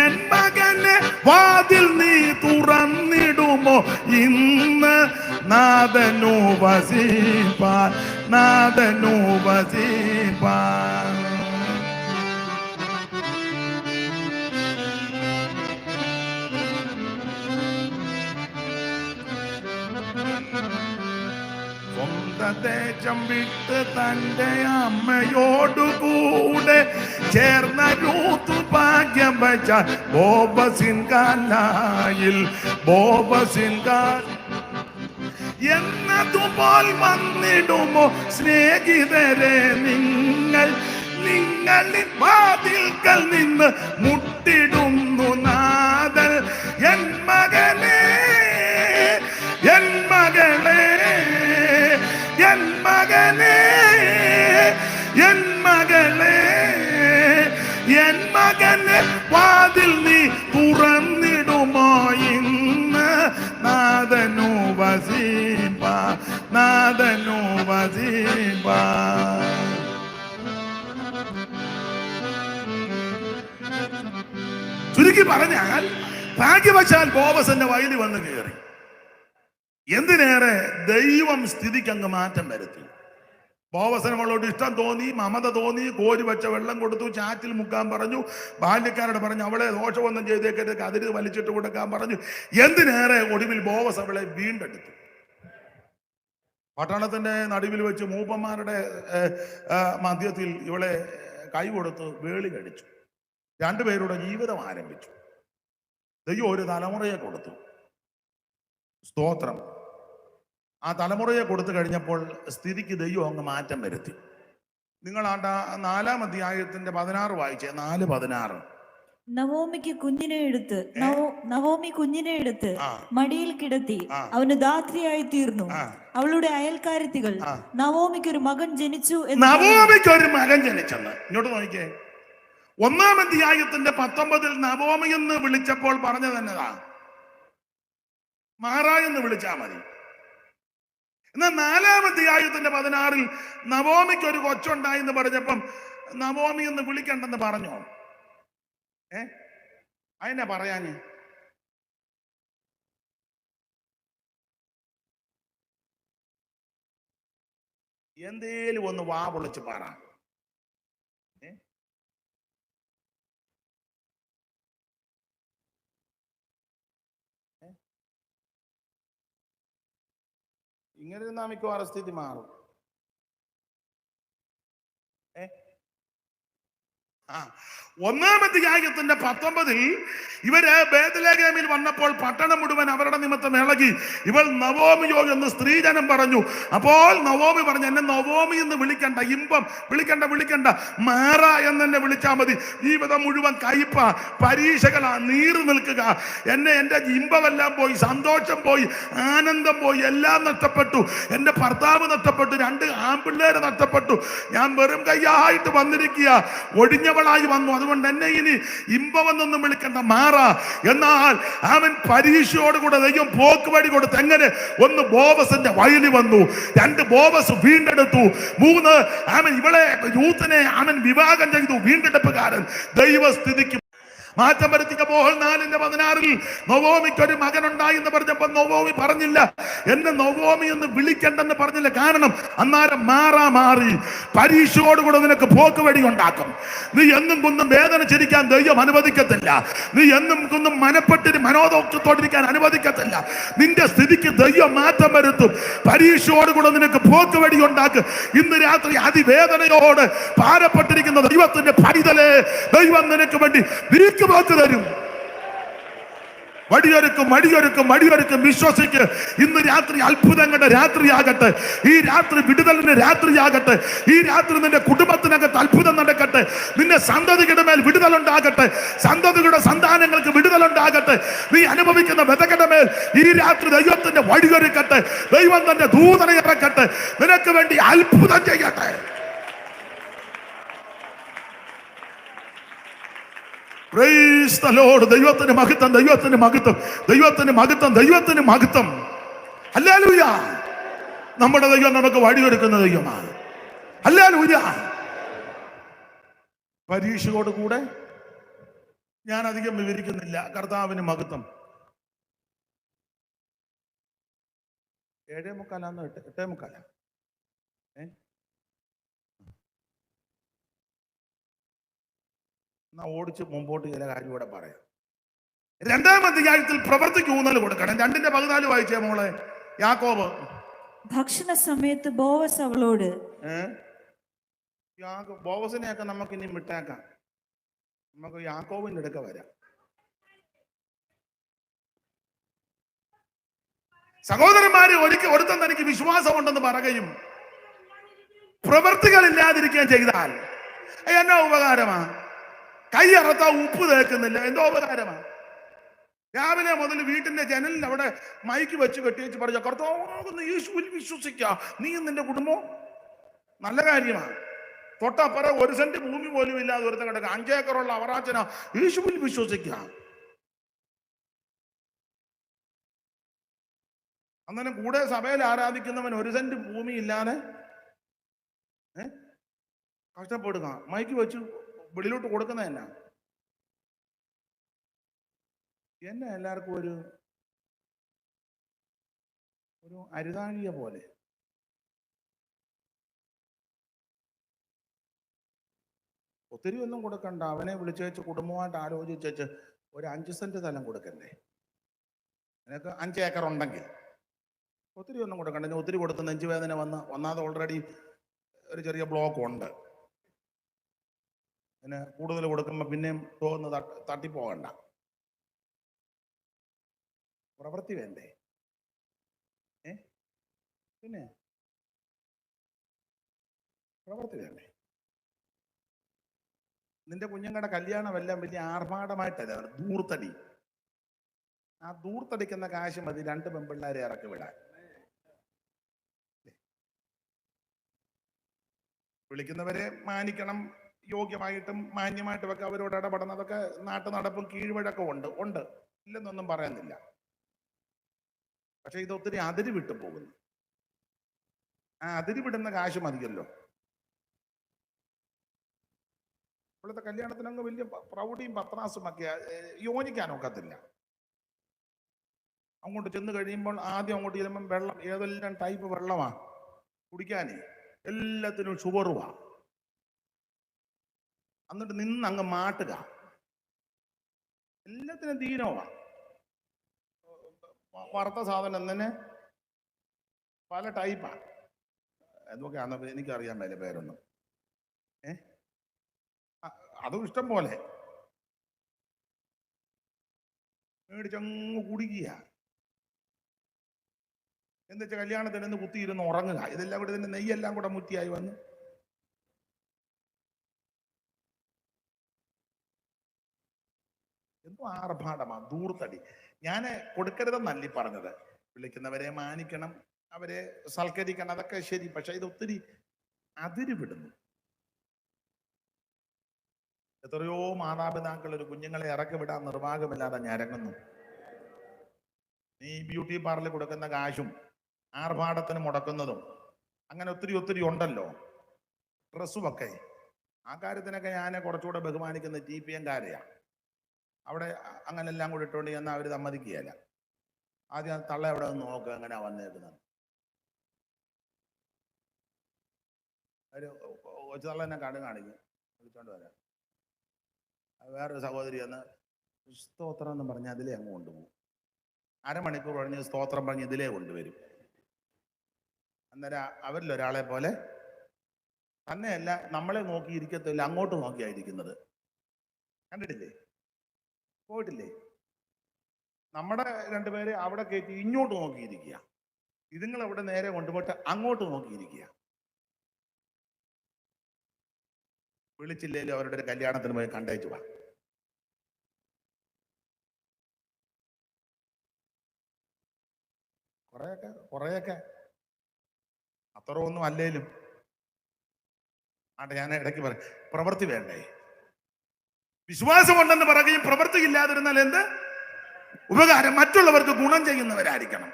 എൻ മകനെ വാതിൽ നീ തുറന്നിടുമോ ഇന്ന്? നാഥനു വസിപ്പാൻ, നാഥനു വസിപ്പാൻ. ദേശം വിട്ട് തന്റെ അമ്മയോടുകൂടെ ചേർന്ന രൂത്ത് ഭാഗ്യം വച്ചാൽ ബോബസിൻകാലായിൽ ബോബസിൻകാൽ എന്നതുപോൽ വന്നിടുമോ സ്നേഹിതരെ നിങ്ങൾ? നിങ്ങളിൽ വാതിൽക്കൽ നിന്ന് മുട്ടിടുന്നു നാഥൻ. എൻ മകനേ, എൻ മകളേ, എൻ മകനേ, എൻ മകളേ, എൻ മകനെ വാതിൽ നീ തുറന്നിടുമോ ഇന്ന്? നാഥനു വസിപ്പാൻ, നാഥനു വസിപ്പാൻ. ചുരുക്കി പറഞ്ഞാൽ ഭാഗ്യവശാൽ ബോവസിന്റെ വയലിൽ വന്ന് കയറി. എന്തിനേറെ ദൈവം സ്ഥിതിക്ക് അങ്ങ് മാറ്റം വരുത്തി. ബോവസനങ്ങളോട് ഇഷ്ടം തോന്നി, മമത തോന്നി, കോരി വെച്ച വെള്ളം കൊടുത്തു, ചാറ്റിൽ മുക്കാൻ പറഞ്ഞു, ബാല്യക്കാരോട് പറഞ്ഞു അവളെ ദോഷമൊന്നും ചെയ്തേക്കരുത്, കതിര് വലിച്ചിട്ട് കൊടുക്കാൻ പറഞ്ഞു. എന്തിനേറെ ഒടുവിൽ ബോവസ് അവളെ വീണ്ടെടുത്തു. പട്ടണത്തിന്റെ നടുവിൽ വെച്ച് മൂപ്പന്മാരുടെ മധ്യത്തിൽ ഇവളെ കൈ കൊടുത്ത് വേളി കഴിച്ചു. രണ്ടുപേരുടെ ജീവിതം ആരംഭിച്ചു. ദൈവം ഒരു തലമുറയെ കൊടുത്തു. സ്തോത്രം. ആ തലമുറയെ കൊടുത്തു കഴിഞ്ഞപ്പോൾ സ്ഥിതിക്ക് ദൈവം അങ്ങ് മാറ്റം വരുത്തി. നിങ്ങൾ ആ 4-ാം അധ്യായത്തിന്റെ 16 വായിച്ചേ. 4:16. നവോമി കുഞ്ഞിനെ എടുത്ത് മടിയിൽ കിടത്തി അവന് ധാത്രിയായി തീർന്നു. അവളുടെ അയൽക്കാരത്തികൾ നവോമിക്ക് ഒരു മകൻ ജനിച്ചു നവോമിക്ക് ഒരു മകൻ ജനിച്ചെന്ന്. ഇങ്ങോട്ട് നോക്കിക്കേ. 1-ാം അധ്യായത്തിന്റെ 19 നവോമി എന്ന് വിളിച്ചപ്പോൾ പറഞ്ഞു തന്നതാ മാറാ എന്ന് വിളിച്ചാ മതി. എന്നാൽ 4-ാം അധ്യായത്തിന്റെ 16 നവോമിക്ക് ഒരു കൊച്ചുണ്ടായി എന്ന് പറഞ്ഞപ്പം നവോമി എന്ന് വിളിക്കണ്ടെന്ന് പറഞ്ഞോ? അതിനെ പറയാന് എന്തേലും ഒന്ന് വാ പൊളിച്ച് പറ. ഇങ്ങനെ ഇരുന്നാ മിക്കവാറും സ്ഥിതി മാറും. 1-ാം അധ്യായത്തിന്റെ 19 ഇവര് ബേത്ലഹേമിൽ വന്നപ്പോൾ പട്ടണം മുഴുവൻ അവരുടെ നിമിത്തം ഇളകി. ഇവൾ നവോമിയോ എന്ന് സ്ത്രീജനം പറഞ്ഞു. അപ്പോൾ നവോമി പറഞ്ഞു, എന്നെ നവോമി എന്ന് വിളിക്കണ്ട, ഇമ്പം വിളിക്കണ്ട, മാറ എന്നെ വിളിച്ചാൽ മതി. ജീവിതം മുഴുവൻ കയ്പ, പരീക്ഷകളാ, നീറ് നിൽക്കുക. എൻ്റെ ഇമ്പമെല്ലാം പോയി, സന്തോഷം പോയി, ആനന്ദം പോയി, എല്ലാം നഷ്ടപ്പെട്ടു. എൻ്റെ ഭർത്താവ് നഷ്ടപ്പെട്ടു, 2 ആൺപിള്ളേര് നഷ്ടപ്പെട്ടു. ഞാൻ വെറും കൈയായിട്ട് വന്നിരിക്കുക, ഒഴിഞ്ഞവളായി വന്നു. അതുകൊണ്ട് എന്നെ ഇനി ഇമ്പമെന്നൊന്നും വിളിക്കണ്ട, മാറ. എന്നാൽ അവൻ പരീക്ഷയോടുകൂടെ ദൈവം പോക്ക് വഴി കൊടുത്ത്. എങ്ങനെ? 1 ബോവസിന്റെ വയലിൽ വന്നു, 2 ബോവസ് വീണ്ടെടുത്തു, 3 അവൻ ഇവളെ യൂത്തിനെ അവൻ വിവാഹം ചെയ്തു. വീണ്ടെടുപ്പുകാരൻ ദൈവസ്ഥിതിക്ക് മാറ്റം വരുത്തിയപ്പോൾ 4:16 നവോമിക്ക് ഒരു മകനുണ്ടായി എന്ന് പറഞ്ഞപ്പോൾ നവോമി പറഞ്ഞില്ല, എന്നെ നവോമി എന്ന് വിളിക്കണ്ടെന്ന് പറഞ്ഞില്ല. കാരണം അന്നേരം മാറി. പരീക്ഷയോടുകൂടെ നിനക്ക് പോക്ക് വഴി ഉണ്ടാക്കും. നീ എന്നും കുന്നും വേദന ചിരിക്കാൻ ദൈവം അനുവദിക്കത്തില്ല. നീ എന്നും കുന്നും മനപ്പെട്ടിന് മനോദോഷത്തോടിരിക്കാൻ അനുവദിക്കത്തില്ല. നിന്റെ സ്ഥിതിക്ക് ദൈവം മാറ്റം വരുത്തും. പരീക്ഷയോടുകൂടെ നിനക്ക് പോക്ക് വഴി ഉണ്ടാക്കും. ഇന്ന് രാത്രി അതിവേദനയോട് ഭാരപ്പെട്ടിരിക്കുന്ന ദൈവത്തിന്റെ പൈതലേ, ദൈവം നിനക്ക് വേണ്ടി വാക്ക് തരും. മടിയൊരുക്കും വിശ്വസിക്ക്. ഇന്ന് രാത്രി അത്ഭുതങ്ങളുടെ രാത്രിയാകട്ടെ. ഈ രാത്രി വിടുതലിന്റെ രാത്രിയാകട്ടെ. ഈ രാത്രി നിന്റെ കുടുംബത്തിനകത്ത് അത്ഭുതം നടക്കട്ടെ. നിന്റെ സന്തതികളുടെ മേൽ വിടുതലുണ്ടാകട്ടെ. സന്തതികളുടെ സന്താനങ്ങൾക്ക് വിടുതലുണ്ടാകട്ടെ. നീ അനുഭവിക്കുന്ന വ്യതകളുടെ മേൽ ഈ രാത്രി ദൈവത്തിന്റെ വഴിയൊരുക്കട്ടെ. ദൈവം തന്റെ ദൂതനെ ഇറക്കട്ടെ. നിനക്ക് വേണ്ടി അത്ഭുതം ചെയ്യട്ടെ. Praise the Lord. ദൈവത്തിന് മഹത്വം, ദൈവത്തിന് മഹത്വം, ദൈവത്തിന് മഹത്വം, ദൈവത്തിന് മഹത്വം. ഹല്ലേലൂയ. നമ്മുടെ ദൈവം നമുക്ക് വഴിയൊരുക്കുന്ന ദൈവമാണ്. ഹല്ലേലൂയ. പരീക്ഷയോട് കൂടെ ഞാൻ അധികം വിവരിക്കുന്നില്ല. കർത്താവിന് മഹത്വം. 7:45 8:45 എന്നാ ഓടിച്ച് മുമ്പോട്ട് ചില കാര്യം കൂടെ പറയാം. 2-ാം അധ്യായത്തിൽ പ്രവൃത്തിക്ക് ഊന്നൽ കൊടുക്കണം. 2:14 വായിച്ചേ മോളെ. യാക്കോബ് ഭക്ഷണ സമയത്ത് ബോവസ് അവളോട്, ബോവസിനെയൊക്കെ നമുക്ക് ഇനി വിട്ടേക്കാം, നമുക്ക് യാക്കോബിന്റെ അടുക്ക വരാം. സഹോദരന്മാരെ, ഒരുത്തൻ തനിക്ക് വിശ്വാസമുണ്ടെന്ന് പറയുകയും പ്രവൃത്തികളില്ലാതിരിക്കുകയും ചെയ്താൽ എന്നാ ഉപകാരമാ? കൈ അറുത്താ ഉപ്പ് തേക്കുന്നില്ല, എന്തോ ഉപകാരമാ? രാവിലെ മുതൽ വീട്ടിന്റെ ജനലിൽ അവിടെ മൈക്ക് വെച്ച് കെട്ടിവെച്ച് പറഞ്ഞ കർത്താവ് യേശുവിൽ വിശ്വസിക്കുക, നീ നിന്റെ കുടുംബം. നല്ല കാര്യമാണ്. തൊട്ടപ്പുറം 1 സെന്റ് ഭൂമി പോലും ഇല്ലാതെ ഒരുത്തൻ കിടക്കുക, 5 ഏക്കറുള്ള അവറാച്ചന യേശുവിൽ വിശ്വസിക്കുക. അന്നേരം കൂടെ സഭയിൽ ആരാധിക്കുന്നവൻ 1 സെന്റ് ഭൂമി ഇല്ലാതെ കഷ്ടപ്പെടുക, മൈക്ക് വെച്ച് വെളിയിലോട്ട് കൊടുക്കുന്ന എന്നാ എല്ലാവർക്കും ഒരു അരുതാഴിയ പോലെ. ഒത്തിരി ഒന്നും കൊടുക്കണ്ട, അവനെ വിളിച്ചേച്ച് കുടുംബമായിട്ട് ആലോചിച്ചേച്ച് ഒരു 5 സെന്റ് സ്ഥലം കൊടുക്കണ്ടേ? നിനക്ക് 5 ഏക്കർ ഉണ്ടെങ്കിൽ ഒത്തിരി ഒന്നും കൊടുക്കണ്ട. ഒത്തിരി കൊടുത്ത് നെഞ്ചുവേദന വന്നാതെ ഓൾറെഡി ഒരു ചെറിയ ബ്ലോക്ക് ഉണ്ട്. പിന്നെ കൂടുതൽ കൊടുക്കുമ്പോൾ പിന്നെയും തോന്നുന്നു തട്ടിപ്പോകണ്ട. പ്രവൃത്തി വേണ്ടേ? പിന്നെ പ്രവൃത്തി വേണ്ടേ? നിന്റെ കുഞ്ഞുങ്ങളുടെ കല്യാണം എല്ലാം വലിയ ആർഭാടമായിട്ടല്ല, ദൂർത്തടി. ആ ദൂർത്തടിക്കുന്ന കാശ് മതി 2 പെൺപിള്ളേരെ ഇറക്കി വിടാൻ. വിളിക്കുന്നവരെ മാനിക്കണം, യോഗ്യമായിട്ടും മാന്യമായിട്ടും ഒക്കെ അവരോട് ഇടപെടണം. അതൊക്കെ നാട്ടു നടപ്പും കീഴ്വഴക്കം ഉണ്ട്, ഇല്ലെന്നൊന്നും പറയുന്നില്ല. പക്ഷെ ഇത് ഒത്തിരി അതിര് വിട്ടു പോകുന്നു. ആ അതിര് വിടുന്ന കാശ് മതിയല്ലോ. ഇപ്പോഴത്തെ കല്യാണത്തിനങ്ങ് വലിയ പ്രൗഢിയും പത്രാസും ഒക്കെ യോജിക്കാനൊക്കത്തില്ല. അങ്ങോട്ട് ചെന്ന് കഴിയുമ്പോൾ ആദ്യം അങ്ങോട്ട് ചെല്ലുമ്പം വെള്ളം, ഏതെല്ലാം ടൈപ്പ് വെള്ളമാ കുടിക്കാനേ, എല്ലാത്തിനും ഷുഗറുവാ. എന്നിട്ട് അങ്ങ് മാട്ടുക, എല്ലാത്തിനും ദീനമാ. വറുത്ത സാധനം തന്നെ പല ടൈപ്പാ. എന്തൊക്കെയാണെന്ന് എനിക്കറിയാൻ മേലെ പേരൊന്നും. അതും ഇഷ്ടം പോലെ മേടിച്ചങ്ങ് കുടിക്കുക. എന്താ വെച്ചാൽ കല്യാണത്തിന് നിന്ന് കുത്തിയിരുന്ന് ഉറങ്ങുക. ഇതെല്ലാം കൂടെ ഇതിന്റെ നെയ്യെല്ലാം കൂടെ മുറ്റിയായി വന്ന് എന്തോ ആർഭാടമാ, ദൂർത്തടി. ഞാൻ കൊടുക്കരുതെന്നല്ല പറഞ്ഞത്. വിളിക്കുന്നവരെ മാനിക്കണം, അവരെ സൽക്കരിക്കണം, അതൊക്കെ ശരി. പക്ഷെ ഇത് ഒത്തിരി അതിര് വിടുന്നു. എത്രയോ മാതാപിതാക്കൾ ഒരു കുഞ്ഞുങ്ങളെ ഇറക്കി വിടാൻ നിർവാഹമില്ലാതെ ഞരങ്ങുന്നു. നീ ബ്യൂട്ടി പാർലറിൽ കൊടുക്കുന്ന കാശും ആർഭാടത്തിന് മുടക്കുന്നതും അങ്ങനെ ഒത്തിരി ഉണ്ടല്ലോ. ഡ്രസ്സുമൊക്കെ ആ കാര്യത്തിനൊക്കെ ഞാൻ കുറച്ചുകൂടെ ബഹുമാനിക്കുന്ന TPM-കാരെയാ. അവിടെ അങ്ങനെ എല്ലാം കൂടെ ഇട്ടുകൊണ്ട് ചെന്നാൽ അവർ സമ്മതിക്കുകയല്ല. ആദ്യം തള്ള എവിടെ നിന്ന് നോക്കുക, എങ്ങനെയാ വന്നേക്കുന്നത്. ഒരു തള്ള എന്നെ കാണിക്കും, വിളിച്ചോണ്ട് വരാം. വേറൊരു സഹോദരി എന്ന് സ്തോത്രം എന്ന് പറഞ്ഞാൽ അതിലേ അങ്ങ് കൊണ്ടുപോകും. അരമണിക്കൂർ കഴിഞ്ഞ് സ്തോത്രം പറഞ്ഞ് ഇതിലേ കൊണ്ടുവരും. അന്നേരം അവരിലൊരാളെ പോലെ തന്നെയല്ല, നമ്മളെ നോക്കിയിരിക്കത്തില്ല, അങ്ങോട്ട് നോക്കിയായിരിക്കുന്നത്. കണ്ടിട്ടില്ലേ? പോയിട്ടില്ലേ? നമ്മുടെ 2 പേരെ അവിടെ കയറ്റി ഇങ്ങോട്ട് നോക്കിയിരിക്കുക, ഇതുങ്ങൾ അവിടെ നേരെ കൊണ്ടുപോയിട്ട് അങ്ങോട്ട് നോക്കിയിരിക്കുക. വിളിച്ചില്ലേലും അവരുടെ ഒരു കല്യാണത്തിന് പോയി കണ്ടേച്ചു വാ. കുറേയൊക്കെ അത്ര ഒന്നും അല്ലേലും ഞാൻ ഇടയ്ക്ക് പറയും, പ്രവൃത്തി വേണ്ടേ? വിശ്വാസമുണ്ടെന്ന് പറയുകയും പ്രവൃത്തി ഇല്ലാതിരുന്നാൽ എന്ത് ഉപകാരം? മറ്റുള്ളവർക്ക് ഗുണം ചെയ്യുന്നവരായിരിക്കണം.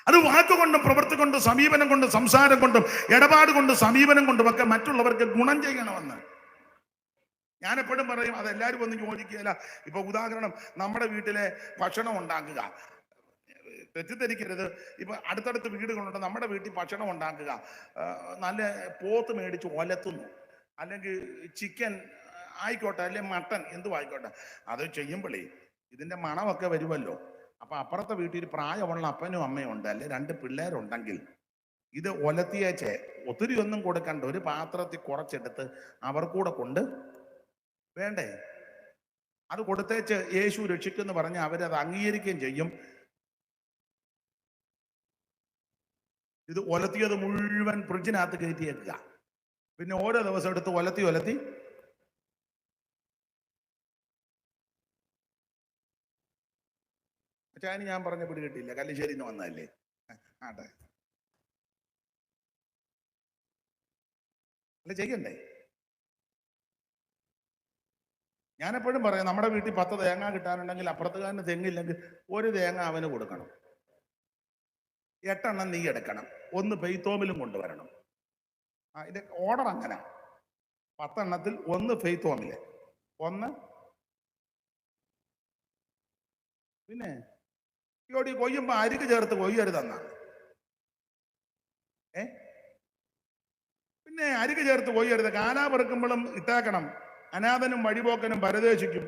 അത് വാക്കുകൊണ്ടും പ്രവൃത്തി കൊണ്ടും സമീപനം കൊണ്ടും സംസാരം കൊണ്ടും ഇടപാട് കൊണ്ടും സമീപനം കൊണ്ടും ഒക്കെ മറ്റുള്ളവർക്ക് ഗുണം ചെയ്യണമെന്ന് ഞാൻ എപ്പോഴും പറയും. അതെല്ലാവരും ഒന്നും യോജിക്കുകയില്ല. ഇപ്പൊ ഉദാഹരണം, നമ്മുടെ വീട്ടിലെ ഭക്ഷണം ഉണ്ടാക്കുക, തെറ്റിദ്ധരിക്കരുത്. ഇപ്പൊ അടുത്തടുത്ത് വീടുകളുണ്ട്, നമ്മുടെ വീട്ടിൽ ഭക്ഷണം ഉണ്ടാക്കുക, നല്ല പോത്ത് മേടിച്ച് ഒലത്തുന്നു, അല്ലെങ്കിൽ ചിക്കൻ ആയിക്കോട്ടെ, അല്ലെങ്കിൽ മട്ടൻ എന്തും ആയിക്കോട്ടെ, അത് ചെയ്യുമ്പോഴേ ഇതിന്റെ മണമൊക്കെ വരുമല്ലോ. അപ്പൊ അപ്പുറത്തെ വീട്ടിൽ പ്രായമുള്ള അപ്പനും അമ്മയും ഉണ്ട്, അല്ലെ 2 പിള്ളേരുണ്ടെങ്കിൽ ഇത് ഒലത്തിയേച്ച് ഒത്തിരി ഒന്നും കൊടുക്കണ്ട, ഒരു പാത്രത്തിൽ കുറച്ചെടുത്ത് അവർക്കൂടെ കൊണ്ട് വേണ്ടേ, അത് കൊടുത്തേച്ച് യേശു രക്ഷിക്കുമെന്ന് പറഞ്ഞ് അവരത് അംഗീകരിക്കുകയും ചെയ്യും. ഇത് ഒലത്തിയത് മുഴുവൻ ഫ്രിഡ്ജിനകത്ത് കയറ്റിയേക്കുക, പിന്നെ ഓരോ ദിവസം എടുത്ത് ഒലത്തി ചാനി ഞാൻ പറഞ്ഞ പിടി കിട്ടിയില്ല, കല്ലിശ്ശേരിയിൽ നിന്ന് വന്നതല്ലേ. ആട്ടെ, അല്ല ചെയ്യണ്ടേ? ഞാനെപ്പോഴും പറയാം, നമ്മുടെ വീട്ടിൽ 10 തേങ്ങ കിട്ടാനുണ്ടെങ്കിൽ അപ്പുറത്തുകാരന് തെങ്ങില്ലെങ്കിൽ 1 തേങ്ങ അവന് കൊടുക്കണം, 8 എണ്ണം നീ എടുക്കണം, 1 പെയ്ത്തോമിലും കൊണ്ടുവരണം. ഇത് ഓർഡർ അങ്ങനെ. 10 എണ്ണത്തിൽ 1 പെയ്ത്തോമില്, 1 പിന്നെ ഈ കൊയ്യുമ്പോ അരിക്ക് ചേർത്ത് കൊയ്യരുതെന്നാണ്. പിന്നെ അരിക്ക് ചേർത്ത് കൊയ്യരുത്, കാലാ പെറുക്കുമ്പോഴും ഇട്ടേക്കണം. അനാഥനും വഴിപോക്കനും പരദേശിക്കും.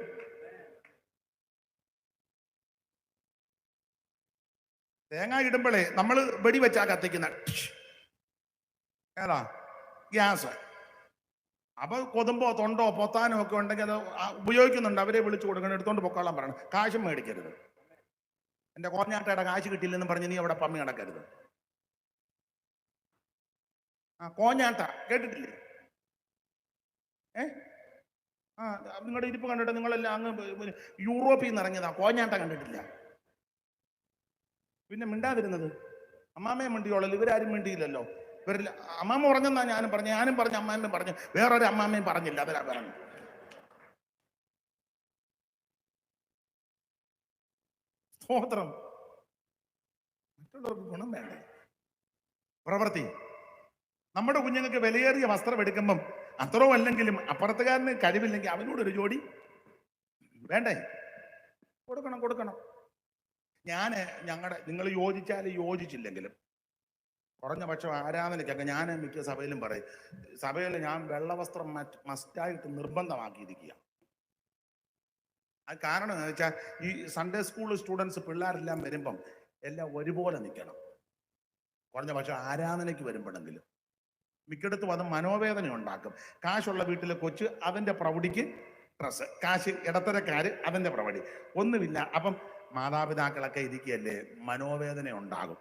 തേങ്ങ ഇടുമ്പോഴേ നമ്മൾ വെടിവെച്ചാ കത്തിക്കുന്ന ഏതാ ഗ്യാസ്. അപ്പൊ കൊതുമ്പോ തൊണ്ടോ പൊത്താനോ ഒക്കെ ഉണ്ടെങ്കിൽ അത് ഉപയോഗിക്കുന്നുണ്ട്, അവരെ വിളിച്ചു കൊടുക്കണം, എടുത്തോണ്ട് പൊക്കോളാൻ പറയണം. കാശും മേടിക്കരുത്. എന്റെ കോഞ്ഞാട്ടയുടെ കാശ് കിട്ടിയില്ലെന്ന് പറഞ്ഞ് നീ അവിടെ പമ്മി നടക്കരുത്. കോഞ്ഞാട്ട കേട്ടിട്ടില്ലേ? നിങ്ങളുടെ ഇരിപ്പ് കണ്ടിട്ട് നിങ്ങളെല്ലാം അങ്ങ് യൂറോപ്പിൽ നിന്ന് ഇറങ്ങിയതാ. കോഞ്ഞാട്ട കണ്ടിട്ടില്ല? പിന്നെ മിണ്ടാതിരുന്നത് അമ്മാമ്മയെ മിണ്ടിയോളല്ലോ, ഇവരാരും മിണ്ടിയില്ലല്ലോ. ഇവരിൽ അമ്മാമ്മ പറഞ്ഞെന്നാ ഞാനും പറഞ്ഞു അമ്മാമ്മയും പറഞ്ഞു, വേറൊരു അമ്മാമ്മയും പറഞ്ഞില്ല. അതിലാ പറഞ്ഞു. സ്തോത്രം. മറ്റുള്ളവർക്ക് ഗുണം വേണ്ടേ? പ്രവൃത്തി. നമ്മുടെ കുഞ്ഞുങ്ങൾക്ക് വിലയേറിയ വസ്ത്രം എടുക്കുമ്പം അത്രോ അല്ലെങ്കിലും അപ്പുറത്തുകാരന് കഴിവില്ലെങ്കിൽ അവനോടൊരു ജോഡി വേണ്ടേ? കൊടുക്കണം. നിങ്ങൾ യോജിച്ചാലും യോജിച്ചില്ലെങ്കിലും കുറഞ്ഞ പക്ഷം ആരാധനയ്ക്കൊക്കെ ഞാൻ മിക്ക സഭയിലും പറയും, സഭയിൽ ഞാൻ വെള്ളവസ്ത്രം മസ്റ്റായിട്ട് നിർബന്ധമാക്കിയിരിക്കുക. അത് കാരണം എന്ന് വെച്ചാൽ ഈ സൺഡേ സ്കൂൾ സ്റ്റുഡൻസ് പിള്ളേരെല്ലാം വരുമ്പം എല്ലാം ഒരുപോലെ നിൽക്കണം. കുറഞ്ഞ പക്ഷം ആരാധനയ്ക്ക് വരുമ്പോഴെങ്കിലും. മിക്കടത്തും അത് മനോവേദന ഉണ്ടാക്കും. കാശുള്ള വീട്ടിലെ കൊച്ച് അതിൻ്റെ പ്രൗഢിക്ക് ഡ്രസ്സ്, കാശ് ഇടത്തരക്കാര് അതിൻ്റെ പ്രവൃത്തി, ഒന്നുമില്ല. അപ്പം മാതാപിതാക്കളൊക്കെ ഇരിക്കുകയല്ലേ, മനോവേദന ഉണ്ടാകും.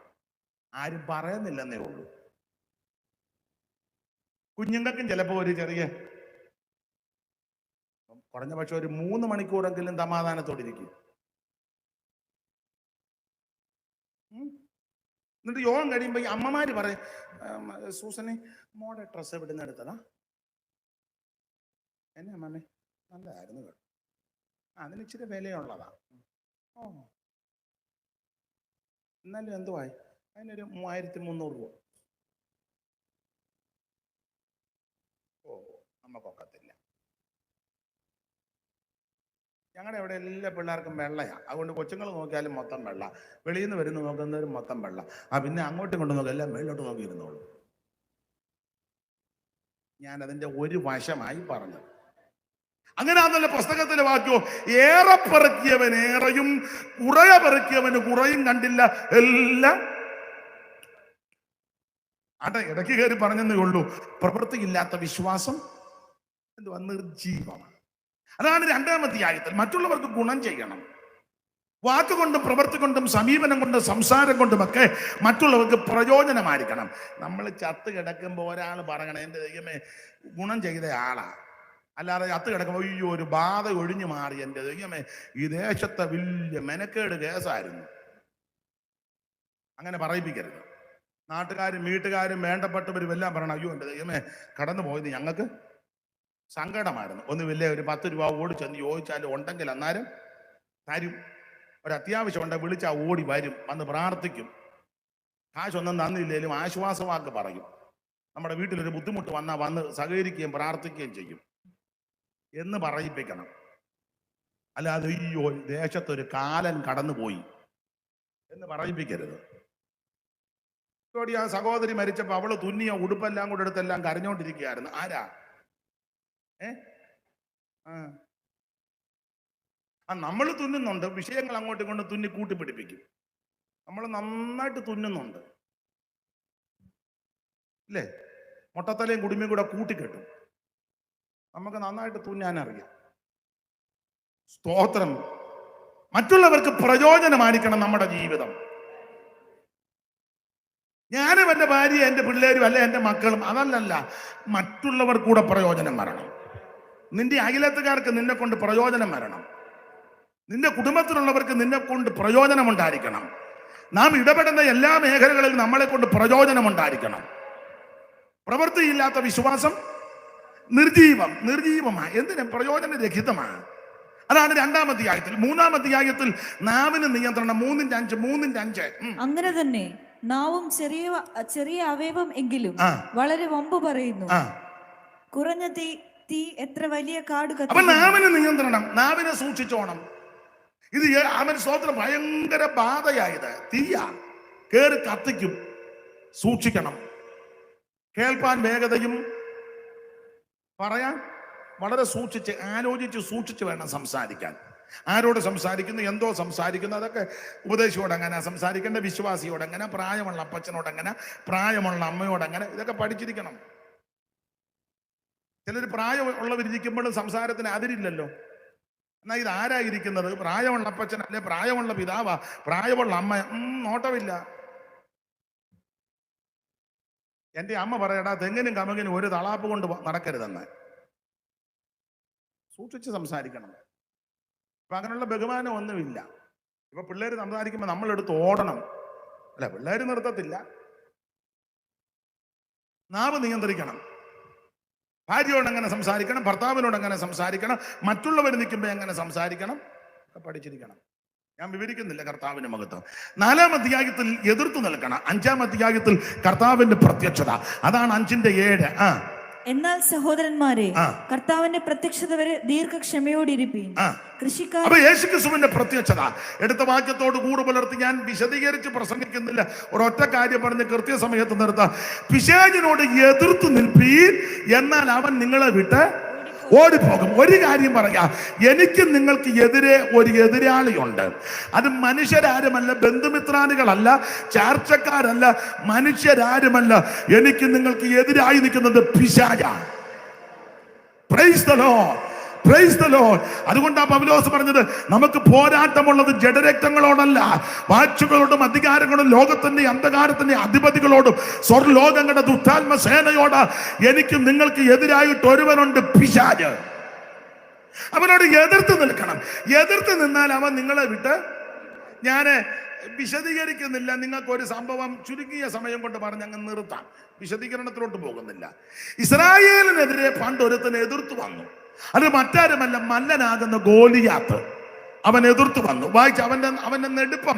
ആരും പറയുന്നില്ലെന്നേ ഉള്ളൂ. കുഞ്ഞുങ്ങൾക്കും ചിലപ്പോൾ ഒരു ചെറിയ കുറഞ്ഞ പക്ഷെ ഒരു 3 മണിക്കൂറെങ്കിലും സമാധാനത്തോടിരിക്കും. എന്നിട്ട് യോഗം കഴിയുമ്പോ ഈ അമ്മമാര് പറയും, സൂസനെ മോടെ ഡ്രസ്സ് എവിടുന്ന് എടുത്തതാ? എന്നെ അമ്മമ്മേ നല്ലതായിരുന്നു കേട്ടോ, അതിന് ഇച്ചിരി വിലയുള്ളതാ. ഓ എന്നാലും എന്തുവായി? അതിനൊരു 3300 രൂപ. ഓ നമുക്കൊക്കത്തില്ല. ഞങ്ങളുടെ അവിടെ എല്ലാ പിള്ളേർക്കും വെള്ളയാ, അതുകൊണ്ട് കൊച്ചുങ്ങൾ നോക്കിയാലും മൊത്തം വെള്ള, വെളിയിൽ നിന്ന് വരുന്ന നോക്കുന്നവരും മൊത്തം വെള്ള. പിന്നെ അങ്ങോട്ടും കൊണ്ട് നോക്കുക, എല്ലാം മേലോട്ട് നോക്കിയിരുന്നോളൂ. ഞാൻ അതിന്റെ ഒരു വശമായി പറഞ്ഞത്. അങ്ങനെ അതല്ല പുസ്തകത്തിലെ വാക്യോ, ഏറെ പെറുക്കിയവൻ ഏറെയും കുറയെ പെറുക്കിയവന് കുറയും കണ്ടില്ല, എല്ലാം ഇടയ്ക്ക് കയറി പറഞ്ഞെന്നേ ഉള്ളൂ. പ്രവൃത്തിയില്ലാത്ത വിശ്വാസം എന്തുവാ? നിർജീവമാണ്. അതാണ് 2-ാം അധ്യായത്തിൽ മറ്റുള്ളവർക്ക് ഗുണം ചെയ്യണം. വാക്കുകൊണ്ടും പ്രവൃത്തി കൊണ്ടും സമീപനം കൊണ്ടും സംസാരം കൊണ്ടുമൊക്കെ മറ്റുള്ളവർക്ക് പ്രയോജനമായിരിക്കണം. നമ്മൾ ചത്ത് കിടക്കുമ്പോൾ ഒരാൾ പറയണം, എൻ്റെ ദൈവമേ ഗുണം ചെയ്ത ആളാ. അല്ലാതെ ചത്ത് കിടക്കുമ്പോൾ അയ്യോ ഒരു ബാധ ഒഴിഞ്ഞു മാറി, എൻ്റെ ദൈവമേ ഈ ദേശത്തെ വലിയ മെനക്കേട് കേസായിരുന്നു. അങ്ങനെ പറയിപ്പിക്കരുത്. നാട്ടുകാരും വീട്ടുകാരും വേണ്ടപ്പെട്ടവരും എല്ലാം പറയണം, അയ്യോ എൻ്റെ ദൈവമേ കടന്നു പോയത് ഞങ്ങൾക്ക് സങ്കടമായിരുന്നു. ഒന്നുമില്ലേ, ഒരു 10 രൂപ ഓടി ചെന്ന് ചോദിച്ചാൽ ഉണ്ടെങ്കിൽ അന്നേരം തരും. ഒരു അത്യാവശ്യം ഉണ്ടെങ്കിൽ വിളിച്ചാൽ ഓടി വരും, വന്ന് പ്രാർത്ഥിക്കും. കാശൊന്നും തന്നില്ലേലും ആശ്വാസവാക്ക് പറയും. നമ്മുടെ വീട്ടിലൊരു ബുദ്ധിമുട്ട് വന്നാൽ വന്ന് സഹകരിക്കുകയും പ്രാർത്ഥിക്കുകയും ചെയ്യും എന്ന് പറയിപ്പിക്കണം. അല്ലാതെ അയ്യോ ദേശത്തൊരു കാലൻ കടന്നുപോയി എന്ന് പറയിപ്പിക്കരുത്. ആ സഹോദരി മരിച്ചപ്പോൾ അവള് തുന്നിയ ഉടുപ്പെല്ലാം കൂടെ എടുത്തെല്ലാം കരഞ്ഞോണ്ടിരിക്കുകയായിരുന്നു. ആരാ? നമ്മൾ തുന്നുന്നുണ്ട്, വിഷയങ്ങൾ അങ്ങോട്ടും കൊണ്ട് തുന്നി കൂട്ടിപ്പിടിപ്പിക്കും. നമ്മൾ നന്നായിട്ട് തുന്നുന്നുണ്ട് അല്ലേ? മുട്ടത്തലയും കുടുംബയും കൂടെ കൂട്ടിക്കെട്ടും. നമുക്ക് നന്നായിട്ട് തുന്നാനറിയാം. സ്തോത്രം. മറ്റുള്ളവർക്ക് പ്രയോജനമായിരിക്കണം നമ്മുടെ ജീവിതം. ഞാനും എൻ്റെ ഭാര്യ, എൻ്റെ പിള്ളേരും അല്ലെ എൻ്റെ മക്കളും, അതല്ലല്ല, മറ്റുള്ളവർ കൂടെ പ്രയോജനം വരണം. നിന്റെ അയലത്തുകാർക്ക് നിന്നെ കൊണ്ട് പ്രയോജനം വരണം. നിന്റെ കുടുംബത്തിലുള്ളവർക്ക് നിന്നെ കൊണ്ട് പ്രയോജനം ഉണ്ടായിരിക്കണം. നാം ഇടപെടുന്ന എല്ലാ മേഖലകളിലും നമ്മളെ കൊണ്ട് പ്രയോജനം ഉണ്ടായിരിക്കണം. പ്രവൃത്തിയില്ലാത്ത വിശ്വാസം നിർജീവമാണ്. എന്തിനും പ്രയോജനരഹിതമാണ്. അതാണ് 2-ാം അധ്യായത്തിൽ. 3-ാം അധ്യായത്തിൽ നാവിന് നിയന്ത്രണം 3:5. അങ്ങനെ തന്നെ നാവും ചെറിയ അവയവം എങ്കിലും വളരെ വമ്പ് പറയുന്നു. കുറഞ്ഞ തീ എത്ര വലിയ കാട് കത്തുന്നു. അപ്പൊ നാവിന് നിയന്ത്രണം, നാവിനെ സൂക്ഷിച്ചോണം. ഇത് അവൻ സ്തോത്രം ഭയങ്കര ബാധയായത്. തീയാ, കേറി കത്തിക്കും. സൂക്ഷിക്കണം. കേൾപ്പാൻ വേഗതയും പറയാൻ വളരെ സൂക്ഷിച്ച് ആലോചിച്ച് സൂക്ഷിച്ച് വേണം സംസാരിക്കാൻ. ആരോട് സംസാരിക്കുന്നു, എന്തോ സംസാരിക്കുന്നു, അതൊക്കെ ഉപദേശിയോട് എങ്ങനെ സംസാരിക്കേണ്ട, വിശ്വാസിയോട് എങ്ങനെ, പ്രായമുള്ള അപ്പച്ചനോട് എങ്ങനെ, പ്രായമുള്ള അമ്മയോട് എങ്ങനെ, ഇതൊക്കെ പഠിച്ചിരിക്കണം. ചിലർ പ്രായമുള്ളവരിയ്ക്കുമ്പോഴും സംസാരത്തിന് അതിരില്ലല്ലോ. എന്നാൽ ഇത് ആരായിരിക്കുന്നത്? പ്രായമുള്ള അപ്പച്ചനല്ലേ, പ്രായമുള്ള പിതാവാ, പ്രായമുള്ള അമ്മ, നോട്ടമില്ല. എൻ്റെ അമ്മ പറയടാ, തെങ്ങിനും കമങ്ങിനും ഒരു തളാപ്പ് കൊണ്ട് നടക്കരുതെന്ന്. സൂക്ഷിച്ച് സംസാരിക്കണം. അപ്പൊ അങ്ങനെയുള്ള ബഹുമാനം ഒന്നുമില്ല. ഇപ്പൊ പിള്ളേര് സംസാരിക്കുമ്പോൾ നമ്മളെടുത്ത് ഓടണം. അല്ല, പിള്ളേര് നിർത്തത്തില്ല. നാവ് നിയന്ത്രിക്കണം. ഭാര്യയോട് എങ്ങനെ സംസാരിക്കണം, ഭർത്താവിനോട് എങ്ങനെ സംസാരിക്കണം, മറ്റുള്ളവർ നിൽക്കുമ്പോൾ എങ്ങനെ സംസാരിക്കണം, ഒക്കെ പഠിച്ചിരിക്കണം. ഞാൻ വിവരിക്കുന്നില്ല കർത്താവിന്റെ മഹത്വം. 4-ാം അധ്യായത്തിൽ എതിർത്തു നിൽക്കണം. 5-ാം അധ്യായത്തിൽ കർത്താവിന്റെ പ്രത്യക്ഷത. അതാണ് 5:7. എന്നാൽ സഹോദരന്മാരെ, കർത്താവിന്റെ പ്രത്യക്ഷത വരെ ദീർഘക്ഷമയോടിരിപ്പീൻ. കൃഷിക്കാർ. അപ്പൊ യേശുക്രിസ്തുവിന്റെ പ്രത്യക്ഷത എടുത്ത വാക്യത്തോട് കൂടെ പുലർത്തി ഞാൻ വിശദീകരിച്ച് പ്രസംഗിക്കുന്നില്ല. ഒരൊറ്റ കാര്യം പറഞ്ഞ് കൃത്യസമയത്ത് നിർത്താം. പിശാചിനോട് എതിർത്ത് നിൽപ്പീൻ, എന്നാൽ അവൻ നിങ്ങളെ വിട്ട് ഓടിപ്പോകും. ഒരു കാര്യം പറയാ, എനിക്ക് നിങ്ങൾക്ക് എതിരെ ഒരു എതിരാളിയുണ്ട്. അത് മനുഷ്യരാരുമല്ല, ബന്ധുമിത്രാദികളല്ല, ചാർച്ചക്കാരല്ല, മനുഷ്യരാരുമല്ല. എനിക്ക് നിങ്ങൾക്ക് എതിരായി നിൽക്കുന്നത് പിശാചാണ്. Praise the Lord, praise the Lord. അതുകൊണ്ടാണ് പൗലോസ് പറഞ്ഞത്, നമുക്ക് പോരാട്ടമുള്ളത് ജഡരക്തങ്ങളോടല്ല, വാഴ്ചകളോടും അധികാരങ്ങളോടും ലോകത്തിന്റെ അന്ധകാരത്തിന്റെ അധിപതികളോടും സ്വർലോകങ്ങളുടെ ദുഷ്ടാത്മ സേനയോട്. എനിക്ക് നിങ്ങൾക്ക് എതിരായിട്ട് ഒരുവനുണ്ട്, പിശാച്. അവനോട് എതിർത്ത് നിൽക്കണം. എതിർത്ത് നിന്നാൽ അവൻ നിങ്ങളെ വിട്ട്. ഞാന് വിശദീകരിക്കുന്നില്ല. നിങ്ങൾക്ക് ഒരു സംഭവം ചുരുങ്ങിയ സമയം കൊണ്ട് പറഞ്ഞ് അങ്ങ് നിർത്താം. വിശദീകരണത്തിലോട്ട് പോകുന്നില്ല. ഇസ്രായേലിനെതിരെ പണ്ടൊരുത്തൻ എതിർത്തു വന്നു. അത് മറ്റാരുമല്ല, മല്ലനാകുന്ന ഗോലിയാത്ത്. അവൻ എതിർത്തു വന്നു. വായിച്ച് അവന്റെ നെടുപ്പം.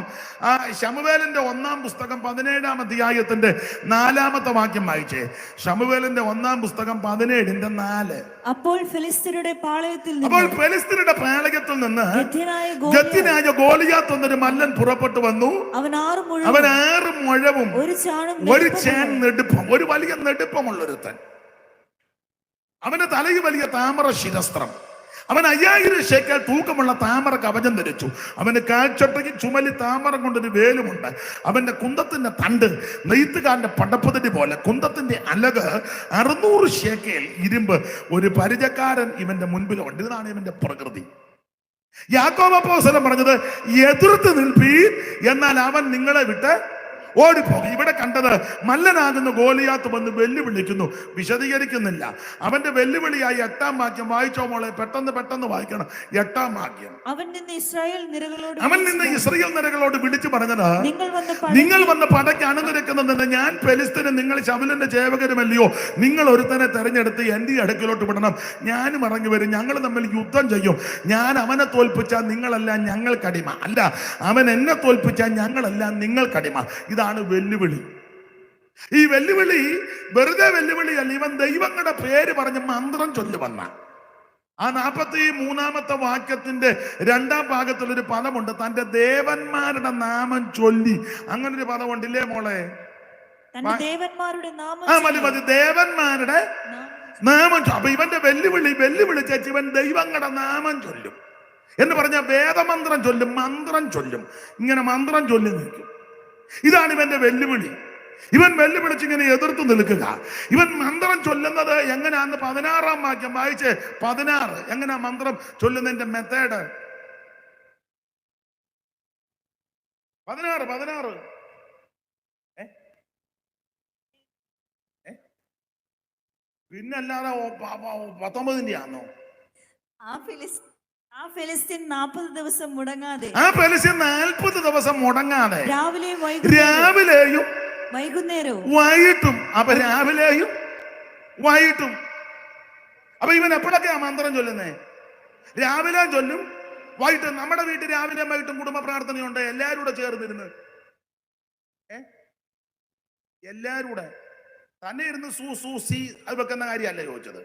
ശമൂവേലിന്റെ 1-ാം പുസ്തകം 17-ാം അധ്യായത്തിന്റെ 4-ാമത്തെ വാക്യം വായിച്ചേ. ശമൂവേലിന്റെ 1-ാം പുസ്തകം 17:4. അപ്പോൾ ഫെലിസ്ത്യരുടെ പാളയത്തിൽ നിന്ന് ഗത്യനായ ഗോലിയാത്ത് എന്നൊരു മല്ലൻ പുറപ്പെട്ടു വന്നു. അവൻ 6 മുഴവും ഒരു ചാൺ നെടുപ്പം, ഒരു വലിയ നെടുപ്പമുള്ളൊരുത്തൻ. അവന്റെ തലയിൽ വലിയ താമര ശിരസ്ത്രം. അവൻ 5000 ശേക്കൽ തൂക്കമുള്ള താമര കവചം ധരിച്ചു. അവന്റെ കാൽച്ചട്ടയ്ക്ക് ചുമലി താമര കൊണ്ടൊരു വേലുമുണ്ട്. അവന്റെ കുന്തത്തിന്റെ തണ്ട് നെയ്ത്തുകാരന്റെ പടപ്പുതടി പോലെ. കുന്തത്തിന്റെ അലക് 600 ശേക്കൽ ഇരുമ്പ്. ഒരു പരിചക്കാരൻ ഇവന്റെ മുൻപിലുണ്ട്. ഇതാണ് ഇവന്റെ പ്രകൃതി. യാക്കോബ് അപ്പോസ്തലൻ പറഞ്ഞത്, എതിർത്ത് നിൽപ്പീൻ, എന്നാൽ അവൻ നിങ്ങളെ വിട്ട് ഓടിപ്പോകും. ഇവിടെ കണ്ടത് മല്ലനാകുന്ന ഗോലിയാത്ത് വന്ന് വെല്ലുവിളിക്കുന്നു, വിശദീകരിക്കുന്നില്ല. അവന്റെ വെല്ലുവിളിയായി 8-ാം വാക്യം വായിച്ചോ മോളെ, പെട്ടെന്ന് വായിക്കണം. 8-ാം വാക്യം. അവൻ നിന്ന് ഇസ്രായേൽ നിരകളോട് വിളിച്ചു പറഞ്ഞത്, നിങ്ങൾ വന്ന് പടയ്ക്ക് അണിനിരക്കുന്നുണ്ടെന്ന് ഞാൻ ഫെലിസ്തീനും നിങ്ങൾ ശമൂവേലിന്റെ സേവകരുമല്ലയോ? നിങ്ങൾ ഒരുത്തനെ തെരഞ്ഞെടുത്ത് എന്റെ അടുക്കലോട്ട് വിടണം. ഞാനും ഇറങ്ങി വരും, ഞങ്ങൾ തമ്മിൽ യുദ്ധം ചെയ്യും. ഞാൻ അവനെ തോൽപ്പിച്ചാൽ നിങ്ങളെല്ലാം ഞങ്ങൾക്കടിമ, അല്ല അവൻ എന്നെ തോൽപ്പിച്ചാൽ ഞങ്ങളെല്ലാം നിങ്ങൾക്കടിമ. ഇതാണ് വെല്ലുവിളി. ഈ വെല്ലുവിളി വെറുതെ വെല്ലുവിളിയല്ല, ഇവൻ ദൈവങ്ങളുടെ പേര് പറഞ്ഞ് മന്ത്രം ചൊല്ലി വന്ന ആ 43-ാമത്തെ വാക്യത്തിന്റെ 2-ാം ഭാഗത്തിൽ ഒരു പദമുണ്ട്, തന്റെ ദേവന്മാരുടെ നാമം ചൊല്ലി. അങ്ങനെ ഒരു പദമുണ്ടില്ലേ മോളെ? ദേവന്മാരുടെ നാമം. മതി, ദേവന്മാരുടെ നാമം. അപ്പൊ ഇവന്റെ വെല്ലുവിളി ചേച്ചി, ഇവൻ ദൈവങ്ങളുടെ നാമം ചൊല്ലും എന്ന് പറഞ്ഞ വേദമന്ത്രം ചൊല്ലും, മന്ത്രം ചൊല്ലും, ഇങ്ങനെ മന്ത്രം ചൊല്ലി നിൽക്കും. ഇതാണ് ഇവന്റെ വെല്ലുവിളി. ഇവൻ വെല്ലുവിളിച്ചിങ്ങനെ എതിർത്ത് നിൽക്കുക. ഇവൻ മന്ത്രം ചൊല്ലുന്നത് എങ്ങനെയാന്ന് 16-ാം വാക്യം വായിച്ച്. 16 എങ്ങനെയാ മന്ത്രം ചൊല്ലുന്നതിന്റെ മെത്തേഡ്? 16 പിന്നല്ലാതെ 19-ന്റെ ആണോ? ആ ഫെലിസ്തീൻ 40 ദിവസം മുടങ്ങാതെ, 40 ദിവസം മുടങ്ങാതെ, രാവിലെയും വൈകുന്നേരവും വൈകിട്ടും. അപ്പൊ രാവിലെയും വൈകിട്ടും. അപ്പൊ ഇവൻ എപ്പോഴൊക്കെയാ മന്ത്രം ചൊല്ലുന്നേ? രാവിലെ ചൊല്ലും, വൈകിട്ട്. നമ്മുടെ വീട്ടിൽ രാവിലെയും വൈകിട്ടും കുടുംബ പ്രാർത്ഥനയുണ്ട്, എല്ലാവരും കൂടെ ചേർന്നിരുന്ന്. എല്ലാവരും കൂടെ തന്നെ ഇരുന്ന് സി അത് വെക്കുന്ന കാര്യമല്ല ചോദിച്ചത്.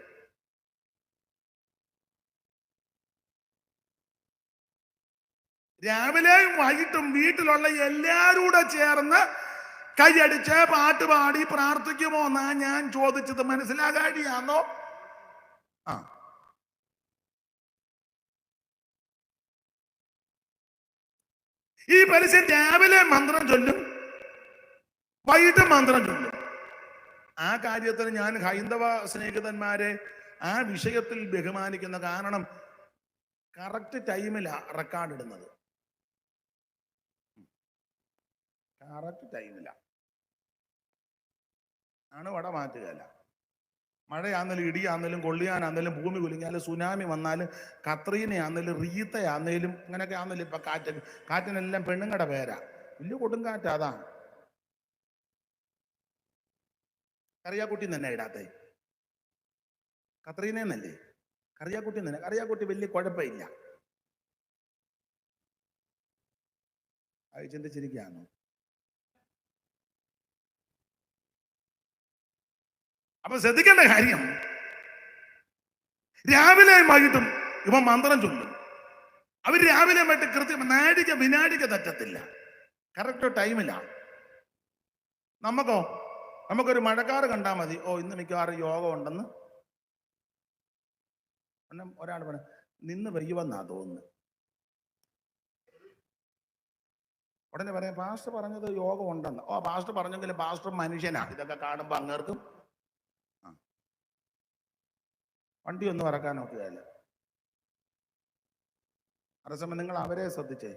രാവിലെയും വൈകിട്ടും വീട്ടിലുള്ള എല്ലാവരും കൂടെ ചേർന്ന് കൈയടിച്ച് പാട്ട് പാടി പ്രാർത്ഥിക്കുമോ എന്നാ ഞാൻ ചോദിച്ചത്. മനസ്സിലാകാടിയാന്നോ? ഈ പരസ്യം രാവിലെ മന്ത്രം ചൊല്ലും, വൈകിട്ട് മന്ത്രം ചൊല്ലും. ആ കാര്യത്തിൽ ഞാൻ ഹൈന്ദവ സ്നേഹിതന്മാരെ ആ വിഷയത്തിൽ ബഹുമാനിക്കുന്ന കാരണം കറക്റ്റ് ടൈമിലാണ് റെക്കോർഡ് ഇടുന്നത്. കറക്റ്റ് ടൈമിലാണ് ആണ് വട മാറ്റുകയല്ല. മഴയാന്നേലും ഇടിയാന്നേലും കൊള്ളിയാനാന്നേലും ഭൂമി കുലുങ്ങിയാലും സുനാമി വന്നാലും കത്രീനയാന്നേലും റീത്തയാന്നേലും അങ്ങനെയൊക്കെ ആന്നേലും. ഇപ്പൊ കാറ്റിനെല്ലാം പെണ്ണുങ്ങളുടെ പേരാ. വലിയ കൊടുങ്കാറ്റ്. അതാണ് കറിയാക്കുട്ടി തന്നെ ഇടാത്തെ. കത്രീനെന്നല്ലേ? കറിയാക്കുട്ടി തന്നെ. കറിയാക്കുട്ടി വലിയ കുഴപ്പമില്ല. അത് ചിന്തിച്ചിരിക്കുകയാണോ? അപ്പൊ ശ്രദ്ധിക്കേണ്ട കാര്യം, രാവിലെയും വൈകിട്ടും ഇവ മന്ത്രം ചൊല്ലും. അവർ രാവിലെ വൈകിട്ട് കൃത്യം വിനാടിക തെറ്റത്തില്ല, കറക്റ്റ് ടൈമിലാണ്. നമുക്കൊരു മഴക്കാറ് കണ്ടാൽ മതി, ഇന്ന് മിക്കവാറും യോഗം ഉണ്ടെന്ന് ഒരാൾ പറഞ്ഞു, നിന്ന് പെയ്യുമെന്നാ തോന്നുന്നു. ഉടനെ പറയാം, പാസ്റ്റർ പറഞ്ഞത് യോഗം ഉണ്ടെന്ന്. പാസ്റ്റർ പറഞ്ഞെങ്കിൽ പാസ്റ്റർ മനുഷ്യനാണ്. ഇതൊക്കെ കാണുമ്പോൾ അങ്ങേർക്കും വണ്ടി ഒന്നും ഇറക്കാൻ നോക്കുകയല്ല. അതേസമയം നിങ്ങൾ അവരെ ശ്രദ്ധിച്ചേ,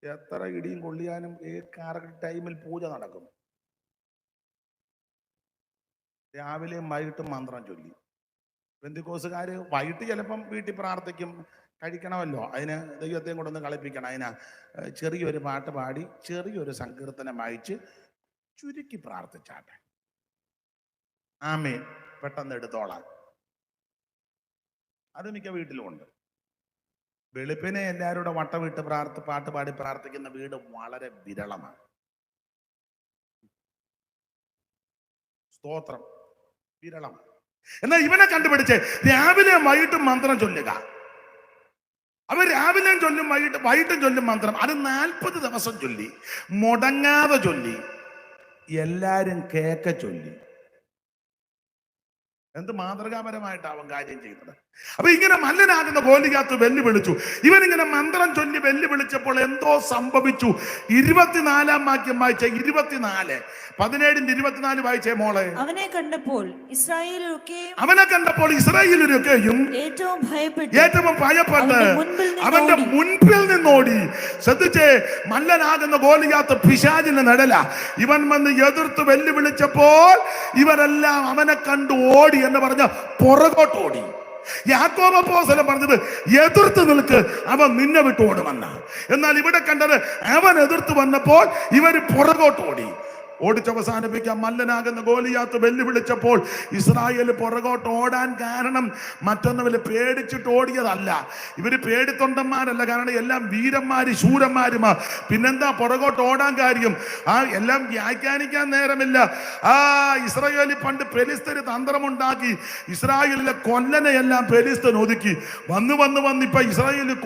എത്ര ഇടിയും കൊള്ളിയാനും ഈ കറക്റ്റ് ടൈമിൽ പൂജ നടക്കും. രാവിലെയും വൈകിട്ടും മന്ത്രം ചൊല്ലി. പെന്തിക്കോസുകാര് വൈകിട്ട് ചിലപ്പം വീട്ടിൽ പ്രാർത്ഥിക്കും, കഴിക്കണമല്ലോ, അതിന് ദൈവത്തെയും കൊണ്ടൊന്ന് കളിപ്പിക്കണം. അതിന് ചെറിയൊരു പാട്ട് പാടി ചെറിയൊരു സങ്കീർത്തനം വായിച്ച് ചുരുക്കി പ്രാർത്ഥിച്ചാട്ടെ. ആമേൻ, പെട്ടെന്ന് എടുത്തോളാം. അത് മിക്ക വീട്ടിലുമുണ്ട്. വെളുപ്പിനെ എല്ലാവരുടെ വട്ടമിട്ട് പാട്ട് പാടി പ്രാർത്ഥിക്കുന്ന വീട് വളരെ വിരളമാണ്. സ്തോത്രം, വിരളമാണ്. എന്നാൽ ഇവനെ കണ്ടുപിടിച്ച് രാവിലെ വൈകിട്ടും മന്ത്രം ചൊല്ലുക. അവൻ രാവിലെയും ചൊല്ലും, വൈകിട്ടും ചൊല്ലും മന്ത്രം. അത് 40 ദിവസം ചൊല്ലി, മുടങ്ങാതെ ചൊല്ലി, എല്ലാരും കേക്ക ചൊല്ലി. എന്ത് മാതൃകാപരമായിട്ടാവും കാര്യം ചെയ്യുന്നത്. അപ്പൊ ഇങ്ങനെ മല്ലനാകുന്ന ഗോലിയാത്ത് വെല്ലുവിളിച്ചു. ഇവനിങ്ങനെ മന്ത്രം ചൊല്ലി വെല്ലുവിളിച്ചപ്പോൾ എന്തോ സംഭവിച്ചു. 24-ാം വാക്യം വായിച്ച, 24, 17-24 വായിച്ചേ മോളെ. അവനെ കണ്ടപ്പോൾ ഇസ്രായേലൊക്കെയും ഏറ്റവും ഭയപ്പെട്ട് അവന്റെ മുൻപിൽ നിന്നോടി. ശ്രദ്ധിച്ചേ, മല്ലനാകുന്ന ഗോലിയാത്ത് പിശാചിന്റെ നിഴല. ഇവൻ വന്ന് എതിർത്ത് വെല്ലുവിളിച്ചപ്പോൾ ഇവരെല്ലാം അവനെ കണ്ടു ഓടി എന്ന് പറഞ്ഞ പുറകോട്ട് ഓടി. യാക്കോബ് അപ്പോസ്തലൻ പറഞ്ഞത് എതിർത്ത് നിൽക്ക്, അവൻ നിന്നെ വിട്ട് ഓടുമെന്ന. എന്നാൽ ഇവിടെ കണ്ടത് അവൻ എതിർത്ത് വന്നപ്പോൾ ഇവര് പുറകോട്ട് ഓടി. ഓടിച്ചവസാനിപ്പിക്കാം. മല്ലനാകുന്ന ഗോലിയാത്ത് വെല്ലുവിളിച്ചപ്പോൾ ഇസ്രായേൽ പുറകോട്ട് ഓടാൻ കാരണം മറ്റൊന്നുമില്ല, പേടിച്ചിട്ട് ഓടിയതല്ല. ഇവര് പേടിത്തൊണ്ടന്മാരല്ല, കാരണം എല്ലാം വീരന്മാര് ശൂരന്മാരുമാ. പിന്നെന്താ പുറകോട്ട് ഓടാൻ കാര്യം? എല്ലാം വ്യാഖ്യാനിക്കാൻ നേരമില്ല. ഇസ്രായേലി പണ്ട് പെലിസ്തര് തന്ത്രമുണ്ടാക്കി ഇസ്രായേലിലെ കൊല്ലനെ എല്ലാം പെലിസ്തൻ ഒതുക്കി. വന്ന് ഇപ്പൊ ഇസ്രായേലിൽ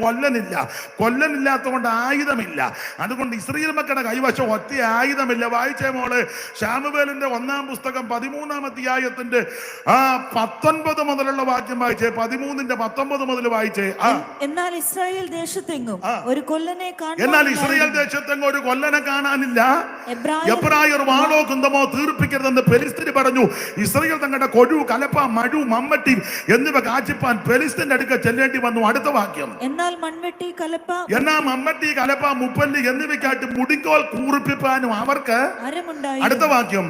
കൊല്ലനില്ലാത്തതുകൊണ്ട് ആയുധമില്ല. അതുകൊണ്ട് ഇസ്രായേൽ മക്കളുടെ കൈവശം ഒറ്റ ആയുധമില്ല. വായിച്ചേ മോള്, ശമൂവേലിന്റെ 1-ാം പുസ്തകം 13-ാം അധ്യായത്തിന്റെ 19 മുതലുള്ള വാക്യം വായിച്ചേ. 13-19 മുതൽ വായിച്ചേ. എന്നാൽ ഇസ്രായേൽ ദേശത്തെങ്ങും ഒരു കൊല്ലനെ കാണാനില്ല. എബ്രായർ വാളോ കുന്തമോ തീർപ്പിക്കരുതെന്ന് ഫെലിസ്ത്യർ പറഞ്ഞു. ഇസ്രായേൽ തങ്ങളുടെ കൊഴു, കലപ്പ, മഴു, മമ്മട്ടി എന്നിവ കാച്ചിപ്പാൻ ഫെലിസ്ത്യന്റെ അടുക്ക ചെല്ലേണ്ടി വന്നു. അടുത്ത വാക്യം, എന്നാൽ മമ്മട്ടി, കലപ്പ, മുപ്പല്ലി എന്നിവയ്ക്കായിട്ട് മുടിക്കോൽ കൂർപ്പിപ്പാനും അവർക്ക്. അടുത്ത വാക്യം,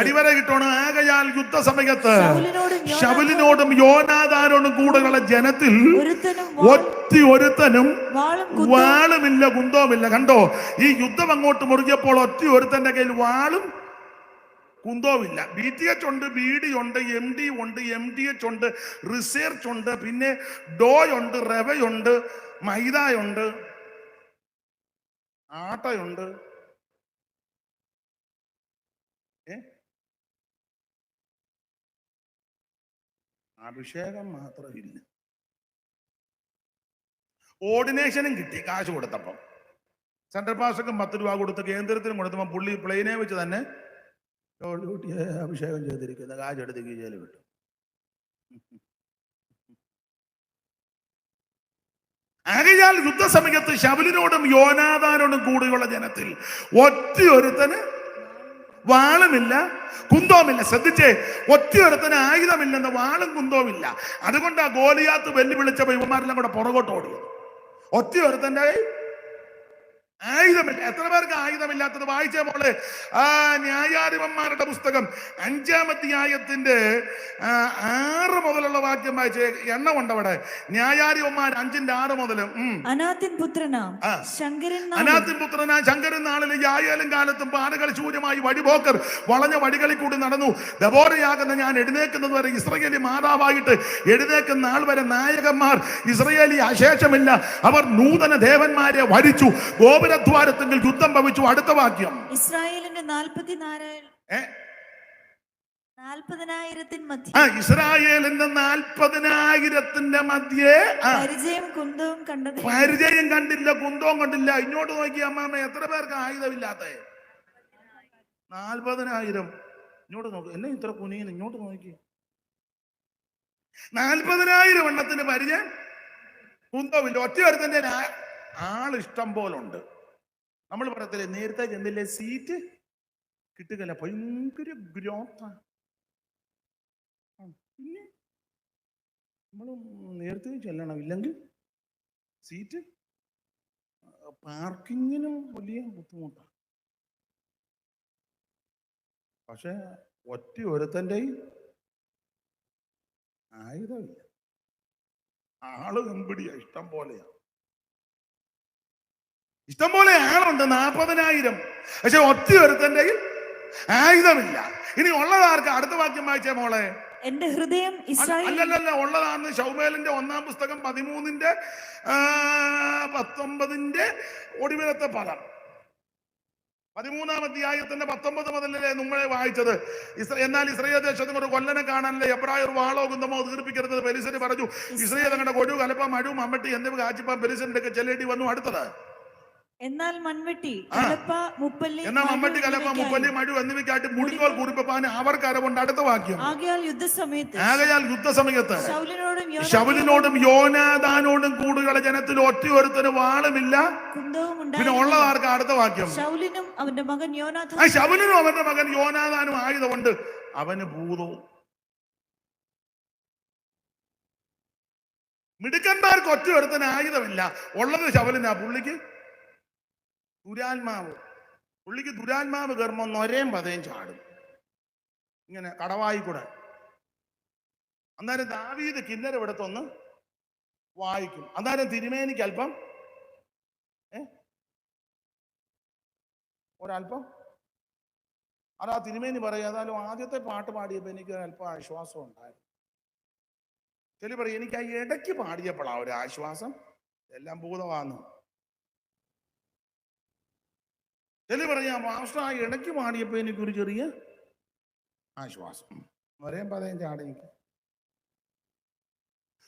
അടിവര കിട്ടണം. ആകയാൽ യുദ്ധസമയത്ത് ശൗലിനോടും യോനാഥാനോടും കൂടെയുള്ള ജനത്തിൽ ഒരുത്തനും വാളുമില്ല, കുന്തവുമില്ല. കണ്ടോ, ഈ യുദ്ധം അങ്ങോട്ട് മുറുകിയപ്പോൾ ഒരുത്തന്റെ കയ്യിൽ വാളും കുന്തവുമില്ല. BTH ഉണ്ട്, BD ഉണ്ട്, MD ഉണ്ട്, MDH ഉണ്ട്, റിസർച്ച് ഉണ്ട്, പിന്നെ ഡോയുണ്ട്, റവയുണ്ട്, മൈദയുണ്ട്, ആട്ടയുണ്ട്. അഭിഷേകം മാത്രമില്ല. ഓർഡിനേഷനും കിട്ടി കാശ് കൊടുത്തപ്പം. സെൻട്രൽ പാസ്റ്റർക്കും 10 രൂപ കൊടുത്ത് കേന്ദ്രത്തിനും കൊടുത്തപ്പോൾ പുള്ളി പ്ലെയിനെ വെച്ച് തന്നെ അഭിഷേകം ചെയ്തിരിക്കുന്ന കാശ് എടുത്ത് കീഴയിൽ വിട്ടു. ആകയാൽ യുദ്ധസമയത്ത് ശൗലിനോടും യോനാഥാനോടും കൂടെയുള്ള ജനത്തിൽ ഒരുത്തന് വാളുമില്ല, കുന്തവുമില്ല. ശ്രദ്ധിച്ചേ, ഒരുത്തന് ആയുധമില്ലെന്ന്, വാളും കുന്തവുമില്ല. അതുകൊണ്ട് ആ ഗോലിയാത്ത് വെല്ലുവിളിച്ചപ്പോൾ ഇവന്മാരെല്ലാം കൂടെ പുറകോട്ട് ഓടിയത്. ഒരുത്തന്റെ ആയുധമില്ല. എത്ര പേർക്ക് ആയുധമില്ലാത്തത്? വായിച്ചേ മോളെ, ന്യായാധിപന്മാരുടെ പുസ്തകം 5-ാം അധ്യായത്തിന്റെ 6 മുതലുള്ള വാക്യം വായിച്ചേ. എണ്ണം ഉണ്ട് അവിടെ. ന്യായാധിപന്മാർ 5-6 മുതൽ. അനാത്തിൻ പുത്രനാ ശങ്കരൻ നാളിൽ യായാലും കാലത്തും പാടുകൾ ശൂര്യമായി വടിപോക്കർ വളഞ്ഞ വടികളിൽ കൂടി നടന്നു. ദബോരയാകുന്ന ഞാൻ എഴുന്നേക്കുന്നത് വരെ ഇസ്രായേലി മാതാവായിട്ട് എഴുന്നേക്കുന്ന നാൾ വരെ നായകന്മാർ ഇസ്രായേലി അശേഷമില്ല. അവർ നൂതന ദേവന്മാരെ വരിച്ചു. ദ്വാരത്തിൽ യുദ്ധം ഭവിച്ചു. അടുത്ത വാക്യം, ഇസ്രായേലിന്റെ 40,000 മധ്യേ പരിചയം കണ്ടില്ല, കുന്തവും കണ്ടില്ല. ഇങ്ങോട്ട് നോക്കി അമ്മാമ്മ, എത്ര പേർക്ക് ആയുധമില്ലാത്ത? 40,000. ഇങ്ങോട്ട് നോക്ക്, എന്നെ ഇത്ര കുനിയുന്നു. ഇങ്ങോട്ട് നോക്കി, 40,000 എണ്ണത്തിന് പരിചയം, കുന്തവുമില്ല. ഒറ്റ ആളിഷ്ടം പോലുണ്ട്. നമ്മൾ പറയത്തില്ലേ, നേരത്തെ ചെന്നില്ലേ സീറ്റ് കിട്ടുകയില്ല, ഭയങ്കര ഗ്രോത്ത. പിന്നെ നമ്മൾ നേരത്തെ ചെല്ലണം, ഇല്ലെങ്കിൽ സീറ്റ് പാർക്കിങ്ങിനും വലിയ ബുദ്ധിമുട്ടാണ്. പക്ഷെ ഒരുത്തൻ്റെ ആയുധമില്ല, ആള് കമ്പിടിയാ, ഇഷ്ടം പോലെയാ. ഇഷ്ടംപോലെ ആളുണ്ട്, 40,000. പക്ഷെ ഒരുത്തന്റെ ആയുധമില്ല. ഇനി ഉള്ളതാർക്ക്? അടുത്ത വാക്യം വായിച്ചേ മോളെ. എന്റെ ഹൃദയം അല്ലല്ല, ഉള്ളതാണ് ശമൂവേലിന്റെ 1-ാം പുസ്തകം 13-ന്റെ 19-ന്റെ ഒടുവിലത്തെ പദം. 13-ാം അധ്യായത്തിന്റെ 19 മുതലല്ലേ നമ്മളെ വായിച്ചത്. എന്നാൽ ഇസ്രായേൽ ദേശത്തും ഒരു കൊല്ലനെ കാണാനല്ലേ എബ്രായർ വാളോ കുന്തമോ തീർപ്പിക്കരുത് ഫെലിസ്ത്യർ പറഞ്ഞു. ഇസ്രായേൽ തങ്ങളുടെ കൊഴു, കലപ്പ, മഴു, മമ്മട്ടി എന്നിവ കാച്ചിപ്പാൻ ഫെലിസ്ത്യരുടെ ചെല്ലേണ്ടി വന്നു. അടുത്തത്, എന്നാൽ മൺവെട്ടി കലപ്പ മുപ്പല്ലി എന്നാ മമ്മട്ടി കലപ്പ മുപ്പല്ലി മഴു എന്നിവയ്ക്കായിട്ട് മുടിക്കോൽ കുറിപ്പാൻ അവർക്ക് അറിവുണ്ട്. അടുത്ത വാക്യം. ആകയാൽ യുദ്ധസമയത്ത് ശൗലിനോടും യോനാഥാനോടും കൂടുകള ജനത്തിൽ ഒറ്റയൊരുത്തന് വാളുമില്ല പിന്നെ ഉള്ളതാർക്ക്. അടുത്ത വാക്യം. ശൗലിനും അവന്റെ മകൻ യോനാഥാനും ആയുധമുണ്ട്, അവന് ഭൂതവും. മിടുക്കന്മാർക്ക് ഒറ്റയൊരുത്തന് ആയുധമില്ല, ഉള്ളത് ശൗലിനാ. പുള്ളിക്ക് ദുരാത്മാവ് കയറുമ്പോ നൊരയും പതയും ചാടും ഇങ്ങനെ കടവായി കൂടെ. അന്നേരം ദാവീദ് കിന്നരം എടുത്തൊന്ന് വായിക്കും. അന്നേരം തിരുമേനിക്ക് അല്പം ഒരല്പം അതാ തിരുമേനി പറയും. ഏതായാലും ആദ്യത്തെ പാട്ട് പാടിയപ്പോ എനിക്ക് അല്പം ആശ്വാസം ഉണ്ടായിരുന്നു. ചെല്ലി പറയും, എനിക്ക് ആ ഇടയ്ക്ക് പാടിയപ്പോഴാ ഒരു ആശ്വാസം, എല്ലാം ഭൂതമാന്നു. ചെല്ലി പറയാം, മാസ്റ്റർ ആ ഇടയ്ക്ക് പാടിയപ്പോ എനിക്കൊരു ചെറിയ ആശ്വാസം. ഒരേ പതയും ചാടി.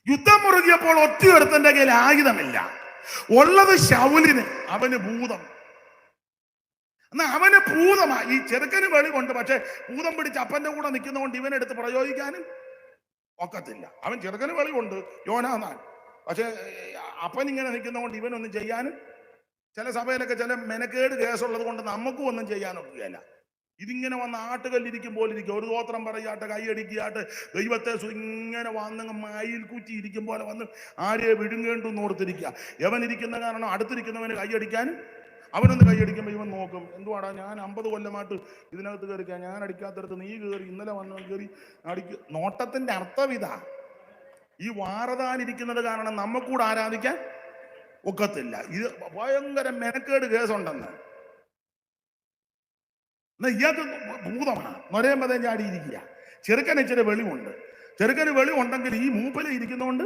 യുദ്ധം മുറുകിയപ്പോൾ ഒറ്റയൊരുത്തന്റെ കയ്യിൽ ആയുധമില്ല, ഉള്ളത് ശൗലിന്. അവന് ഭൂതം. എന്നാ അവന് ഭൂതമാ. ഈ ചെറുക്കന് വെളിവുണ്ട്, പക്ഷെ ഭൂതം പിടിച്ച് അപ്പന്റെ കൂടെ നിൽക്കുന്നതുകൊണ്ട് ഇവനെടുത്ത് പ്രയോഗിക്കാനും ഒക്കത്തില്ല. അവൻ ചെറുക്കന് വെളിവുണ്ട്, യോനാഥാൻ. പക്ഷെ അപ്പൻ ഇങ്ങനെ നിൽക്കുന്നതുകൊണ്ട് ഇവനൊന്നും ചെയ്യാനും, ചില സഭയിലൊക്കെ ചില മെനക്കേട് കേസുള്ളത് കൊണ്ട് നമുക്കും ഒന്നും ചെയ്യാനൊക്കുകയല്ല. ഇതിങ്ങനെ വന്ന് ആട്ടുകല്ലിരിക്കുമ്പോൾ ഇരിക്കും. ഒരു ഗോത്രം പറയാട്ട്, കൈയടിക്കാട്ട്, ദൈവത്തെ ഇങ്ങനെ വന്ന് മയിൽ കുറ്റി ഇരിക്കും പോലെ വന്ന് ആരെയെ വിഴുങ്ങേണ്ടെന്ന് ഓർത്തിരിക്കുക. യവൻ ഇരിക്കുന്ന കാരണം അടുത്തിരിക്കുന്നവന് കൈയടിക്കാനും, അവനൊന്ന് കൈയടിക്കുമ്പോൾ ഇവൻ നോക്കും, എന്തുവാടാ ഞാൻ 50 കൊല്ലമായിട്ട് ഇതിനകത്ത് കയറിക്കാം, ഞാൻ അടിക്കാത്തടത്ത് നീ കയറി, ഇന്നലെ വന്നവൻ കയറി അടിക്കുക. നോട്ടത്തിന്റെ അർത്ഥം ഇതാ. ഈ വാറതാനിരിക്കുന്നത് കാരണം നമുക്കൂടെ ആരാധിക്കാൻ ഒക്കത്തില്ല. ഇത് ഭയങ്കര മെനക്കേട് കേസുണ്ടെന്ന്. ഇയാൾക്ക് ഭൂതമാണ്, നൊരയും പതയും ചാടിയിരിക്കുക. ചെറുക്കന് ഇച്ചിരി വെളിവുണ്ട്. ചെറുക്കന് വെളിവുണ്ടെങ്കിൽ ഈ മൂപ്പല ഇരിക്കുന്നതുകൊണ്ട്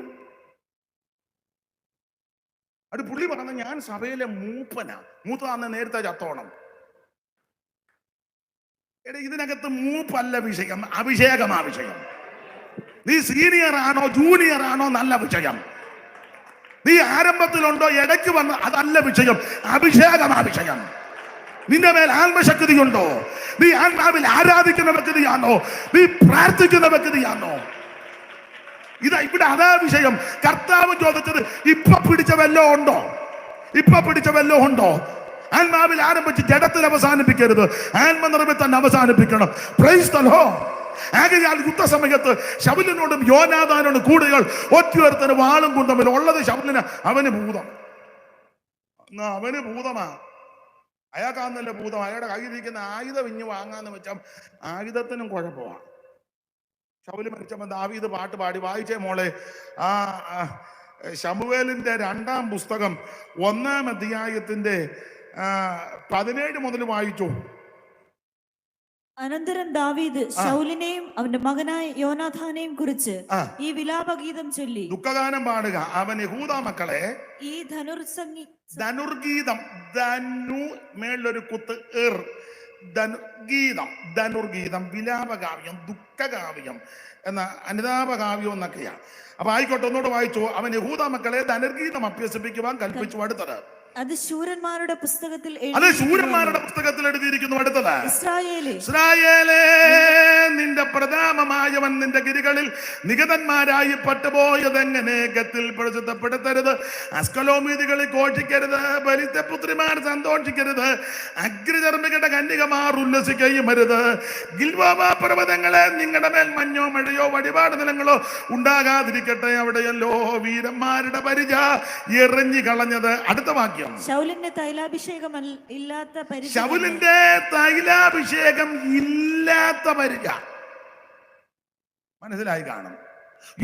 അത് പുള്ളി പറഞ്ഞ, ഞാൻ സഭയിലെ മൂത്തതാന്ന് നേരത്തെ ചത്തോണം. ഇതിനകത്ത് മൂപ്പല്ല വിഷയം, അഭിഷേകമാ വിഷയം. നീ സീനിയർ ആണോ ജൂനിയർ ആണോ നല്ല വിഷയം. നീ ആരംഭത്തിലുണ്ടോ ഇടയ്ക്ക് വന്ന് അതല്ല വിഷയം, അഭിഷേകമാ വിഷയം. നിന്റെ മേൽ ആത്മശക്തിയുണ്ടോ? നീ ആത്മാവിൽ ആരാധിക്കുന്ന വ്യക്തിയാണോ? നീ പ്രാർത്ഥിക്കുന്ന വ്യക്തിയാണോ? ഇതാ ഇവിടെ അതാ വിഷയം. കർത്താവ് ചോദിച്ചത്, ഇപ്പൊ പിടിച്ച വല്ലോ ഉണ്ടോ? ആത്മാവിൽ ആരംഭിച്ച് ജഡത്തിൽ അവസാനിപ്പിക്കരുത്, ആത്മനിറവിൽ തന്നെ അവസാനിപ്പിക്കണം. Price the Lord. ആകയാൽ യുദ്ധസമയത്ത് ശൗലിനോടും യോനാഥാനോടും കൂടുകൾ ഒറ്റയൊരുത്തന് വാളും കുന്തമില്ല, ഉള്ളത് ശൗലിന്. അവന് ഭൂതമാ. അയാൾക്കാന്നല്ലേ ഭൂതം. അയാളുടെ കയ്യിലിരിക്കുന്ന ആയുധം ഇഞ്ഞ് വാങ്ങാന്ന് വെച്ചാൽ ആയുധത്തിനും കുഴപ്പമാണ്. ശൗല് മരിച്ചപ്പോൾ ദാവീദ് പാട്ട് പാടി. വായിച്ചേ മോളെ, ആ ശമൂവേലിന്റെ 2-ാം പുസ്തകം 1-ാം അധ്യായത്തിന്റെ 17 മുതൽ വായിച്ചു. അനന്തരം ദാവീദ് ശൗലിനെയും അവന്റെ മകനായ യോനാഥാനെയും കുറിച്ച് ഈ വിലാപഗീതം ചൊല്ലി. ദുഃഖഗാനം പാടുക. അവൻ യഹൂദാ മക്കളെ ഈ ധനുർഗീതം, ധനു മേളിലൊരു കുത്ത് ധനുർഗീതം, വിലാപകാവ്യം, ദുഃഖകാവ്യം എന്ന അനുതാപകാവ്യം എന്നൊക്കെയാണ്. അപ്പൊ ആയിക്കോട്ടെ, ഒന്നോട് വായിച്ചു. അവൻ യഹൂദാ മക്കളെ ധനുർഗീതം അഭ്യസിപ്പിക്കുവാൻ കൽപ്പിച്ചു. അടുത്തത് അത് ശൂരന്മാരുടെ പുസ്തകത്തിൽ എഴുതിയിരിക്കുന്നു. അടുത്തത്, ഇസ്രായേലേ നിന്റെ പ്രതാപമായവൻ നിന്റെ ഗിരികളിൽ നിഗതന്മാരായി പട്ടുപോയതെങ്ങനെ? ഗത്തിൽ പ്രസിദ്ധപ്പെടുത്തരുത്, അസ്കലോമീതികളിൽ ഘോഷിക്കരുത്, ബലിതപുത്രിമാർ സന്തോഷിക്കരുത്, അഗ്രചർമ്മികളുടെ കന്യകമാർ ഉല്ലസിക്കുകയും അരുത്. ഗിൽബോവ പർവ്വതങ്ങളെ നിങ്ങളുടെ മേൽ മഞ്ഞോ മഴയോ വഴിപാട് നിലങ്ങളോ ഉണ്ടാകാതിരിക്കട്ടെ, അവിടെയല്ലോ വീരന്മാരുടെ പരിച എറിഞ്ഞു കളഞ്ഞത്. അടുത്ത വാക്യം, ശൗലിന്റെ തൈലാഭിഷേകം ഇല്ലാത്ത പരിച. മനസ്സിലായി കാണും.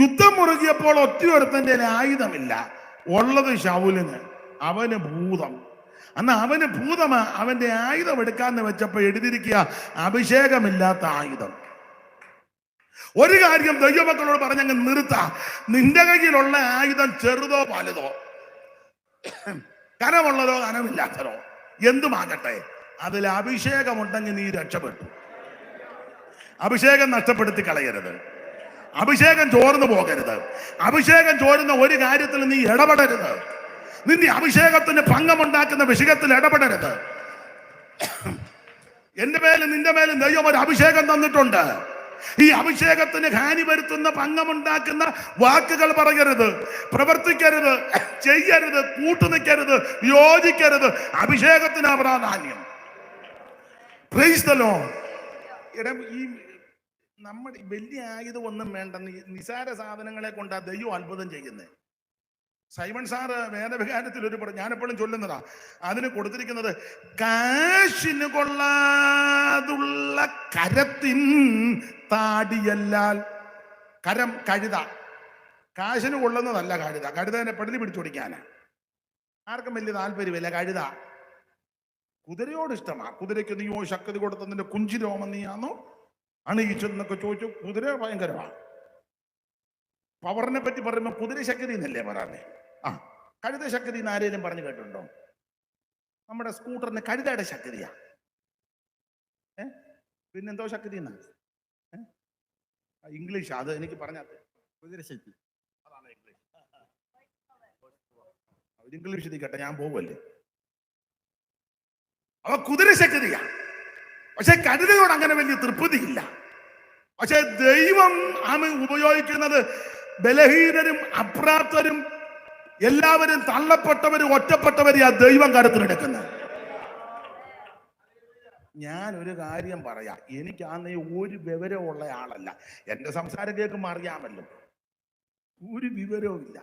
യുദ്ധം മുറുകിയപ്പോൾ ഒറ്റയൊരുത്തന്റെ ആയുധമില്ല, ഉള്ളത് ശൗലിന്. അവന് ഭൂതം. അന്ന് അവന് ഭൂതമാ. അവന്റെ ആയുധം എടുക്കാന്ന് വെച്ചപ്പോ എഴുതിയിരിക്കുക, അഭിഷേകമില്ലാത്ത ആയുധം. ഒരു കാര്യം ദൈവമക്കളോട് പറഞ്ഞങ്ങ് നിർത്താ. നിന്റെ കയ്യിലുള്ള ആയുധം ചെറുതോ വലുതോ, കനമുള്ളതോ കനമില്ലാത്തതോ എന്തുമാകട്ടെ, അതിൽ അഭിഷേകമുണ്ടെങ്കിൽ നീ രക്ഷപ്പെട്ടു. അഭിഷേകം നഷ്ടപ്പെടുത്തി കളയരുത്. അഭിഷേകം ചോർന്നു പോകരുത്. അഭിഷേകം ചോരുന്ന ഒരു കാര്യത്തിൽ നീ ഇടപെടരുത്. നിന്റെ അഭിഷേകത്തിന് ഭംഗമുണ്ടാക്കുന്ന വിഷയത്തിൽ ഇടപെടരുത്. എന്റെ മേലും നിന്റെ മേലും ദൈവം ഒരു അഭിഷേകം തന്നിട്ടുണ്ട്. ഈ അഭിഷേകത്തിന് ഹാനി വരുത്തുന്ന ഭംഗമുണ്ടാക്കുന്ന വാക്കുകൾ പറയരുത്, പ്രവർത്തിക്കരുത്, ചെയ്യരുത്, കൂട്ടുനിൽക്കരുത്, യോജിക്കരുത്. അഭിഷേകത്തിന് പ്രാധാന്യം. Price the Lord. ഈ നമ്മുടെ വലിയ ആയുധമൊന്നും വേണ്ട, നിസാര സാധനങ്ങളെ കൊണ്ടാ ദൈവം അത്ഭുതം ചെയ്യുന്നത്. സൈമൺ സാറ് വേദവികാരത്തിൽ ഒരു ഞാനെപ്പോഴും ചൊല്ലുന്നതാ, അതിന് കൊടുത്തിരിക്കുന്നത് കാശിന് കൊള്ളാതുള്ള കരത്തിൻ താടിയല്ലാൽ. കരം കഴുത, കാശിന് കൊള്ളുന്നതല്ല കഴുത. കഴുതേനെ പെടലി പിടിച്ചോടിക്കാനാ. ആർക്കും വലിയ താല്പര്യമില്ല കഴുത. കുതിരയോട് ഇഷ്ടമാ. കുതിരയ്ക്ക് നീയോ ശക്തി കൊടുത്തതിന്റെ കുഞ്ചിരോമം നീയാണോ അണിയിച്ചെന്നൊക്കെ ചോദിച്ചു. കുതിര ഭയങ്കരമാണ്. പവറിനെ പറ്റി പറയുമ്പോൾ കുതിര ശക്തി എന്നല്ലേ പറയാനേ. കഴുത ശക്തി എന്ന് ആരെങ്കിലും പറഞ്ഞു കേട്ടിട്ടുണ്ടോ? നമ്മുടെ സ്കൂട്ടറിന് കഴുതയുടെ ശക്തിയാ. പിന്നെന്തോ ശക്തി എന്നാ ഇംഗ്ലീഷ്, അത് എനിക്ക് പറഞ്ഞാൽ കുതിരശക്തി, അതാണ് ഇംഗ്ലീഷ്. ഇംഗ്ലീഷ് കേട്ടെ, ഞാൻ പോവല്ലേ. അവ കുതിരശക്തിയാ. പക്ഷെ കഴുതയോട് അങ്ങനെ വലിയ തൃപ്തിയില്ല. പക്ഷെ ദൈവം ഉപയോഗിക്കുന്നത് ബലഹീനരും അപ്രാപ്തരും എല്ലാവരും തള്ളപ്പെട്ടവരും ഒറ്റപ്പെട്ടവരും ആ ദൈവം കരുത്തിലെടുക്കുന്നത്. ഞാൻ ഒരു കാര്യം പറയാം, എനിക്കാന്നേ ഒരു വിവരമുള്ള ആളല്ല. എന്റെ സംസാരം കേൾക്കുമ്പോൾ അറിയാമല്ലോ, ഒരു വിവരവും ഇല്ല.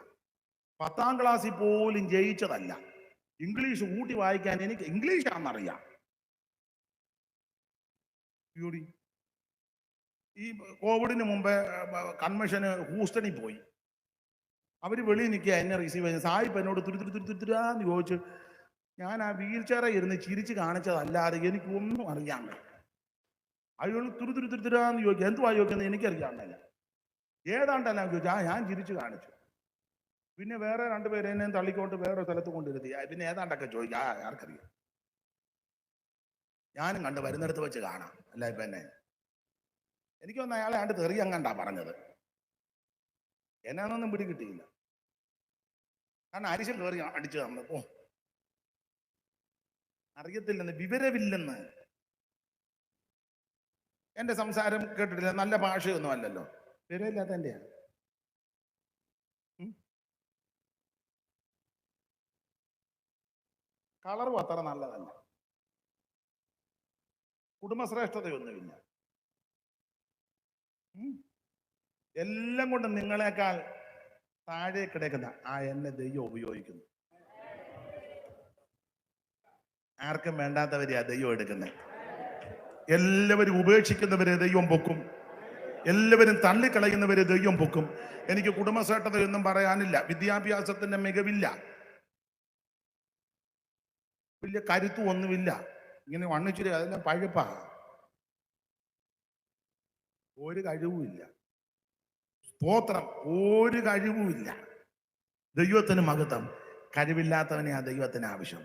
10ാം ക്ലാസ്സിൽ പോലും ജയിച്ചതല്ല. ഇംഗ്ലീഷ് കൂട്ടി വായിക്കാൻ എനിക്ക് ഇംഗ്ലീഷാണെന്നറിയാം. ഈ കോവിഡിന് മുമ്പേ കൺവെൻഷന് ഹൂസ്റ്റണിൽ പോയി. അവര് വെളിയിൽ നിൽക്കുക, എന്നെ റിസീവ് ചെയ്ത് സായിപ്പ് എന്നോട് തുരുതുരാന്ന് ചോദിച്ചു. ഞാൻ ആ വീൽ ചെയറിൽ ഇരുന്ന് ചിരിച്ച് കാണിച്ചതല്ലാതെ എനിക്കൊന്നും അറിയാൻ കഴിയും. അയാൾ തുരുതുരാന്ന് ചോദിക്കുക. എന്തുവാ ചോദിക്കുന്നത് എനിക്കറിയാമല്ല. ഏതാണ്ടല്ല ചോദിച്ചാ ഞാൻ ചിരിച്ച് കാണിച്ചു. പിന്നെ വേറെ 2 പേര് എന്നെ തള്ളിക്കൊണ്ട് വേറെ സ്ഥലത്ത് കൊണ്ടിരുത്തി. പിന്നെ ഏതാണ്ടൊക്കെ ചോദിക്കുക. ആർക്കറിയാം. ഞാനും കണ്ട് വരുന്നിടത്ത് വെച്ച് കാണാം. അല്ല ഇപ്പൊ എന്നെ എനിക്കൊന്ന് അയാളെ ആണ്ട് തെറിയങ്ങണ്ടാ പറഞ്ഞത്. എന്നാന്നൊന്നും പിടികിട്ടിയില്ല. കാരണം അരിശം കയറി അടിച്ചു നമ്മൾ. അറിയത്തില്ലെന്ന്, വിവരമില്ലെന്ന്. എന്റെ സംസാരം കേട്ടിട്ടില്ല, നല്ല ഭാഷയൊന്നും അല്ലല്ലോ. വിവരമില്ലാത്ത എന്റെയാണ്. കളറും അത്ര നല്ലതല്ല. കുടുംബശ്രേഷ്ഠതയൊന്നുമില്ല. എല്ലാം കൊണ്ട് നിങ്ങളെക്കാൾ താഴെ കിടക്കുന്ന എന്നെ ദൈവം ഉപയോഗിക്കുന്നു. ആർക്കും വേണ്ടാത്തവരെയാ ദൈവം എടുക്കുന്നത്. എല്ലാവരും ഉപേക്ഷിക്കുന്നവരെ ദൈവം പൊക്കും. എല്ലാവരും തള്ളിക്കളയുന്നവരെ ദൈവം പൊക്കും. എനിക്ക് കുടുംബശ്രേഷ്ഠതയൊന്നും പറയാനില്ല. വിദ്യാഭ്യാസത്തിന്റെ മികവില്ല, വലിയ കരുത്തും ഒന്നുമില്ല. ഇങ്ങനെ വണ്ണിച്ചിരി അതെല്ലാം പഴുപ്പാ. ഒരു കഴിവുമില്ല. സ്തോത്രം, ഒരു കഴിവുമില്ല. ദൈവത്തിന് മഹത്വം. കഴിവില്ലാത്തവനെ ആ ദൈവത്തിന് ആവശ്യം.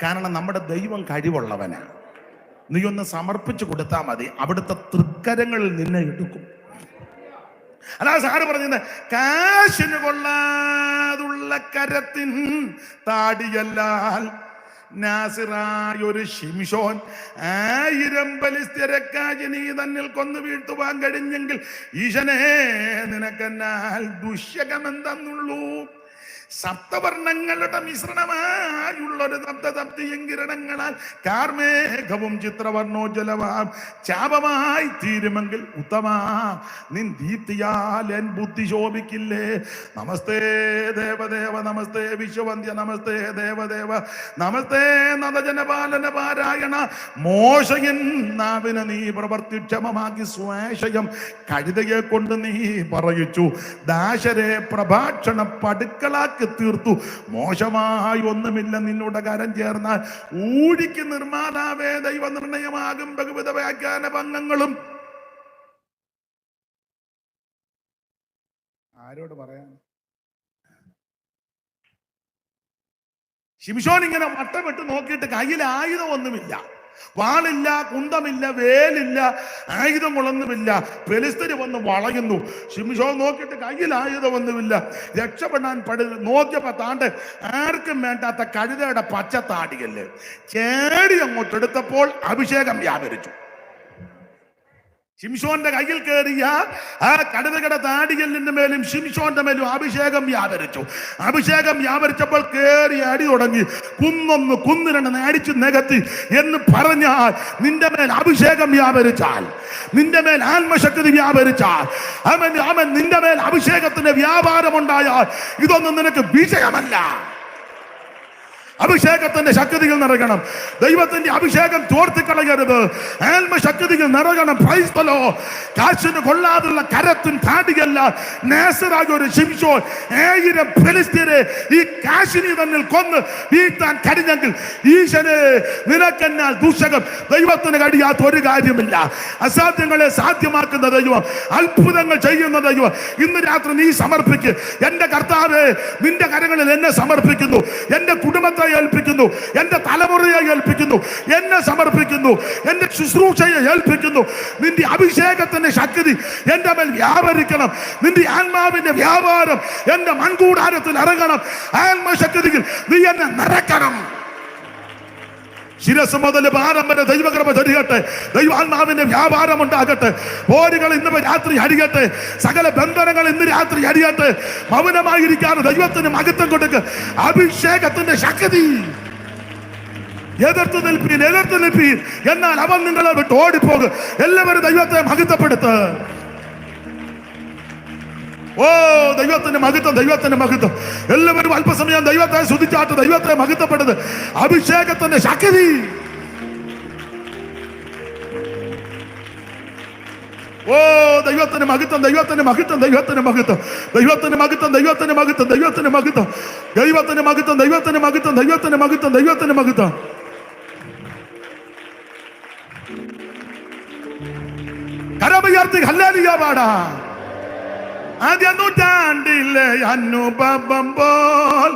കാരണം നമ്മുടെ ദൈവം കഴിവുള്ളവനാ. നീ ഒന്ന് സമർപ്പിച്ചു കൊടുത്താൽ മതി, അവിടുത്തെ തൃക്കരങ്ങളിൽ നിന്നെ എടുക്കും. അതാ സാറ് പറഞ്ഞത്, കാശിന് കൊള്ളാതുള്ള കരത്തിൻ താടിയല്ലാൽ നാസിറായൊരു ശിംശോൻ 1000 ഫെലിസ്ത്യരെക്കായി നീ തന്നിൽ കൊന്നു വീഴ്ത്തുവാൻ കഴിഞ്ഞെങ്കിൽ ഈശനെ നിനക്കെന്നാൽ ദുഷ്യകമെന്തെന്നുള്ളൂ. സപ്തവർണ്ണങ്ങളുടെ മിശ്രണമായുള്ളൊരു സപ്തസപ്തിയും കിരണങ്ങളാൽ കാർമേഘവും ചിത്രവർണ്ണോജ്വലമാം ചാപമായി തീരുമെങ്കിൽ ഉത്തമാ നിൻ ദീപ്തിയാൽ എൻ ബുദ്ധി ശോഭിക്കില്ലേ. നമസ്തേ ദേവദേവ, നമസ്തേ വിശ്വവന്ധ്യ, നമസ്തേ ദേവദേവ, നമസ്തേ നദജനപാലന പാരായണ. മോശയൻ നാവിനെ നീ പ്രവർത്തിക്ഷമമാക്കി സ്വേഷയം കഴുതയെ കൊണ്ട് നീ പറയിച്ചു. ദാശരെ പ്രഭാഷണ പടുക്കളാക്കി തീർത്തു. മോശമായി ഒന്നുമില്ല നിന്നോട് കരം ചേർന്നാൽ ഊഴിക്ക് നിർമ്മാതാവേ ദൈവ നിർണയമാകും ബഹുവിധ വ്യാഖ്യാന ഭംഗങ്ങളും. ആരോട് പറയാൻ? ശിംശോൻ ഇങ്ങനെ വട്ടമിട്ട് നോക്കിയിട്ട് കയ്യിൽ ആയുധമൊന്നുമില്ല. വാളില്ല, കുന്തമില്ല, വേലില്ല, ആയുധങ്ങളൊന്നുമില്ല. ഫെലിസ്തീന് വന്ന് വളയുന്നു. ശിംശോൻ നോക്കിയിട്ട് കയ്യിൽ ആയുധമൊന്നുമില്ല. രക്ഷപ്പെടാൻ നോക്കിയപ്പോ താണ്ട് ആർക്കും വേണ്ടാത്ത കഴുതയുടെ പച്ച താടിയല്ലേ ചേടി അങ്ങോട്ട് എടുത്തപ്പോൾ അഭിഷേകം വ്യാപരിച്ചു. ശിംശോന്റെ കയ്യിൽ കയറിയ ആ കടുതയുടെ താടികല്ലിന്റെ മേലും ശിംശോന്റെ മേലും അഭിഷേകം വ്യാപരിച്ചു. അഭിഷേകം വ്യാപരിച്ചപ്പോൾ കയറി അടി തുടങ്ങി. കുന്നൊന്ന് കുന്നിരണ്ടെന്ന് അടിച്ചു നികത്തി എന്ന് പറഞ്ഞാൽ, നിന്റെ മേൽ അഭിഷേകം വ്യാപരിച്ചാൽ, നിന്റെ മേൽ ആത്മശക്തി വ്യാപരിച്ചാൽ, അവൻ നിന്റെ മേൽ അഭിഷേകത്തിന്റെ വ്യാപാരമുണ്ടായാൽ ഇതൊന്നും നിനക്ക് വിജയമല്ല. അഭിഷേകത്തിന്റെ ശക്തികൾ നിറയണം. ദൈവത്തിന്റെ അഭിഷേകം ചോർത്തിക്കളയരുത്. ആത്മശക്തികൾ നിറയണം. Praise the Lord. കാശിന് കൊള്ളാതുള്ള കരത്തിൻ താടിയല്ല നാസറായ ഒരു ശിംശോൻ 1000 ഫെലിസ്ത്യരെ ഈ കാശിനി തന്നിൽ കൊന്ന് വീഴ്ത്താൻ കഴിഞ്ഞെങ്കിൽ ഈശനെ നിനക്കെന്നാൽ ദൂഷകം. ദൈവത്തിന് കഴിയാത്ത ഒരു കാര്യമില്ല. അസാധ്യങ്ങളെ സാധ്യമാക്കുന്ന ദൈവം, അത്ഭുതങ്ങൾ ചെയ്യുന്ന ദൈവം. ഇന്ന് രാത്രി നീ സമർപ്പിക്ക്. എന്റെ കർത്താവേ, നിന്റെ കരങ്ങളിൽ എന്നെ സമർപ്പിക്കുന്നു. എന്റെ കുടുംബത്തെ ഏൽപ്പിക്കുന്നു, എന്റെ തലമുറയെ ഏൽപ്പിക്കുന്നു, എന്നെ സമർപ്പിക്കുന്നു, എന്റെ ശുശ്രൂഷയെ ഏൽപ്പിക്കുന്നു. നിന്റെ അഭിഷേകത്തിന്റെ ശക്തി എന്റെ മേൽ വ്യാപരിക്കണം. നിന്റെ ആത്മാവിന്റെ വ്യാപാരം എന്റെ മൺകൂടാരത്തിൽ ഇറങ്ങണം. ആത്മശക്തിയിൽ നീ എന്നെ നിറയ്ക്കണം. ശിരസ് മുതൽ പാദം വരെ ദൈവകൃപ ചൊരിയട്ടെ. ദൈവാത്മാവിന്റെ വ്യാപാരം ഉണ്ടാകട്ടെ. പോരുകൾ ഇന്ന് രാത്രി അടിയട്ടെ. സകല ബന്ധനങ്ങൾ ഇന്ന് രാത്രി അടിയട്ടെ. മൗനമായിരിക്കാതെ ദൈവത്തിന് മഹത്വം കൊടുക്കുക. അഭിഷേകത്തിന്റെ ശക്തി. എതിർത്ത് നിൽപ്പീൻ, എന്നാൽ അവൻ നിങ്ങളെ വിട്ട് ഓടിപ്പോകും. എല്ലാവരും ദൈവത്തെ മഹത്വപ്പെടുത്ത്. ഓ ദൈവത്തിന്റെ മഹത്വം, ദൈവത്തിന്റെ മഹത്വം. എല്ലാവരും അല്പസമയം ദൈവത്തെ സ്തുതിച്ചാട്ട് ദൈവത്തെ മഹത്വപ്പെടുന്നത്. അഭിഷേകത്തിന്റെ ശക്തി. ഓ ദൈവത്തിന് മഹത്വം, ദൈവത്തിന് മഹത്വം, ദൈവത്തിന് മഹത്വം, ദൈവത്തിന് മഹത്വം, ദൈവത്തിന് മഹത്വം, ദൈവത്തിന് മഹത്വം, ദൈവത്തിന് മഹത്വം, ദൈവത്തിന് മഹത്വം, ദൈവത്തിന് മഹത്വം, ദൈവത്തിന് മഹത്വം. കരമുയർത്തി ഹല്ലേലൂയ പാടാം. ആദ്യ നൂറ്റാണ്ടിലെ അനുഭവം പോൽ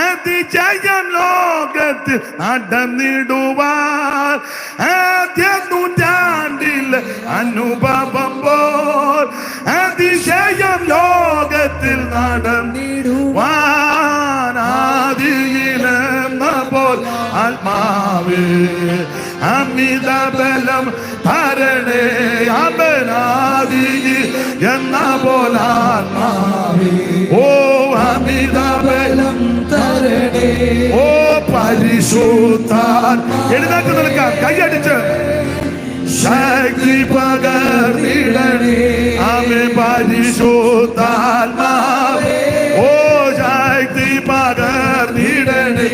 അതിജയം ലോകത്തിൽ നടന്നിടുവാൻ. ആദ്യ നൂറ്റാണ്ടിലെ അനുഭവം പോൽ അതിശയം ലോകത്തിൽ നടന്നിടുവാൻ. ആദിയിലെന്ന പോൽ ആത്മാവേ അമിത ബലം ഭരണേ അപരാധി എന്ന പോലാത്മാവേ. ഓ അമിത ബലം തരണേ. ഓ പരിശുദ്ധാൻ. എഴുന്നേറ്റ് നിൽക്കാം, കൈയടിച്ച് ശക്തി പകർന്നിടണേ. ആമേ പരിശുദ്ധാത്മാവേ. ഓ ശക്തി പകർന്നിടണേ.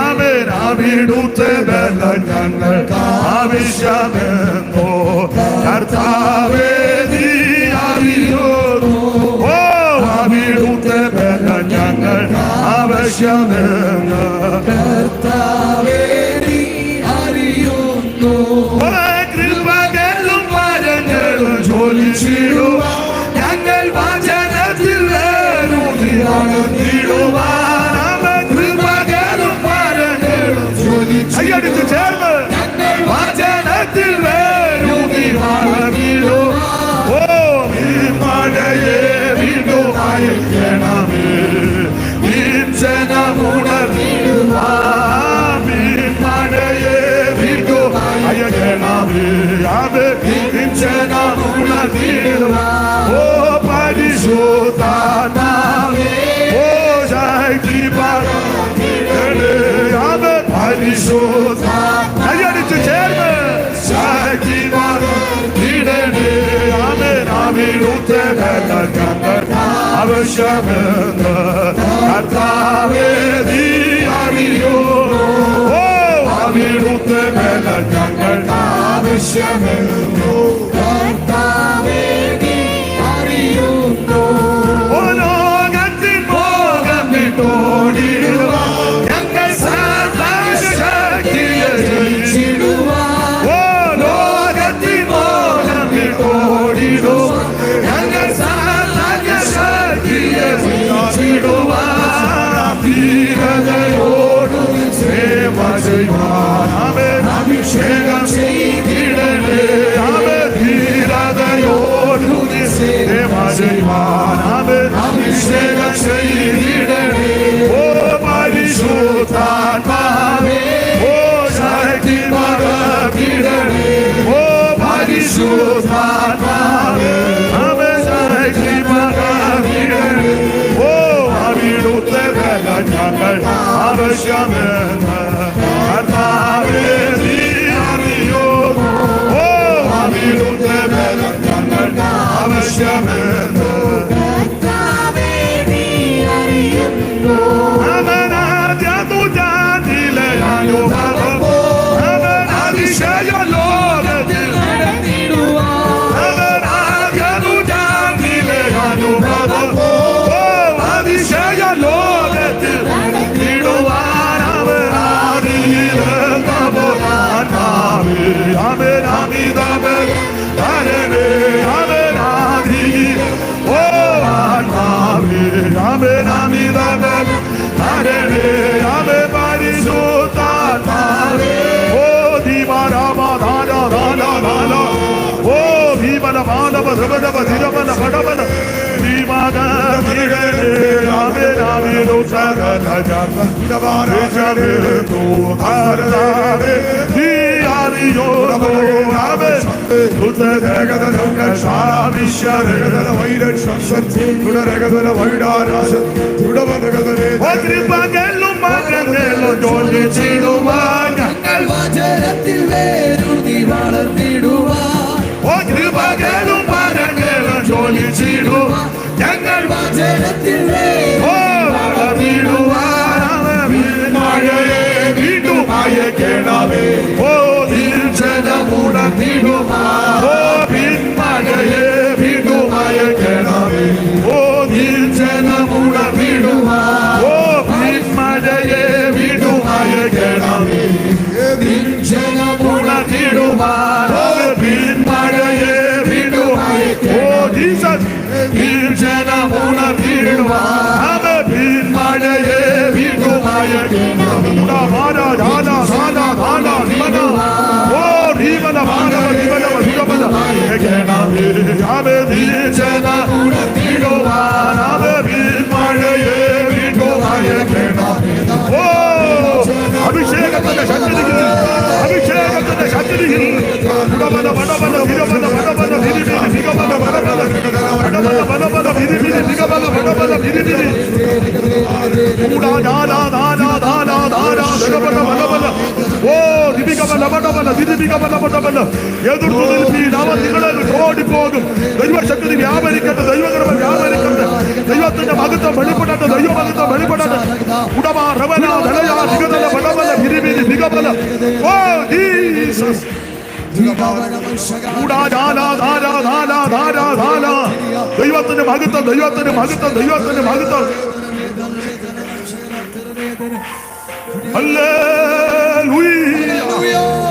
ആമേ അവിടുത്തെ ബലം ഞങ്ങൾക്ക് ആവശ്യമെന്നോ കർത്താവേ നീ അറിയുന്നു. ഓ അവിടുത്തെ ബലം ഞങ്ങൾ ആവശ്യമെന്ന് കർത്താവേ നീ അറിയുന്നു. കൃപകളും വരങ്ങളും ജ്വലിച്ചിടുവാൻ ഞങ്ങൾ വചനത്തിൽ നടന്നിടുവാൻ. കൃപകളും വരങ്ങളും ജ്വലിച്ചിടുവാൻ ചേർന്ന് വചനത്തിൽ വേരുതി വളർന്നിടും. ഓ നീ മഴയെ വീണ്ടും അയക്കണമേ. നീ ജനമുണർന്നിടുവാൻ. നീ മഴയെ വീണ്ടും അയക്കണമേ. അത് നീ ജനമുണർന്നിടുവാൻ. ഓ പരിശുദ്ധാത്മാവേ. ഓ ശക്തി പകർന്നിടണേ. അത് പരിശുദ്ധ കൈയടിച്ച് ചേർന്ന് ശക്തി പകർന്നിടണേ. അവിടുത്തെ ബലം ഞങ്ങൾ ആവശ്യമെന്ന് കർത്താവേ നീ അറിയുന്നു. ഓ അവിടുത്തെ ബലം ഞങ്ങൾ ആവശ്യമെന്നു കർത്താവേ നീ അറിയുന്നു. ഓ ലോകത്തിൽ മോഹം വിട്ടോടിടുവാൻ ഞങ്ങൾ ശക്തിയെ ജയിച്ചിടുവാൻ. ഓ ലോകത്തിൽ മോഹം വിട്ടോടിടുവാൻ ഞങ്ങൾ ശക്തിയെ ജയിച്ചിടുവാൻ. ധീരതയോടും സേവ ചെയ്യുവാൻ അഭിഷേകം പരിശുദ്ധാത്മാവേ അവിടുത്തെ ഓ അവിടുത്തെ ബലം ഞങ്ങൾ ആവശ്യമെന്ന് കർത്താവേ നീ അറിയോ ഓ അവിടുത്തെ ബലം ഞങ്ങൾ ആവശ്യമെന്ന് അവനാദ്യതു ജാതിയിലെ അനുഭവം അവൻ അതിശയ ലോകത്തിൽ അവനാദ്യതു ജാതിയിലെ അനുഭവം ഓ അതിശയ ലോകത്തിൽ ഇടുവാൻ അവനാദിയിലെ അവനാദിതമേ ഹരേ അവനാദി ഓ ആത്മാവേ അവനാദിതമേ ഹരേ അവേ പരിശുദ്ധാത്മാവേ ഓ ദീവാരാമ ധാന ഓ ഭീമന മാനവ ധൃവനവ ധിരവന പടവന ദീവാന അവനാദിലോ സകല ജഗതവാരേ തോ ധാരേ നീ അറിയോ അവേ ഉദരഗദന ശാവിശ്വരഗദന വൈരക്ഷ ഉദരഗദന വൈഡാരാശ ഉദവനഗദനെ വക്രിപകലും മകനelo ജോലി ചെയ്യുവാൻ ഞങ്ങൾ വചനത്തിൽ വേരുതി വളർത്തിടുവാൻ വക്രിപകലും മകനelo ജോലി ചെയ്യുവാൻ ഞങ്ങൾ വചനത്തിൽ വളർത്തിടുവാൻ മഴയെ വീണ്ടുമായ കേണമേ ഓ ഉണർത്തിടുവാൻ ഓ പിന്മഴയെ വീണ്ടുമായ കേണമേ ഓ ഉണർത്തിടുവാൻ ഓ പിന്മഴയെ വീണ്ടുമായ കേണമേ ഉണർത്തിടുവാൻ ഓ പിന്മഴയെ വീണ്ടുമായ ഓ ജീസസ് ഉണർത്തിടുവാൻ പിന്മഴയെ വീണ്ടുമായ കേണമേ ഓ ജീവന മാനവ ജീവന ജീവന ആവേദീജന ഉണർത്തിടുവാൻ ആവേദീമഴയെ വീണ്ടുമായ ഓ അഭിഷേകത്തിന്റെ ശക്തിയിൽ അഭിഷേകത്തിന്റെ ശക്തിയിൽ ഉടമന വടമന വിരമന വടമന വിരിവിരി വിഗമന വടമന വടമന വടമന വിരിവിരി വിഗമന വടമന വിരിവിരി കൂടാ ദാനാ ദാനാ ദാനാ ദാനാ ദഗമന വടമന ഓ ദിവിഗമന വടമന ദിവിഗമന വടമന എതിർത്തു നിൽപ്പീൻ അവൻ നിങ്ങളെ ഓടിപ്പോകും ദൈവശക്തി വ്യാപരിക്കട്ടെ ദൈവകൃപ വ്യാപരിക്കട്ടെ ദൈവത്തിന്റെ മഹത്വം വെളിപ്പെടട്ടെ ദൈവമഹത്വം വെളിപ്പെടട്ടെ ഉടമാ റവന ധനയാ നിഗതന വടമന വിരിവിരി വിഗമന ഓ ജീസസ് ദൈവത്തിന്റെ മഹത്വം ദൈവത്തിന്റെ മഹത്വം ദൈവത്തിന്റെ മഹത്വം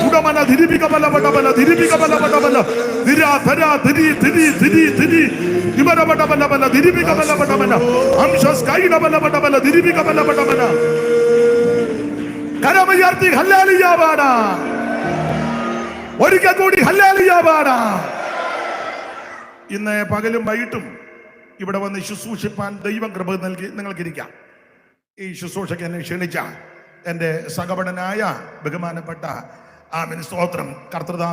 ഉടമന ധിരിപ്പിക്കമല്ല പട്ടമല്ല ധിരിപ്പിക്കമല്ല പട്ടമല്ല ധിരാ ധരാ ധിരി ധിരി ധിരി ധിരി ഇവര പട്ടമല്ല പല്ല ധിരിപ്പിക്കമല്ല പട്ടമല്ല അംശസ് കൈടമല്ല പട്ടമല്ല ധിരിപ്പിക്കമല്ല പട്ടമല്ല കരമുയർത്തി ഹല്ലേലൂയ പാടാ ഒരിക്കൽ കൂടി ഹല്ലേലൂയ പാടാ. ഇന്ന് പകലും വൈകിട്ടും ഇവിടെ വന്ന് ശുശ്രൂഷിപ്പാൻ ദൈവം കൃപ നൽകി നിങ്ങൾക്കിരിക്കാം. ഈ ശുശ്രൂഷയ്ക്ക് എന്നെ ക്ഷണിച്ച എൻ്റെ സഹപഠനായ ബഹുമാനപ്പെട്ട സ്തോത്രം കർത്തൃദാ